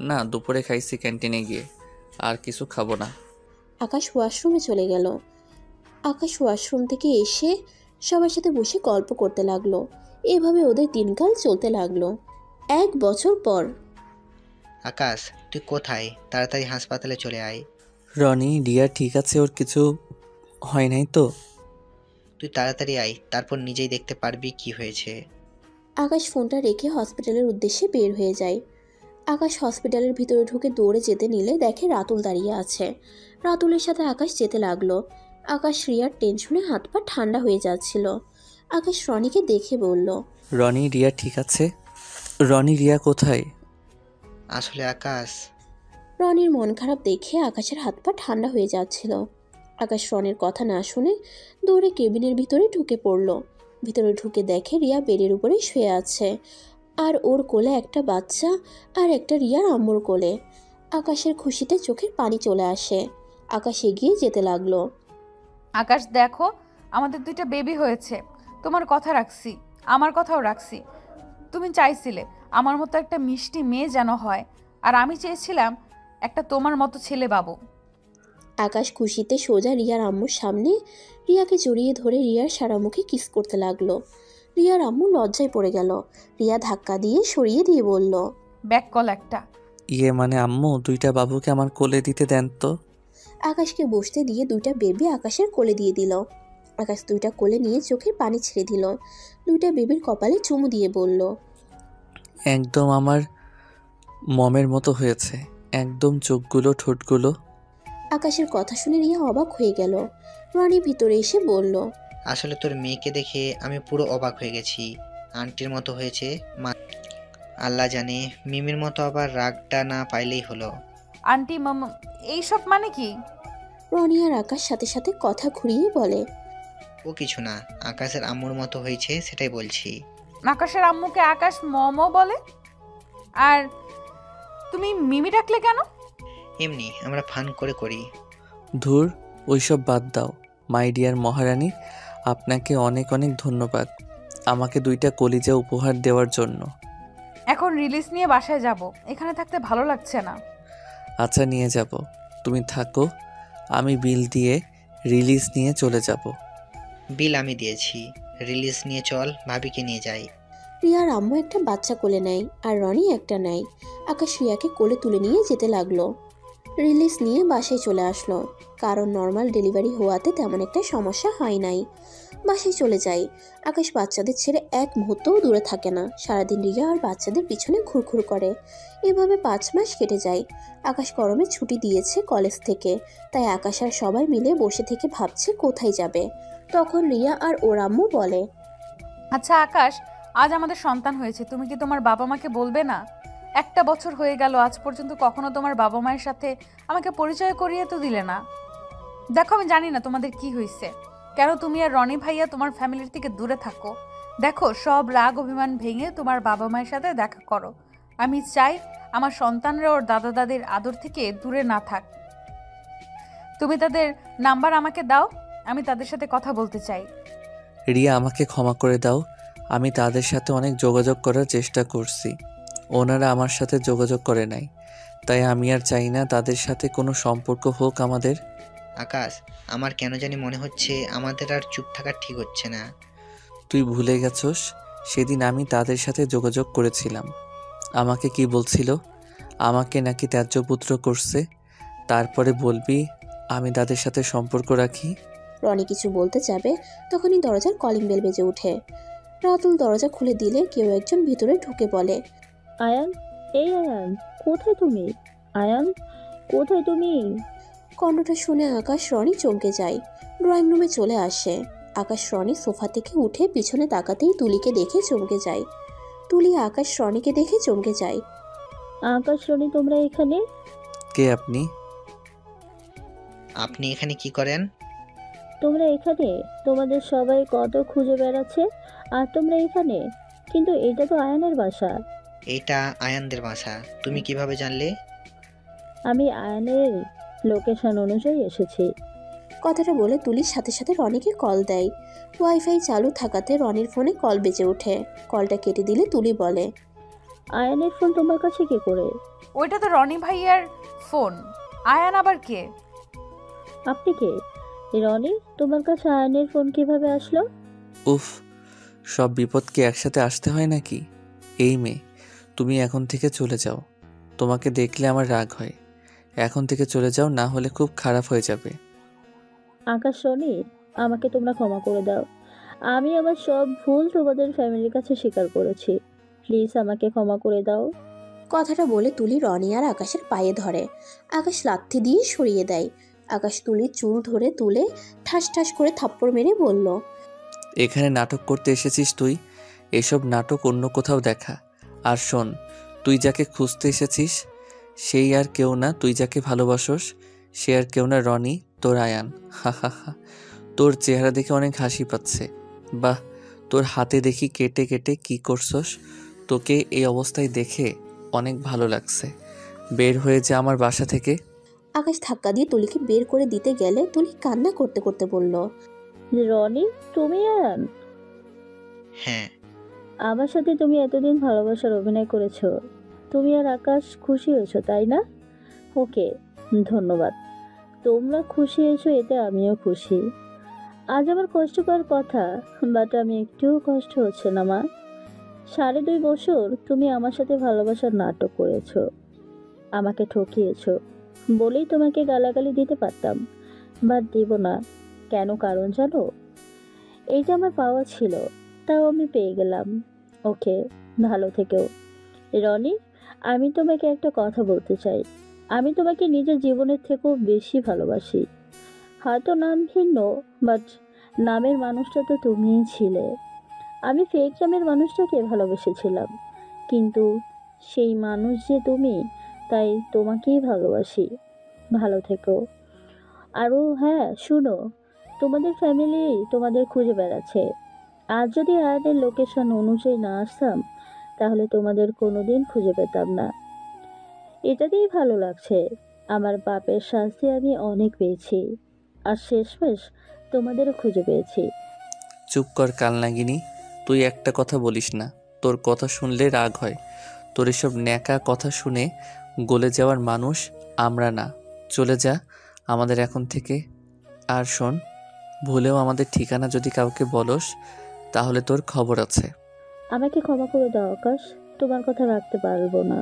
S3: না, দুপুরে খাইছি ক্যান্টিনে গিয়ে, আর কিছু খাবো না।
S4: আকাশ ওয়াশরুমে চলে গেল। আকাশ ওয়াশরুম থেকে এসে সবার সাথে বসে গল্প করতে লাগলো। এভাবে ওদের দিনকাল চলতে লাগলো। 1 বছর পর।
S8: আকাশ, তুই কোথায়? তাড়াতাড়ি হাসপাতালে চলে আয়।
S3: রনি, রিয়া ঠিক আছে? ওর কিছু হয় নাই তো?
S8: তুই তাড়াতাড়ি আয়, তারপর নিজেই দেখতে পারবি কি হয়েছে।
S4: আকাশ ফোনটা রেখে হসপিটালের উদ্দেশ্যে বের হয়ে যায়। আকাশ হসপিটালের ভিতরে ঢুকে দৌড়ে যেতে নিলে দেখে রাতুল দাঁড়িয়ে আছে। রাতুলের সাথে আকাশ যেতে লাগলো। আকাশ রিয়ার টেনশনে হাত পা ঠান্ডা হয়ে যাচ্ছিল। আকাশ রনিকে দেখে বলল,
S3: রনি, রিয়া ঠিক আছে? রনি, রিয়া কোথায়?
S8: আসলে আকাশ,
S4: রনির মন খারাপ দেখে আকাশের হাত পা ঠান্ডা হয়ে যাচ্ছিল। আকাশ রনির কথা না শুনে দৌড়ে কেবিনের ভিতরে ঢুকে পড়ল। ভিতরে ঢুকে দেখে রিয়া বেডের উপরে শুয়ে আছে, আর ওর কোলে একটা বাচ্চা আর একটা রিয়ার আম্মুর কোলে। আকাশের খুশিতে চোখের পানি চলে আসে। আকাশ এগিয়ে যেতে লাগলো।
S2: আকাশ দেখো, আমাদের 2টা বেবি হয়েছে। তোমার কথা রাখছি, আমার কথাও রাখছি। তুমি চাইছিলে আমার মতো একটা মিষ্টি মেয়ে যেন হয়, আর আমি চেয়েছিলাম একটা তোমার মতো ছেলে বাবু।
S4: আকাশ খুশিতে সোজা রিয়ার আম্মুর সামনে রিয়াকে জড়িয়ে ধরে রিয়ার সারা মুখে কিস করতে লাগলো। রিয়ার আম্মু লজ্জায় পড়ে গেল। রিয়া ধাক্কা দিয়ে সরিয়ে দিয়ে বলল,
S2: ব্যাক কল একটা।
S3: ইয়ে মানে আম্মু, 2টা বাবুকে আমার কোলে দিতে দেন তো।
S4: আকাশকে বসতে দিয়ে 2টা বেবি আকাশের কোলে দিয়ে দিল। আকাশ 2টা কোলে নিয়ে চোখের পানি ছেড়ে দিল। 2টা বেবির কপালে চুমু দিয়ে বলল,
S3: একদম আমার মমের মতো হয়েছে, একদম চোখগুলো, ঠোঁটগুলো।
S4: আকাশের কথা শুনে রিয়া অবাক হয়ে গেল। রনি ভিতরে এসে বলল,
S8: আসলে তোর মেয়েকে দেখে আমি পুরো অবাক হয়ে গেছি। আন্টির মতো হয়েছে মা, আল্লাহ জানে। মিমির মতো আবার রাগটা না পাইলেই হলো।
S2: আন্টি মামা এইসব মানে কি?
S4: রনি আর আকাশ সাথে সাথে কথা ঘুরিয়ে বলে,
S8: ও কিছু না, আকাশের আম্মুর মতো হয়েছে সেটাই বলছি।
S2: আকাশের আম্মুকে আকাশ মমও বলে, আর তুমি মিমি ডাকলে কেন?
S8: এমনি আমরা ফান করে করি।
S3: ধুর, ওইসব বাদ দাও। মাই ডিয়ার মহারানী, আপনাকে অনেক অনেক ধন্যবাদ আমাকে 2টা কলিজা উপহার দেওয়ার জন্য।
S2: এখন রিলিজ নিয়ে বাসায় যাব, এখানে থাকতে ভালো লাগছে না।
S3: আচ্ছা, নিয়ে যাব, তুমি থাকো, আমি বিল দিয়ে রিলিজ নিয়ে চলে যাব।
S8: বিল আমি দিয়েছি, রিলিজ নিয়ে চল, ভাবিকে নিয়ে যাই।
S4: রিয়ার আম্মু একটা বাচ্চা কোলে নেয় আর রনি একটা নেয়। আকাশ রিয়াকে কোলে তুলে নিয়ে যেতে লাগলো। রিলিজ নিয়ে বাসায় চলে আসলো, কারণ নর্মাল ডেলিভারি হওয়াতে তেমন একটা সমস্যা হয় নাই। বাসায় চলে যায়। আকাশ বাচ্চাদের ছেড়ে এক মুহূর্তও দূরে থাকে না। সারাদিন রিয়া আর বাচ্চাদের পিছনে ঘুরঘুর করে। এভাবে 5 মাস কেটে যায়। আকাশ গরমে ছুটি দিয়েছে কলেজ থেকে, তাই আকাশ আর সবাই মিলে বসে থেকে ভাবছে কোথায় যাবে। তখন রিয়া আর ওর আম্মু বলে,
S2: আচ্ছা আকাশ, আজ আমাদের সন্তান হয়েছে, তুমি কি তোমার বাবা মাকে বলবে না? 1 বছর হয়ে গেল, আজ পর্যন্ত কখনো তোমার বাবা মায়ের সাথে আমাকে পরিচয় করিয়ে তো দিলে না। দেখো, আমি জানি না তোমাদের কি হয়েছে, কেন তুমি আর রনি ভাইয়া তোমার ফ্যামিলির থেকে দূরে থাকো। দেখো, সব রাগ অভিমান ভেঙে তোমার বাবা মায়ের সাথে দেখা করো। আমি চাই আমার সন্তানরা ওর দাদা দাদির আদর থেকে দূরে না থাক। তুমি তাদের নাম্বার আমাকে দাও, আমি তাদের সাথে কথা বলতে চাই।
S3: রিয়া, আমাকে ক্ষমা করে দাও, আমি তাদের সাথে অনেক যোগাযোগ করার চেষ্টা করছি, ওনারা আমার সাথে যোগাযোগ করে নাই, তাই আমি আর চাই না তাদের সাথে কোনো সম্পর্ক হোক আমাদের।
S8: আকাশ, আমার কেন জানি মনে হচ্ছে আমাদের আর চুপ থাকা ঠিক হচ্ছে না।
S3: তুই ভুলে গেছস, সেদিন আমি তাদের সাথে যোগাযোগ করেছিলাম। আমাকে কি বলছিল? আমাকে নাকি ত্যায্যপুত্র করছে। তারপরে বলবি আমি তাদের সাথে সম্পর্ক রাখি?
S4: রনি কিছু বলতে যাবে, তখনই দরজার কলিং বেল বেজে ওঠে। রাতুল দরজা খুলে দিলে কেউ একজন ভিতরে ঢুকে বলে,
S11: আয়ান, এই আয়ান, কোথায় তুমি? আয়ান, কোথায় তুমি?
S4: কণ্ঠটা শুনে আকাশ রনি চমকে যায়। ড্রয়িং রুমে চলে আসে। আকাশ রনি সোফা থেকে উঠে পিছনে তাকাতেই তুলিকে দেখে চমকে যায়। তুলি আকাশ রনিকে দেখে চমকে যায়।
S11: আকাশ, রনি, তোমরা এখানে?
S3: কে আপনি?
S8: আপনি এখানে কি করেন?
S11: তোমরা এখানে? তোমাদের সবাই কত খুঁজে বেড়াচ্ছে আর তোমরা এখানে? কিন্তু এটা তো আয়ানের বাসা।
S8: এটা আয়ানদের বাসা। তুমি কিভাবে জানলে?
S11: আমি আয়ানের লোকেশন অনুযায়ী এসেছি।
S4: কথাটা বলে তুলির সাথে সাথে রনিকে কল দেয়। ওয়াইফাই চালু থাকাতে রনির ফোনে কল বেজে ওঠে। কলটা কেটে দিলে তুলি বলে,
S11: আয়ানের ফোন তোমার কাছে কি করে?
S2: ওইটা তো রনি ভাইয়ার ফোন। আয়ান আবার কে?
S11: আপনি কে? রনি, তোমার কাছে আয়ানের ফোন কিভাবে আসলো?
S3: উফ, সব বিপদ কি একসাথে আসতে হয় নাকি? এই মেয়ে, তুমি এখন থেকে চলে যাও। তোমাকে দেখলে আমার রাগ হয়। এখন থেকে চলে যাও, না হলে খুব খারাপ হয়ে যাবে।
S11: আকাশ, রনি, আমাকে তোমরা ক্ষমা করে দাও। আমি আমার সব ভুল তোমাদের ফ্যামিলির কাছে স্বীকার করেছি। প্লিজ আমাকে ক্ষমা করে দাও।
S4: কথাটা বলে তুলি রনি আর আকাশের পায়ে ধরে। আকাশ লাথি দিয়ে সরিয়ে দেয়। আকাশ তুলির চুল ধরে তুলে ঠাস ঠাস করে থাপ্পড় মেরে বলল,
S3: এখানে নাটক করতে এসেছিস তুই? এসব নাটক অন্য কোথাও দেখা। আর শোন, তুই যাকে খুঁজতে এসেছিস সেই আর কেউ না, তুই যাকে ভালোবাসোস সে আর কেউ না, রনি, তোর আয়ান। হা হা হা, তোর চেহারা দেখে অনেক হাসি পাচ্ছে। বাহ, তোর হাতে দেখি কেটে কেটে কি করছস। তোকে এই অবস্থায় দেখে অনেক ভালো লাগছে। বের হয়ে যা আমার বাসা থেকে।
S4: আকাশ ধাক্কা দিয়ে তুলিকে বের করে দিতে গেলে তুলি কান্না করতে করতে বলল,
S11: রনি, তুমি আয়ান?
S8: হ্যাঁ।
S11: আমার সাথে তুমি এতদিন ভালোবাসার অভিনয় করেছো। তুমি আর আকাশ খুশি হয়েছো, তাই না? ওকে, ধন্যবাদ। তোমরা খুশি হয়েছো এতে আমিও খুশি। আজ আমার কষ্টকর কথা, বাট আমি একটুও কষ্ট হচ্ছে না মা। 2.5 বছর তুমি আমার সাথে ভালোবাসার নাটক করেছো, আমাকে ঠকিয়েছো বলেই তোমাকে গালাগালি দিতে পারতাম, বাট দেব না। কেন? কারণ জানো, এইটা আমার পাওয়া ছিল, তাও আমি পেয়ে গেলাম। ওকে, ভালো থেকেও। রনি, আমি তোমাকে একটা কথা বলতে চাই। আমি তোমাকে নিজের জীবনের থেকেও বেশি ভালোবাসি। হয়তো নাম ভিন্ন, বাট নামের মানুষটা তো তুমিই ছিলে। আমি ফেক নামের মানুষটাকে ভালোবেসেছিলাম, কিন্তু সেই মানুষ যে তুমি, তাই তোমাকেই ভালোবাসি। ভালো থেকো। আরও হ্যাঁ, শুনো, তোমাদের ফ্যামিলি তোমাদের খুঁজে বেড়াচ্ছে। আজ যদি আয়ানের লোকেশন অনুযায়ী না আসতাম, তাহলে তোমাদের কোনোদিন খুঁজে পেতাম না। এটাতেই ভালো লাগছে। আমার বাপের শাস্তি আমি অনেক পেয়েছি, আর শেষমেশ তোমাদেরও খুঁজে পেয়েছি।
S3: চুপ কর কালনাগিনী, তুই একটা কথা বলিস না। তোর কথা শুনলে রাগ হয়। তোর এসব ন্যাকা কথা শুনে গলে যাওয়ার মানুষ আমরা না। চলে যা আমাদের এখন থেকে। আর শোন, ভুলেও আমাদের ঠিকানা যদি কাউকে বলস তাহলে তোর খবর আছে।
S11: আমাকে ক্ষমা করে দাও আকাশ, তোমার কথা রাখতে পারবো না।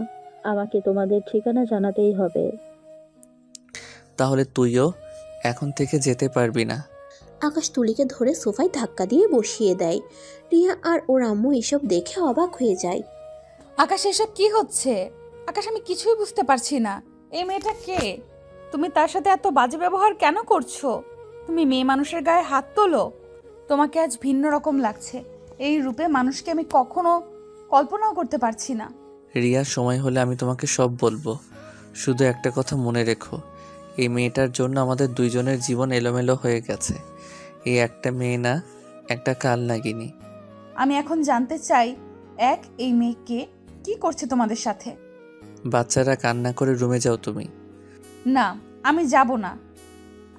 S11: আমাকে তোমাদের ঠিকানা জানাতেই হবে।
S3: তাহলে তুইও এখন থেকে যেতে পারবি না।
S4: আকাশ তুলিকে ধরে সোফায় ধাক্কা দিয়ে বসিয়ে দেয়। রিয়া আর ওর আম্মু এসব দেখে অবাক হয়ে যায়।
S2: আকাশ, এসব কি হচ্ছে? আকাশ, আমি কিছুই বুঝতে পারছি না। এই মেয়েটা কে? তুমি তার সাথে এত বাজে ব্যবহার কেন করছো? তুমি মেয়ে মানুষের গায়ে হাত তোলো? তোমাকে আজ ভিন্ন রকম লাগছে। এই রূপে মানুষকে আমি কখনো কল্পনাও করতে পারছি না।
S3: রিয়া, সময় হলে আমি তোমাকে সব বলবো। শুধু একটা কথা মনে রেখো, এই মেয়েটার জন্য আমাদের দুইজনের জীবন এলোমেলো হয়ে গেছে। এই একটা মেয়ে না, একটা কালনাগিনী।
S2: আমি এখন জানতে চাই, এই মেয়েকে কি করছে তোমাদের সাথে?
S3: বাচ্চারা কান্না করে রুমে যাও তুমি।
S2: না, আমি যাব না।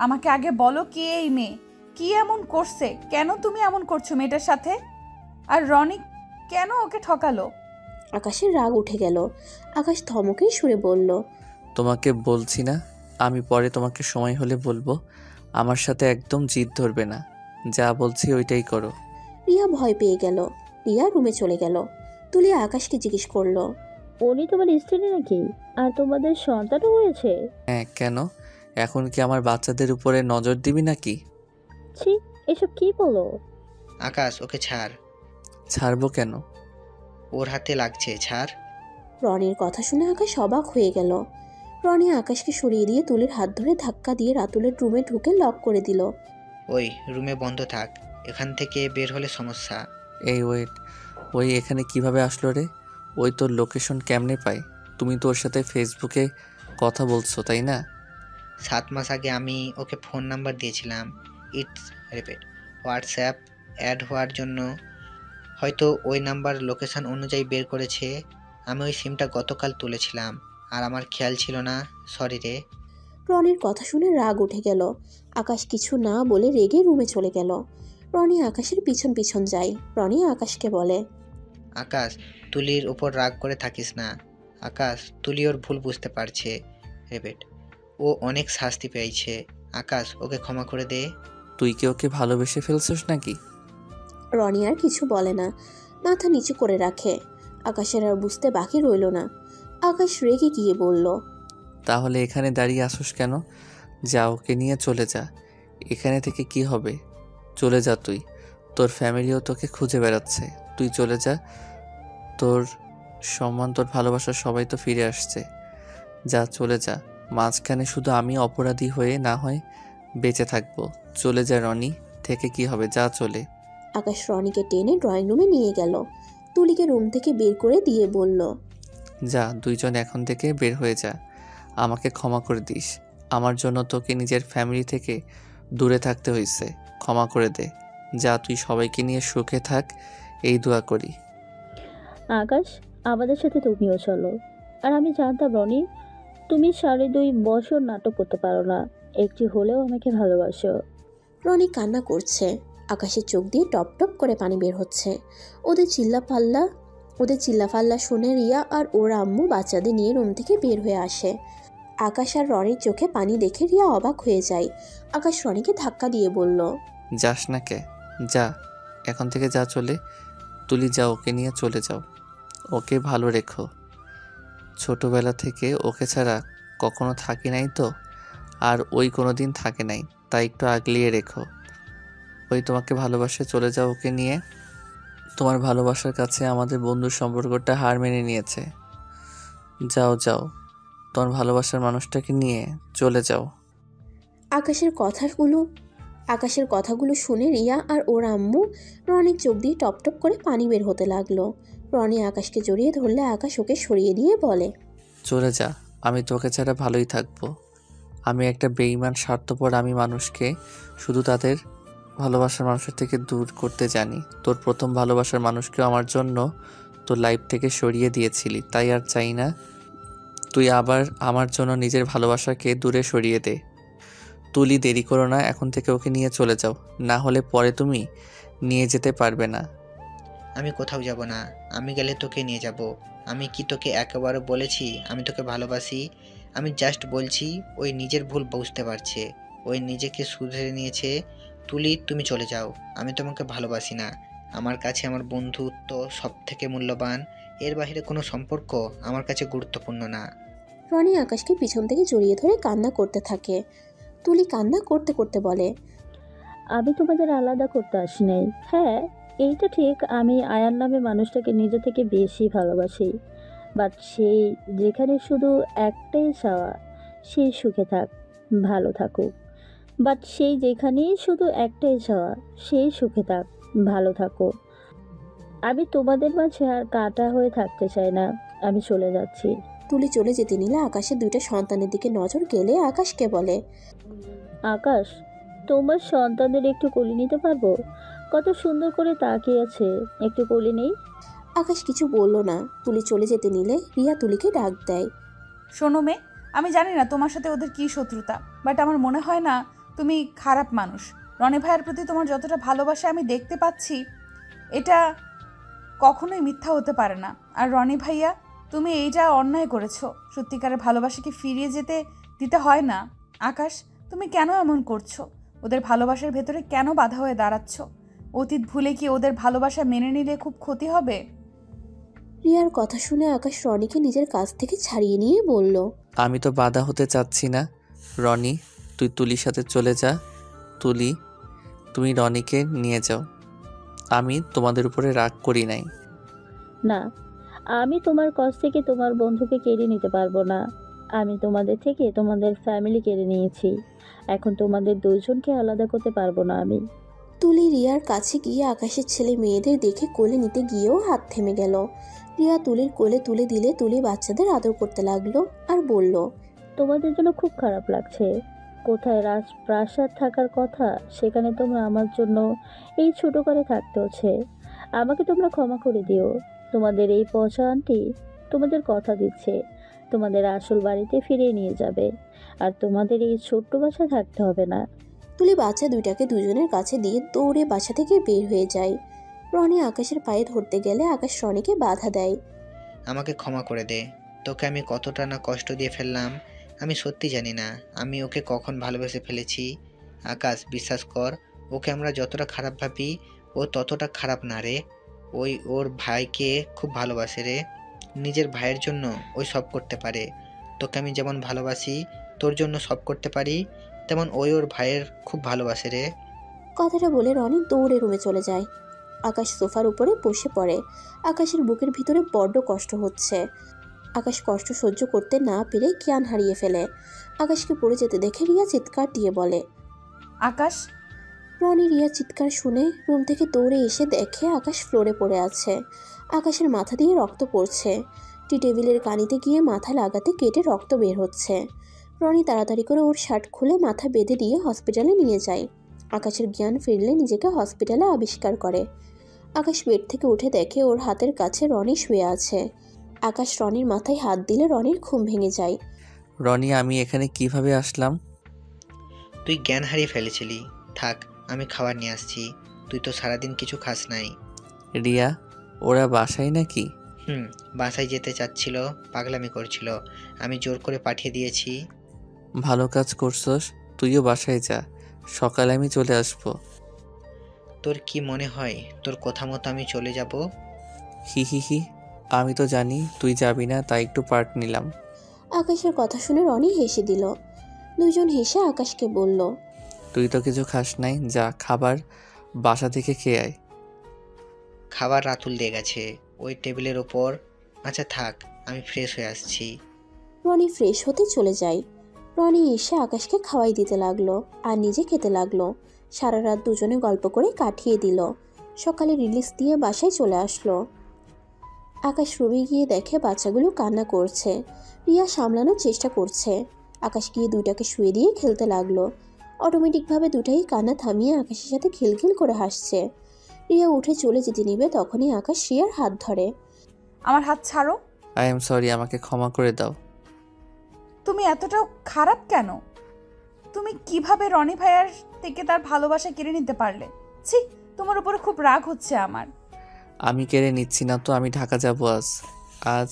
S2: আমাকে আগে বলো, কে এই মেয়ে? কি এমন করছে? কেন তুমি এমন করছো মেয়েটার সাথে? আর রনি কেন ওকে ঠকালো?
S4: আকাশের রাগ উঠে গেল। আকাশ ধমকে সুরে বলল,
S3: তোমাকে বলছি না, আমি পরে তোমাকে সময় হলে বলবো। আমার সাথে একদম জিদ ধরবে না। যা বলছি ওইটাই করো।
S4: রিয়া ভয় পেয়ে গেল। রিয়া রুমে চলে গেল। তুলি আকাশকে জিজ্ঞেস করলো,
S11: উনি তোমার স্ত্রী নাকি? আর তোমাদের সন্তানও হয়েছে?
S3: হ্যাঁ, কেন? এখন কি আমার বাচ্চাদের উপরে নজর দিবি নাকি?
S11: ছি, এসব কি বলো?
S8: আকাশ, ওকে ছাড়।
S3: ছাড়বো কেন?
S8: ওর হাতে লাগছে, ছাড়।
S4: রনির কথা শুনে আকাশ অবাক হয়ে গেল। রনি আকাশকে সরিয়ে দিয়ে তুলির হাত ধরে ধাক্কা দিয়ে রাতুলের রুমে ঢুকে লক করে দিল।
S8: ওই রুমে বন্ধ থাক, এখান থেকে বের হলে সমস্যা।
S3: এই ওয়েট, ওই এখানে কিভাবে আসলো রে? ওই তোর লোকেশন কেমনে পায়? তুমি তো ওর সাথে ফেসবুকে কথা বলছো তাই না?
S8: 7 মাস আগে আমি ওকে ফোন নাম্বার দিয়েছিলাম। ইটস রিপিট হোয়াটসঅ্যাপ অ্যাড হওয়ার জন্য হয়তো ওই নাম্বার লোকেশন অনুযায়ী বের করেছে। আমি ওই সিমটা গতকাল তুলেছিলাম আর আমার খেয়াল ছিল না, সরি রে।
S4: রনির কথা শুনে রাগ উঠে গেল। আকাশ কিছু না বলে রেগে রুমে চলে গেল। রনি আকাশের পিছন পিছন যায়। রনি আকাশকে বলে,
S8: আকাশ, তুলির উপর রাগ করে থাকিস না। আকাশ, তুলি ওর ভুল বুঝতে পারছে। রিপিট, ও অনেক শাস্তি পেয়েছে। আকাশ, ওকে ক্ষমা করে দে।
S3: তুই কি ওকে ভালোবেসে ফেলছিস নাকি?
S4: রনি আর কিছু বলে না, মাথা নিচু করে রাখে। আকাশের আর বুঝতে বাকি রইল না। আকাশ রেগে গিয়ে বলল,
S3: তাহলে এখানে দাঁড়িয়ে আসোস কেন? যা, ওকে নিয়ে চলে যা। এখানে থেকে কি হবে? চলে যা তুই। তোর ফ্যামিলিও তোকে খুঁজে বেড়াচ্ছে। তুই চলে যা। তোর সম্মান, তোর ভালোবাসা সবাই তো ফিরে আসছে। যা, চলে যা। মাঝখানে শুধু আমি অপরাধী হয়ে না হয় বেঁচে থাকবো। চলে যা রনি, থেকে কি হবে? যা চলে।
S4: আকাশ রনিকে টেনে ড্রয়িং রুমে নিয়ে গেল। তুলিকে রুম থেকে বের করে দিয়ে বলল,
S3: যা, দুইজন এখন থেকে বের হয়ে যা। আমাকে ক্ষমা করে দিস। আমার জন্য তোকে নিজের ফ্যামিলি থেকে দূরে থাকতে হয়েছে। ক্ষমা করে দে। যা, তুই সবাইকে নিয়ে সুখে থাক, এই দোয়া করি।
S11: আকাশ, আমাদের সাথে তুমিও চলো। আর আমি জানতাম রনি, তুমি 2.5 বছর নাটক করতে পারো না, একটি হলেও আমাকে ভালোবাসো।
S4: রনি কান্না করছে। আকাশের চোখ দিয়ে টপ টপ করে পানি বের হচ্ছে। ওদের চিল্লাফাল্লা শুনে রিয়া আর ওর আম্মু বাচ্চাদের নিয়ে রুম থেকে বের হয়ে আসে। আকাশ আর রনির চোখে পানি দেখে রিয়া অবাক হয়ে যায়। আকাশ রনিকে ধাক্কা দিয়ে বলল,
S3: যাস না কে? যা, এখন থেকে যা চলে। তুলি যা, ওকে নিয়ে চলে যাও। ওকে ভালো রেখো। ছোটবেলা থেকে ওকে ছাড়া কখনো থাকি নাই তো, আর ওই কোনো দিন থাকে নাই, তাই একটু আগলিয়ে রেখো। ওই তোমাকে ভালোবাসে, চলে যাও ওকে নিয়ে। তোমার ভালোবাসার কাছে আমাদের বন্ধুর সম্পর্কটা হার মেনে নিয়েছে। যাও যাও, তোমার ভালোবাসার মানুষটাকে নিয়ে চলে যাও।
S4: আকাশের কথাগুলো শুনে রিয়া আর ওর আম্মু রনির চোখ দিয়ে টপ টপ করে পানি বের হতে লাগলো। রনি আকাশকে জড়িয়ে ধরলে আকাশ ওকে সরিয়ে দিয়ে বলে,
S3: চলে যা, আমি তোকে ছাড়া ভালোই থাকবো। আমি একটা বেঈমান স্বার্থপর, আমি মানুষকে শুধু তাদের ভালোবাসার মানুষের থেকে দূর করতে জানি। তোর প্রথম ভালোবাসার মানুষকেও আমার জন্য তোর লাইফ থেকে সরিয়ে দিয়েছিলি, তাই আর চাই না তুই আবার আমার জন্য নিজের ভালোবাসাকে দূরে সরিয়ে দে। তুলি, দেরি করো না, এখন থেকে ওকে নিয়ে চলে যাও, না হলে পরে তুমি নিয়ে যেতে পারবে না।
S8: আমি কোথাও যাব না, আমি গেলে তোকে নিয়ে যাব। আমি কি তোকে একেবারে বলেছি আমি তোকে ভালোবাসি? আমি জাস্ট বলছি ওই নিজের ভুল বুঝতে পারছে, ওই নিজেকে শুধরে নিয়েছে। তুলি, তুমি চলে যাও, আমি তোমাকে ভালোবাসি না। আমার কাছে আমার বন্ধুত্ব সব থেকে মূল্যবান, এর বাইরে কোনো সম্পর্ক আমার কাছে গুরুত্বপূর্ণ না।
S4: রনি আকাশকে পিছন থেকে জড়িয়ে ধরে কান্না করতে থাকে। তুলি কান্না করতে করতে বলে,
S11: আমি তোমাদের আলাদা করতে আসি নাই। হ্যাঁ, এইটা ঠিক, আমি আয়ার নামে মানুষটাকে নিজে থেকে বেশি ভালোবাসি। বাট সেই যেখানে শুধু একটাই চাওয়া, সেই সুখে থাক, ভালো থাকুক। বাট সেই যেখানেই শুধু একটাই চাওয়া, সেই সুখে থাক, ভালো থাকো। আমি তোমাদের মাঝে আর কাটা হয়ে থাকতে চাই না, আমি চলে যাচ্ছি।
S4: তুলি চলে যেতে নিলে আকাশের 2টা সন্তানের দিকে নজর গেলে আকাশকে বলে,
S11: আকাশ, তোমার সন্তানদের একটু কোলে নিতে পারবো? কত সুন্দর করে তাকিয়ে আছে, একটু কোলে নেই?
S4: আকাশ কিছু বলল না। তুলি চলে যেতে নিলে রিয়া তুলিকে ডাক দেয়,
S2: শোনো মেয়ে, আমি জানি না তোমার সাথে ওদের কী শত্রুতা, বাট আমার মনে হয় না তুমি খারাপ মানুষ। রনি ভাইয়ের প্রতি তোমার যতটা ভালোবাসা আমি দেখতে পাচ্ছি, এটা কখনোই মিথ্যা হতে পারে না। আর রনি ভাইয়া, তুমি এইটা অন্যায় করেছো। সত্যিকারের ভালোবাসাকে ফিরিয়ে যেতে দিতে হয় না। আকাশ, তুমি কেন এমন করছো? ওদের ভালোবাসার ভেতরে কেন বাধা হয়ে দাঁড়াচ্ছ? অতীত ভুলে কি ওদের ভালোবাসা মেনে নিলে খুব ক্ষতি হবে?
S4: রিয়ার কথা শুনে আকাশ রনিকে নিজের কাছ থেকে ছাড়িয়ে নিয়ে বলল,
S3: আমি তো বাধা হতে চাচ্ছি না। রনি, তুই তুলির সাথে চলে যা। তুলি, তুমি রনিকে নিয়ে যাও। আমি তোমাদের উপরে রাগ করি নাই।
S11: না, আমি তোমার কাছ থেকে তোমার বন্ধুকে কেড়ে নিতে পারবো না। আমি তোমাদের থেকে তোমাদের ফ্যামিলি কেড়ে নিয়েছি। এখন তোমাদের দুজনকে আলাদা করতে পারবো না আমি।
S4: তুলি রিয়ার কাছে গিয়ে আকাশের ছেলে মেয়েদের দেখে কোলে নিতে গিয়েও হাত থেমে গেল। রিয়া তুলির কোলে তুলে দিলে তুলি বাচ্চাদের আদর করতে লাগলো আর বলল,
S11: তোমাদের জন্য খুব খারাপ লাগছে। কোথায় রাজপ্রাসাদ থাকার কথা, সেখানে তোমরা আমার জন্য এই ছোট ঘরে থাকতে হচ্ছে। আমাকে তোমরা ক্ষমা করে দিও। তোমাদের এই পচা আন্টি তোমাদের কথা দিচ্ছে তোমাদের আসল বাড়িতে ফিরিয়ে নিয়ে যাবে, আর তোমাদের এই ছোট্ট বাসায় থাকতে হবে না।
S4: তুলি বাচ্চা দুইটাকে দুজনের কাছে দিয়ে দৌড়ে বাসা থেকে বের হয়ে যায়। রনি আকাশের পায়ে ধরতে গেলে আকাশ রনিকে বাধা দেয়।
S8: আমাকে ক্ষমা করে দে, তোকে আমি কতটা না কষ্ট দিয়ে ফেললাম আমি সত্যি জানি না। আমি ওকে কখন ভালোবেসে ফেলেছি। আকাশ, বিশ্বাস কর, ওকে আমরা যতটা খারাপ ভাবি ও ততটা খারাপ না রে। ওই ওর ভাইকে খুব ভালোবাসে রে। নিজের ভাইয়ের জন্য ওই সব করতে পারে। তোকে আমি যেমন ভালোবাসি, তোর জন্য সব করতে পারি, তেমন ওই ওর ভাইয়ের খুব ভালোবাসে রে।
S4: কথাটা বলে রনি দৌড়ে রুমে চলে যায়। আকাশ সোফার উপরে বসে পড়ে। আকাশের বুকের ভিতরে বড্ড কষ্ট হচ্ছে। আকাশ কষ্ট সহ্য করতে না পেরে জ্ঞান হারিয়ে ফেলে। আকাশকে পড়ে যেতে দেখে রিয়া চিৎকার দিয়ে বলে,
S2: আকাশ।
S4: রনি রিয়া চিৎকার শুনে রুম থেকে দৌড়ে এসে দেখে আকাশ ফ্লোরে পড়ে আছে। আকাশের মাথা দিয়ে রক্ত পড়ছে। টি টেবিলের কানিতে গিয়ে মাথা লাগাতে কেটে রক্ত বের হচ্ছে। রনি তাড়াতাড়ি করে ওর শার্ট খুলে মাথা বেঁধে দিয়ে হসপিটালে নিয়ে যায়। আকাশের জ্ঞান ফিরলে নিজেকে হসপিটালে আবিষ্কার করে। আকাশ বেড থেকে উঠে দেখে ওর হাতের কাছে রনি শুয়ে আছে। আকাশ রনির মাথায় হাত দিলে রনির ঘুম ভেঙে যায়।
S3: রনি, আমি এখানে কিভাবে আসলাম?
S8: তুই জ্ঞান হারিয়ে ফেলেছিলি। থাক, আমি খাবার নিয়ে আসছি। তুই তো সারাদিন কিছু খাস নাই।
S3: রিয়া, ওরা বাসায় নাকি?
S8: বাসায় যেতে চাচ্ছিল, পাগলামি করছিল, আমি জোর করে পাঠিয়ে দিয়েছি।
S3: ভালো কাজ করছস, তুইও বাসায় যা, সকালে আমি চলে আসবো।
S8: তোর কি মনে হয় তোর কথা মতো আমি চলে যাব?
S3: হি হি হি, আমি তো জানি তুই যাবি না, তাই একটু পার্ট নিলাম।
S4: আকাশের কথা শুনে রনি হেসে দিল। দুজন হেসে আকাশকে বলল,
S3: তুই তো কিছু খাস নাই, যা খাবার বাসা থেকে খেয়ে আয়।
S8: খাবার রাতুল দিয়ে গেছে ওই টেবিলের ওপর। আচ্ছা থাক, আমি ফ্রেশ হয়ে আসছি।
S4: রনি ফ্রেশ হতে চলে যায়। রনি এসে আকাশকে খাওয়াই দিতে লাগলো আর নিজে খেতে লাগলো। সারা রাত দুজনে গল্প করে কাটিয়ে দিল। সকালে রিলিজ দিয়ে বাসায় চলে আসলো। আকাশ রুমে গিয়ে দেখে বাচ্চাগুলো কান্না করছে। রিয়া সামলানোর চেষ্টা করছে। আকাশ গিয়ে দুইটাকে শুয়ে দিয়ে খেলতে লাগলো। অটোমেটিকভাবে দুটাই কান্না থামিয়ে আকাশের সাথে খিলখিল করে হাসছে। রিয়া উঠে চলে যেতে নিবে, তখনই আকাশ রিয়ার হাত ধরে।
S2: আমার হাত ছাড়ো।
S3: আই এম সরি, আমাকে ক্ষমা করে দাও।
S2: তুমি এতটাও খারাপ কেন? তুমি কিভাবে রনি ভাইয়ার থেকে তার ভালোবাসা কেড়ে নিতে পারলে? ছি, তোমার উপরে খুব রাগ হচ্ছে আমার।
S3: আমি কেড়ে নিচ্ছি না তো, আমি ঢাকা যাব আজ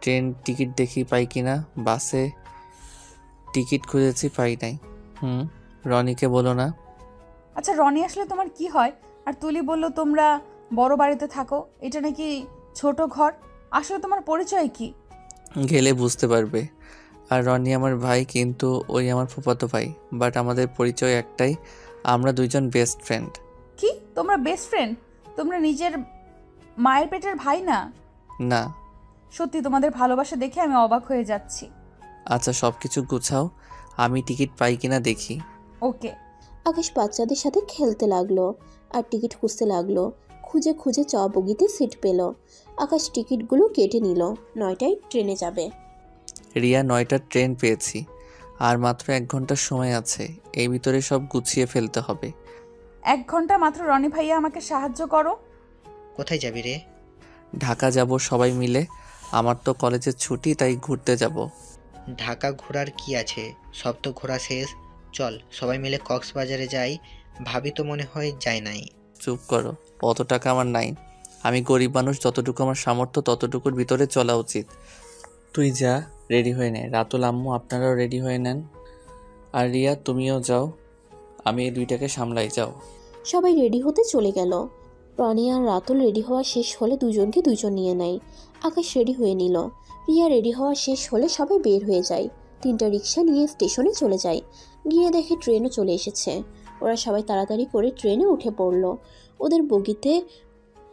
S3: ট্রেন টিকিট দেখি পাই কিনা। বাসে টিকিট খুঁজেছি, পাই নাই। রনিকে বলো না।
S2: আচ্ছা, রনি আসলে তোমার কি হয়? আর তুলি বলল তোমরা বড় বাড়িতে থাকো, এটা নাকি ছোট ঘর। আসলে তোমার পরিচয় কি?
S3: গেলে বুঝতে পারবে। আর রনি আমার ভাই, কিন্তু ওই আমার ফুফাতো ভাই। বাট আমাদের পরিচয় একটাই, আমরা দুইজন বেস্ট ফ্রেন্ড।
S2: কি তোমরা বেস্ট ফ্রেন্ড? তোমরা নিজের মায়ের পেটের ভাই না?
S3: না।
S2: সত্যি তোমাদের ভালোবাসা দেখে আমি অবাক হয়ে যাচ্ছি।
S3: আচ্ছা, সব কিছু গুছাও, আমি টিকিট পাই কিনা দেখি।
S2: ওকে।
S4: আকাশ বাচ্চাদের সাথে খেলতে লাগলো আর টিকিট খুঁজতে লাগলো। খুঁজে খুঁজে চ বগিতে সিট পেল। আকাশ টিকিটগুলো কেটে নিল। 9টায় ট্রেনে যাবে।
S3: রিয়া, 9টার ট্রেন পেয়েছি, আর মাত্র 1 ঘন্টার সময় আছে। এই ভিতরে সব গুছিয়ে ফেলতে হবে।
S2: 1 ঘন্টা মাত্র। রনি ভাইয়া, আমাকে সাহায্য করো।
S8: কোথায় যাবি রে?
S3: ঢাকা যাব সবাই মিলে। আমার তো কলেজের ছুটি, তাই ঘুরতে যাব।
S8: ঢাকা ঘোরার কি আছে, সব তো ঘোরা শেষ। চল সবাই মিলে কক্সবাজারে যাই। ভাবি তো মনে হয় যায় নাই।
S3: চুপ করো, অত টাকা আমার নাই। আমি গরিব মানুষ, যতটুকু আমার সামর্থ্য ততটুকুর ভিতরে চলা উচিত। তুই যা, রেডি হয়ে নে। রাতুল, আম্মু, আপনারাও রেডি হয়ে নেন। আর রিয়া, তুমিও যাও, আমি এই দুইটাকে সামলাই। যাও।
S4: সবাই রেডি হতে চলে গেল। রনি আর রাতুল রেডি হওয়া শেষ হলে দুজনকে দুজন নিয়ে নেয়। আকাশ রেডি হয়ে নিল। রিয়া রেডি হওয়া শেষ হলে সবাই বের হয়ে যায়। 3টা রিক্সা নিয়ে স্টেশনে চলে যায়। গিয়ে দেখে ট্রেনও চলে এসেছে। ওরা সবাই তাড়াতাড়ি করে ট্রেনে উঠে পড়ল। ওদের বগিতে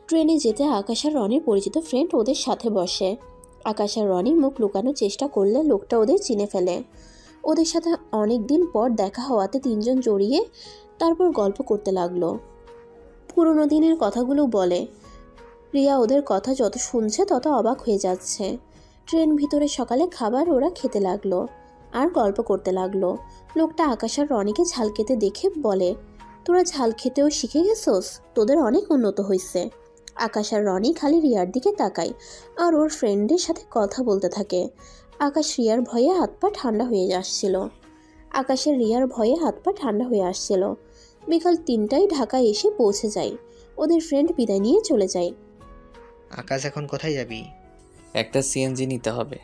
S4: ট্রেনে যেতে আকাশ আর রনির পরিচিত ফ্রেন্ড ওদের সাথে বসে। আকাশ আর রনি মুখ লুকানোর চেষ্টা করলে লোকটা ওদের চিনে ফেলে। ওদের সাথে অনেক দিন পর দেখা হওয়াতে তিনজন জড়িয়ে তারপর গল্প করতে লাগলো। পুরোনো দিনের কথাগুলো বলে। রিয়া ওদের কথা যত শুনছে তত অবাক হয়ে যাচ্ছে। ট্রেন ভিতরে সকালে খাবার ওরা খেতে লাগলো আর গল্প করতে লাগলো। লোকটা আকাশ আর রনিকে ঝাল খেতে দেখে বলে, তোরা ঝাল খেতেও শিখে গেছোস, তোদের অনেক উন্নত হয়েছে। আকাশ আর রনি খালি রিয়ার দিকে তাকায় আর ওর ফ্রেন্ডের সাথে কথা বলতে থাকে। আকাশ রিয়ার ভয়ে হাত পা ঠান্ডা হয়ে আসছিল। বিকাল 3টায় ঢাকায় এসে পৌঁছে যায়। ওদের ফ্রেন্ড বিদায় নিয়ে চলে যায়।
S8: আকাশ এখন কোথায় যাবি?
S3: একটা সিএনজি নিতে হবে।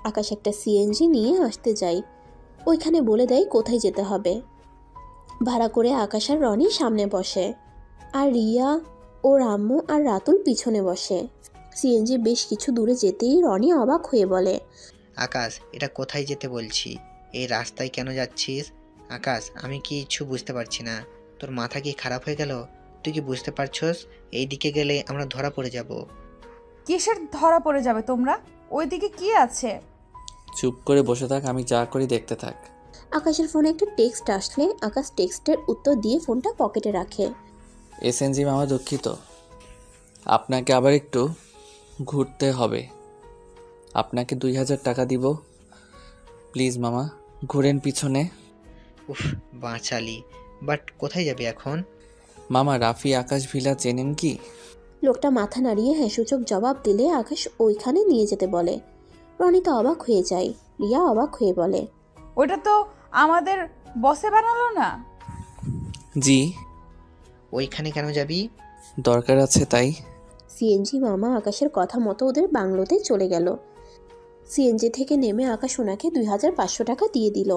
S4: আকাশ একটা সিএনজি নিয়ে আসতে যায়। ওইখানে বলে দেয় কোথায় যেতে হবে। ভাড়া করে আকাশ আর রনি সামনে বসে আর রিয়া, ওর আম্মু আর রাতুল পিছনে বসে। সিএনজি বেশ কিছু দূরে যেতেই রনি অবাক হয়ে বলে,
S8: আকাশ, এটা কোথায় যেতে বলছি? এই রাস্তায় কেন যাচ্ছিস? আকাশ, আমি কিছু বুঝতে পারছি না। তোর মাথা কি খারাপ হয়ে গেল? তুই কি বুঝতে পারছস এই দিকে গেলে আমরা ধরা পড়ে যাব?
S2: কিসের ধরা পড়ে যাবে তোমরা? ওইদিকে কি আছে?
S3: চুপ করে বসে থাক, আমি যা করি দেখতে থাক।
S4: আকাশের ফোনে একটা টেক্সট আসলে আকাশ টেক্সটের উত্তর দিয়ে ফোনটা পকেটে রাখে।
S3: এসএনজি মামা, দুঃখিত, আপনাকে আবার একটু ঘুরতে হবে। আপনাকে 2000 টাকা দিব, প্লিজ মামা, ঘুরেন পিছনে।
S8: উফ, বাঁচালি। বাট কোথায় যাবি এখন?
S3: মামা, রাফি আকাশ ভিলা চেনেন কি?
S4: লোকটা মাথা নাড়িয়ে হ্যাঁসূচক জবাব দিলে আকাশ ওইখানে নিয়ে যেতে বলে। রনি তো অবাক হয়ে যায়। রিয়া অবাক হয়ে বলে,
S2: ওটা তো আমাদের বসে বানালো না?
S3: জি।
S8: ওইখানে কেন যাবি?
S3: দরকার আছে তাই।
S4: সিএনজি মামা আকাশের কথা মতো ওদের বাংলোতে চলে গেল। সিএনজি থেকে নেমে আকাশ ওনাকে 2500 টাকা দিয়ে দিল।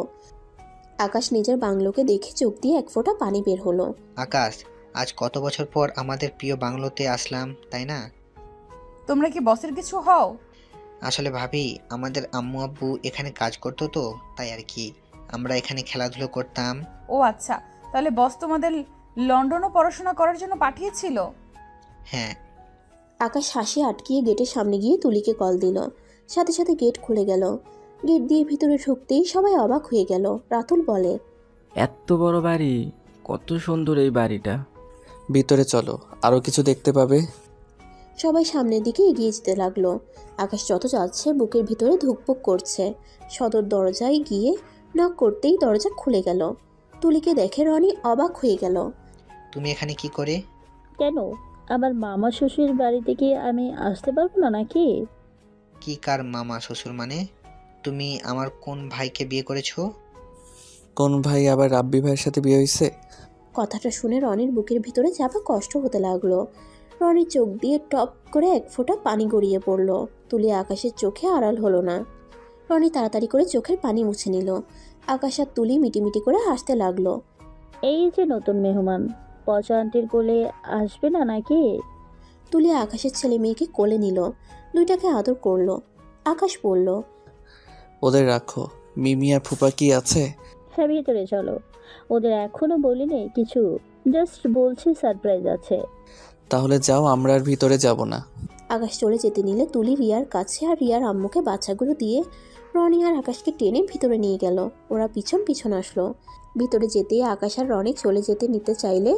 S4: আকাশ নিজের বাংলোকে দেখে চোখ দিয়ে এক ফোঁটা পানি বের হলো।
S8: আকাশ, আজ কত বছর পর আমাদের প্রিয় বাংলোতে আসলাম, তাই না?
S2: তোমরা কি বসের কিছু হও?
S8: আসলে ভাবি, আমাদের আম্মু আব্বু এখানে কাজ করতো তো, তাই আর কি। আমরা এখানে খেলাধুলো করতাম।
S2: ও আচ্ছা, তাহলে বস তোমাদের লন্ডনও পড়াশোনা করার জন্য পাঠিয়েছিল?
S8: হ্যাঁ।
S4: আকাশ হাসি আটকিয়ে গেটের সামনে গিয়ে তুলিকে কল দিল। সাথে সাথে গেট খুলে গেল। গেট দিয়ে ভিতরে ঢুকতেই সবাই অবাক হয়ে গেল। রাতুল বলে,
S10: এত বড় বাড়ি, কত সুন্দর এই বাড়িটা।
S3: ভিতরে চলো, আরো কিছু দেখতে পাবে।
S4: সবাই সামনের দিকে এগিয়ে যেতে লাগলো। আকাশ যত যাচ্ছে বুকের ভিতরে ধুকপুক করছে। সদর দরজায় গিয়ে নক করতেই দরজা খুলে গেল। তুলিকে দেখে রনি অবাক হয়ে গেল।
S8: তুমি এখানে কি করে?
S11: কেন, আমার মামা শ্বশুর বাড়িতে কি আমি আসতে পারবো না নাকি?
S8: কি কার মামা শ্বশুর মানে? তুমি আমার কোন ভাইকে বিয়ে করেছো?
S3: কোন ভাই আবার রাব্বি ভাইয়ের সাথে বিয়ে হয়েছে?
S4: কথাটা শুনে রনির বুকের ভিতরে চাপা কষ্ট হতে লাগলো। রনির চোখ দিয়ে টপ করে এক ফোঁটা পানি গড়িয়ে পড়ল। তুলি আকাশের চোখে আড়াল হলো না। রনি তাড়াতাড়ি করে চোখের পানি মুছে নিল। আকাশ আর তুলি মিটিমিটি করে হাসতে লাগলো।
S11: এই যে নতুন মেহমান, পচা আন্টির কোলে আসবে না নাকি?
S4: তুলি আকাশের ছেলে মেয়েকে কোলে নিল। দুইটাকে আদর করলো। আকাশ বলল,
S3: ওদের রাখো, মিমি আর ফুপা কি আছে?
S11: হ্যাঁ, ভিতরে চলো। ওদের এখনো বলি নেই কিছু, জাস্ট বলছি সারপ্রাইজ আছে।
S3: তাহলে যাও, আমরা আর ভিতরে যাব না।
S4: আকাশ চলে যেতে নিলে তুলি রিয়ার কাছে আর রিয়ার আম্মুকে বাচ্চাগুলো দিয়ে রনি আর আকাশকে টেনে ভিতরে নিয়ে গেল। ওরা পিছন পিছন আসলো। ভিতরে যেতেই আকাশ আর রনি চলে যেতে নিতে চাইলে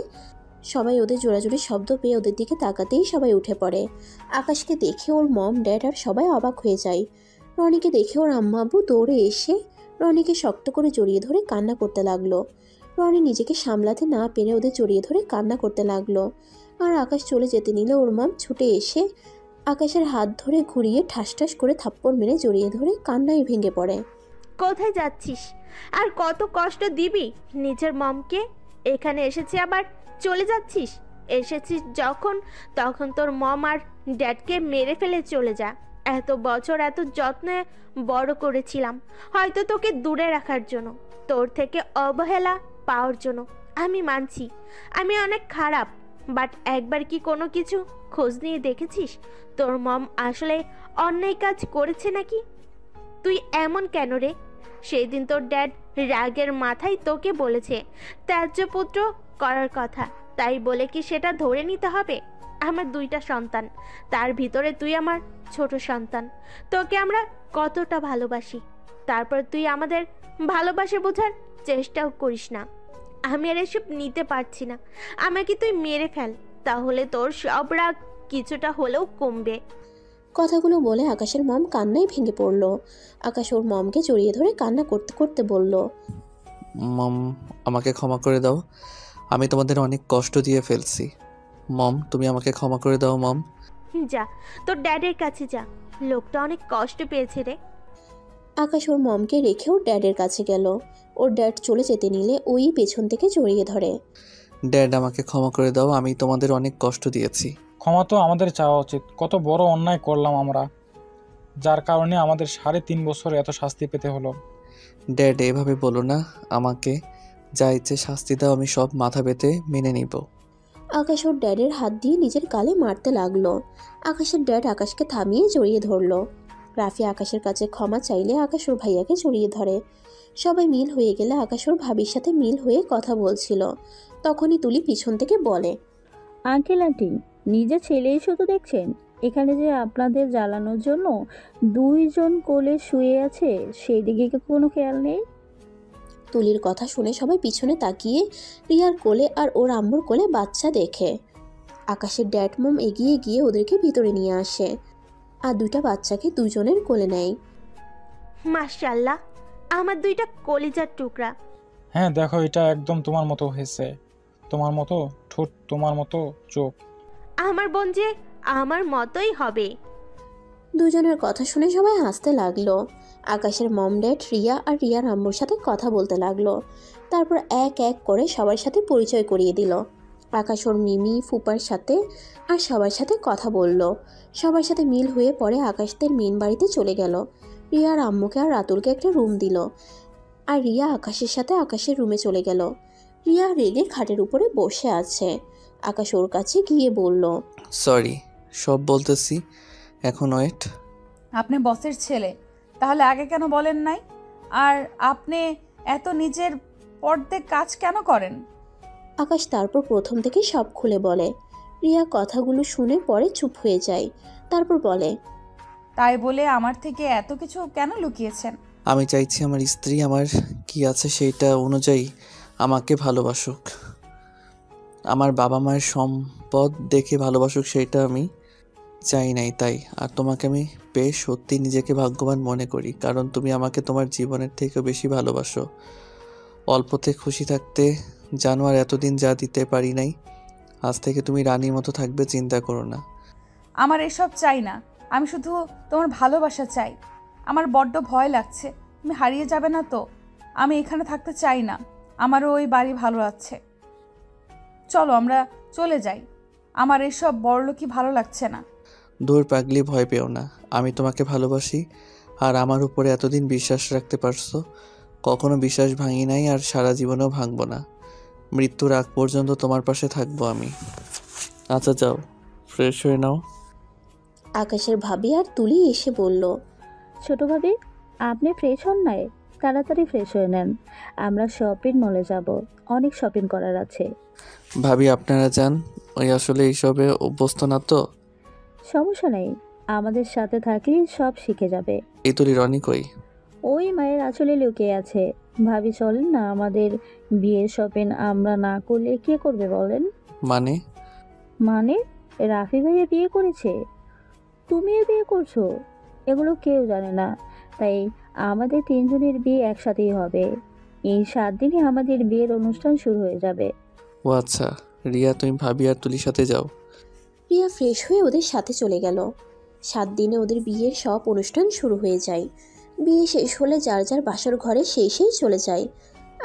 S4: সবাই ওদের জোড়াজোড়ি শব্দ পেয়ে ওদের দিকে তাকাতেই সবাই উঠে পড়ে। আকাশকে দেখে ওর মম ড্যাড আর সবাই অবাক হয়ে যায়। রনিকে দেখে ওর আম্মা আব্বু দৌড়ে এসে রনিকে শক্ত করে জড়িয়ে ধরে কান্না করতে লাগলো। রনি নিজেকে সামলাতে না পেরে ওদের জড়িয়ে ধরে কান্না করতে লাগলো। আর আকাশ চলে যেতে নিলে ওর মম ছুটে এসে আকাশের হাত ধরে ঘুরিয়ে ঠাস ঠাস করে থাপ্পড় মেরে জড়িয়ে ধরে কান্নায় ভেঙে পড়ে।
S7: কোথায় যাচ্ছিস? আর কত কষ্ট দিবি নিজের মমকে? এখানে এসেছি আবার চলে যাচ্ছিস? এসেছিস যখন তখন তোর মম আর ড্যাডকে মেরে ফেলে চলে যা। এত বছর এত যত্নে বড় করেছিলাম, হয়তো তোকে দূরে রাখার জন্য, তোর থেকে অবহেলা পাওয়ার জন্য। আমি মানছি আমি অনেক খারাপ, বাট একবার কি কোনো কিছু খোঁজ নিয়ে দেখেছিস তোর মম আসলে অন্যায় কাজ করেছে নাকি? তুই এমন কেন রে? সেই দিন তোর ড্যাড রাগের মাথায় তোকে বলেছে ত্যায্য পুত্র করার কথা, তাই বলে কি সেটা ধরে নিতে হবে? আমার 2টা সন্তান, তার ভিতরে তুই আমার ছোট সন্তান। তোকে আমরা কতটা ভালোবাসি, তারপর তুই আমাদের ভালোবাসা বোঝার চেষ্টাও করিস না। আমি আর এসব নিতে পারছি না। আমাকে তুই মেরে ফেল, তাহলে তোর সব রাগ কিছুটা হলেও কমবে।
S4: কথাগুলো বলে আকাশের মম কান্নায় ভেঙে পড়ল। আকাশ ওর মমকে জড়িয়ে ধরে কান্না করতে করতে বলল,
S1: মম, আমাকে ক্ষমা করে দাও। আমি তোমাদের অনেক কষ্ট দিয়ে ফেলছি। মম, তুমি আমাকে ক্ষমা করে দাও মম।
S7: যা, তোর ড্যাডের কাছে যা, লোকটা অনেক কষ্ট পেয়েছে রে।
S4: আকাশ ওর মমকে রেখে ওর ড্যাডের কাছে গেল। ওর ড্যাড চলে যেতে নিলে ওই পেছন থেকে জড়িয়ে ধরে।
S1: ড্যাড, আমাকে ক্ষমা করে দাও, আমি তোমাদের অনেক কষ্ট দিয়েছি।
S9: ক্ষমা তো আমাদের চাওয়া উচিত। কত বড় অন্যায় করলাম আমরা, যার কারণে আমাদের 3.5 বছর এত শাস্তি পেতে হলো।
S1: ড্যাড, এভাবে বলো না। আমাকে যা ইচ্ছে শাস্তি দাও, আমি সব মাথা পেতে মেনে নিব।
S4: আকাশ ওর ড্যাডের হাত দিয়ে নিজের গালে মারতে লাগলো। আকাশের ড্যাড আকাশকে থামিয়ে জড়িয়ে ধরলো। রাফি আকাশের কাছে ক্ষমা চাইলে আকাশ ওর ভাইয়াকে জড়িয়ে ধরে। সবাই মিল হয়ে গেলে আকাশ ওর ভাবির সাথে মিল হয়ে কথা বলছিল। তখনই তুলি পিছন থেকে বলে,
S11: আঙ্কেল আন্টি, নিজের ছেলেই শুধু দেখছেন? এখানে যে আপনাদের জ্বালানোর জন্য 2 জন কোলে শুয়ে আছে, সেই দিকে কি কোনো খেয়াল নেই?
S4: তুলির কথা শুনে সবাই পিছনে তাকিয়ে রিয়ার কোলে আর ওর আম্মুর কোলে বাচ্চা দেখে। আকাশের ড্যাড মম এগিয়ে গিয়ে ওদেরকে ভিতরে নিয়ে আসে আর 2টা বাচ্চাকে 2 জনের কোলে নেয়।
S7: মাশাআল্লাহ, আমার 2টা কলিজার টুকরা।
S9: হ্যাঁ দেখো, এটা একদম তোমার মতো হয়েছে। তোমার মতো ঠোঁট, তোমার মতো চোখ।
S7: আমার বোন যে আমার মতোই হবে।
S4: 2 জনের কথা শুনে সবাই হাসতে লাগলো। আকাশের মম ড্যাড রিয়া আর রিয়ার আম্মুর সাথে কথা বলতে লাগলো। তারপর এক এক করে সবার সাথে পরিচয় করিয়ে দিল। আকাশ ওর মিমি ফুপার সাথে আর সবার সাথে কথা বলল। সবার সাথে মিল হয়ে পরে আকাশদের মেন বাড়িতে চলে গেল। রিয়ার আম্মুকে আর রাতুলকে একটা রুম দিল আর রিয়া আকাশের সাথে আকাশের রুমে চলে গেল। রিয়া রেগে খাটের উপরে বসে আছে। আকাশ ওর কাছে গিয়ে বলল,
S1: সরি, সব বলতেছি, এখন ওয়েট।
S2: আপনি বসের ছেলে, তাহলে আগে কেন বলেন নাই? আর আপনি এত নিজের পর্দে কাজ কেন করেন?
S4: আকাশ তারপর প্রথম থেকে সব খুলে বলে। রিয়া কথাগুলো শুনে পরে চুপ হয়ে যায়। তারপর বলে,
S2: তাই বলে আমার থেকে এত কিছু কেন লুকিয়েছেন?
S1: আমি চাইছি আমার স্ত্রী আমার কি আছে সেইটা অনুযায়ী আমাকে ভালোবাসুক, আমার বাবা মায়ের সম্পদ দেখে ভালোবাসুক, সেইটা আমি চাই নাই। তাই আর তোমাকে আমি পেয়ে সত্যি নিজেকে ভাগ্যবান মনে করি, কারণ তুমি আমাকে তোমার জীবনের থেকেও বেশি ভালোবাসো। অল্পতে খুশি থাকতে জানো, আর এতদিন যা দিতে পারি নাই, আজ থেকে তুমি রানীর মতো থাকবে, চিন্তা করো না।
S2: আমার এসব চাই না, আমি শুধু তোমার ভালোবাসা চাই। আমার বড্ড ভয় লাগছে, তুমি হারিয়ে যাবে না তো? আমি এখানে থাকতে চাই না, আমারও ওই বাড়ি ভালো আছে। চলো আমরা চলে যাই, আমার এসব বড়লোকি ভালো লাগছে না।
S1: দূর পাগলি, ভয় পেও না, আমি তোমাকে ভালোবাসি আর আমার উপরে এতদিন বিশ্বাস রাখতে পারছো, কখনো বিশ্বাস ভাঙি নাই আর সারা জীবনেও ভাঙবো না। মৃত্যুর আগ পর্যন্ত তোমার পাশে থাকবো আমি। আচ্ছা যাও, ফ্রেশ হয়ে নাও।
S4: আকাশের ভাবি আর তুলি এসে বলল,
S11: ছোট ভাবি, আপনি ফ্রেশ হন নাই? তাড়াতাড়ি ফ্রেশ হয়ে নেন, আমরা শপিং মলে যাব, অনেক শপিং করার আছে।
S1: ভাবি আপনারা যান, ওই আসলে এইসবে অভ্যস্ত না তো।
S11: সমস্যা নেই, আমাদের সাথে থাকলেই সব শিখে যাবে।
S1: এই তুলি, রনি কই?
S11: ওই মায়ের আসলে লুকিয়ে আছে। ভাবি চলেন না, আমাদের বিয়ের শপিং আমরা না করলে কে করবে বলেন?
S1: মানে?
S11: মানে রাফি ভাইয়া বিয়ে করেছে, তুমিও বিয়ে করছো, এগুলো কেউ জানে না। তাই আমাদের 3 জনের বিয়ে একসাথেই হবে। এই 7 দিনে আমাদের বিয়ের অনুষ্ঠান শুরু হয়ে যাবে।
S1: ও আচ্ছা, রিয়া তুমি ভাবি আর তুলির সাথে যাও।
S4: রিয়া ফ্রেশ হয়ে ওদের সাথে চলে গেল। 7 দিনে ওদের বিয়ের সব অনুষ্ঠান শুরু হয়ে যায়। বিয়ে শেষ হলে যার যার বাসর ঘরে সেই চলে যায়।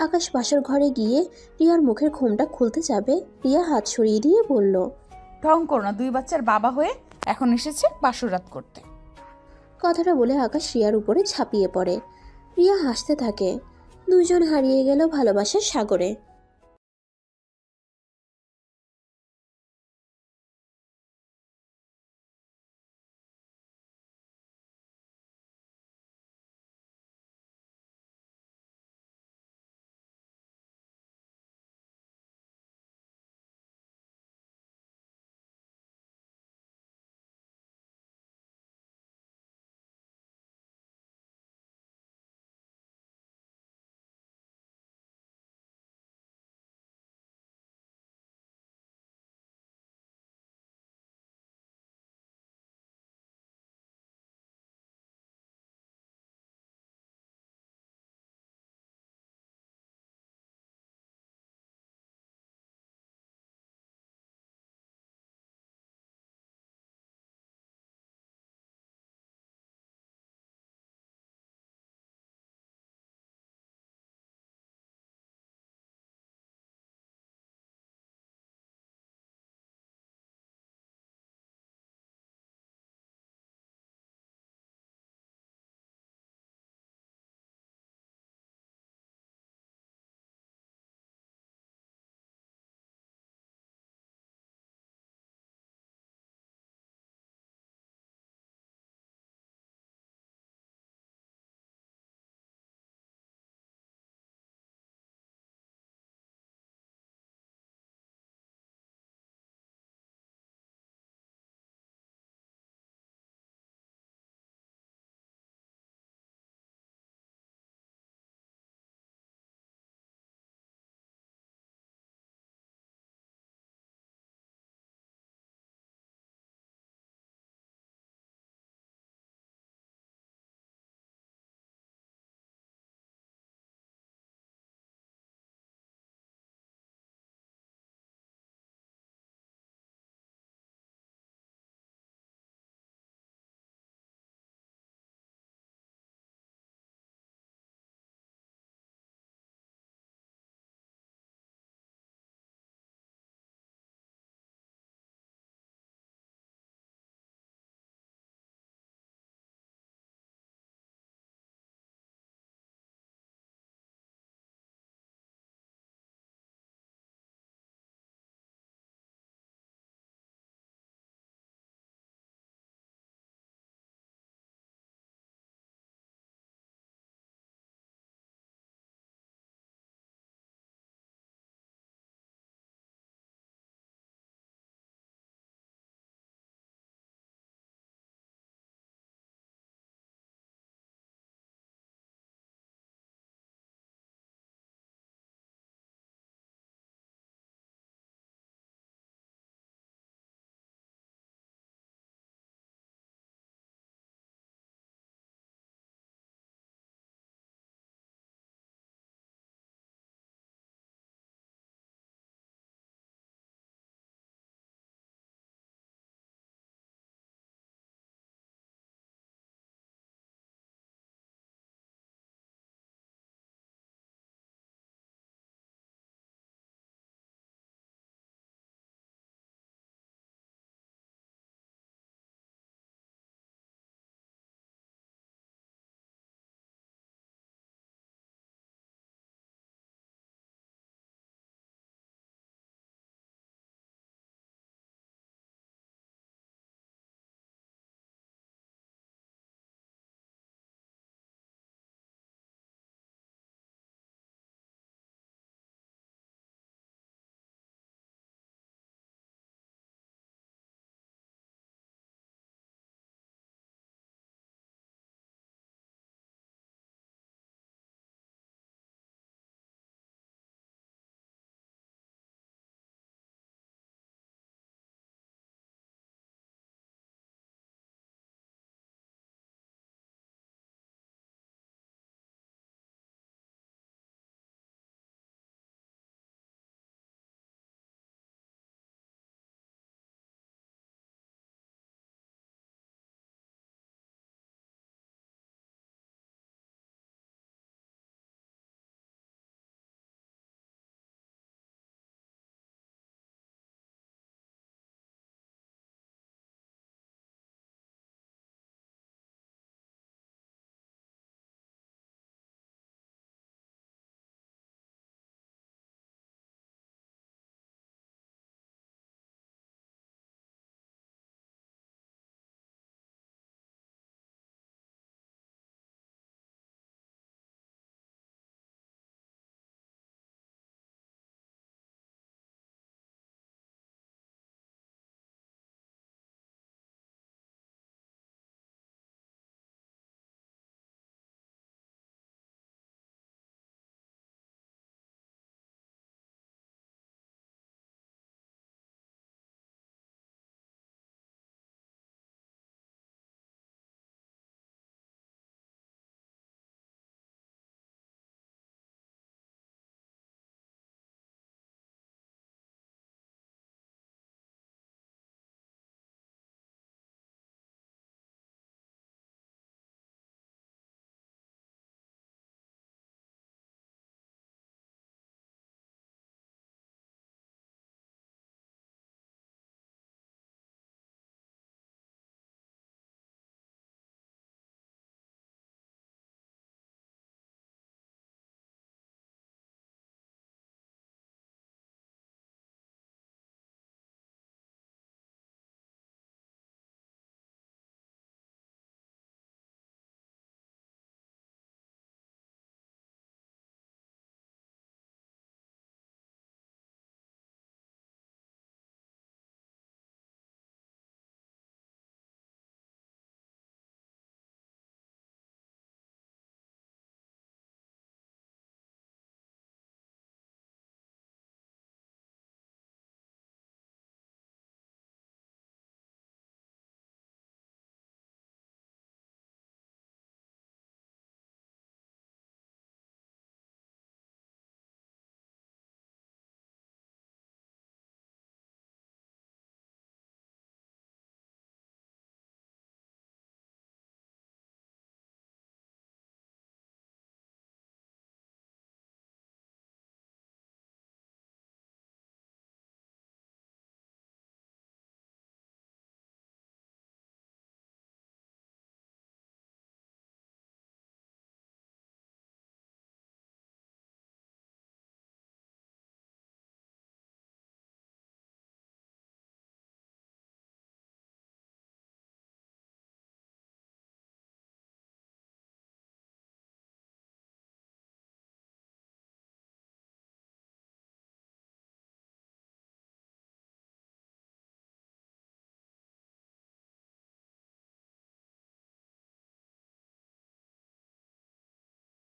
S4: আকাশ বাসর ঘরে গিয়ে রিয়ার মুখের ঘোমটা খুলতে যাবে, রিয়া হাত সরিয়ে দিয়ে বলল,
S2: ঢং করো না, 2 বাচ্চার বাবা হয়ে এখন এসেছে বাসরাত করতে।
S4: কথাটা বলে আকাশ রিয়ার উপরে ঝাঁপিয়ে পড়ে। রিয়া হাসতে থাকে। 2 জন হারিয়ে গেল ভালোবাসার সাগরে।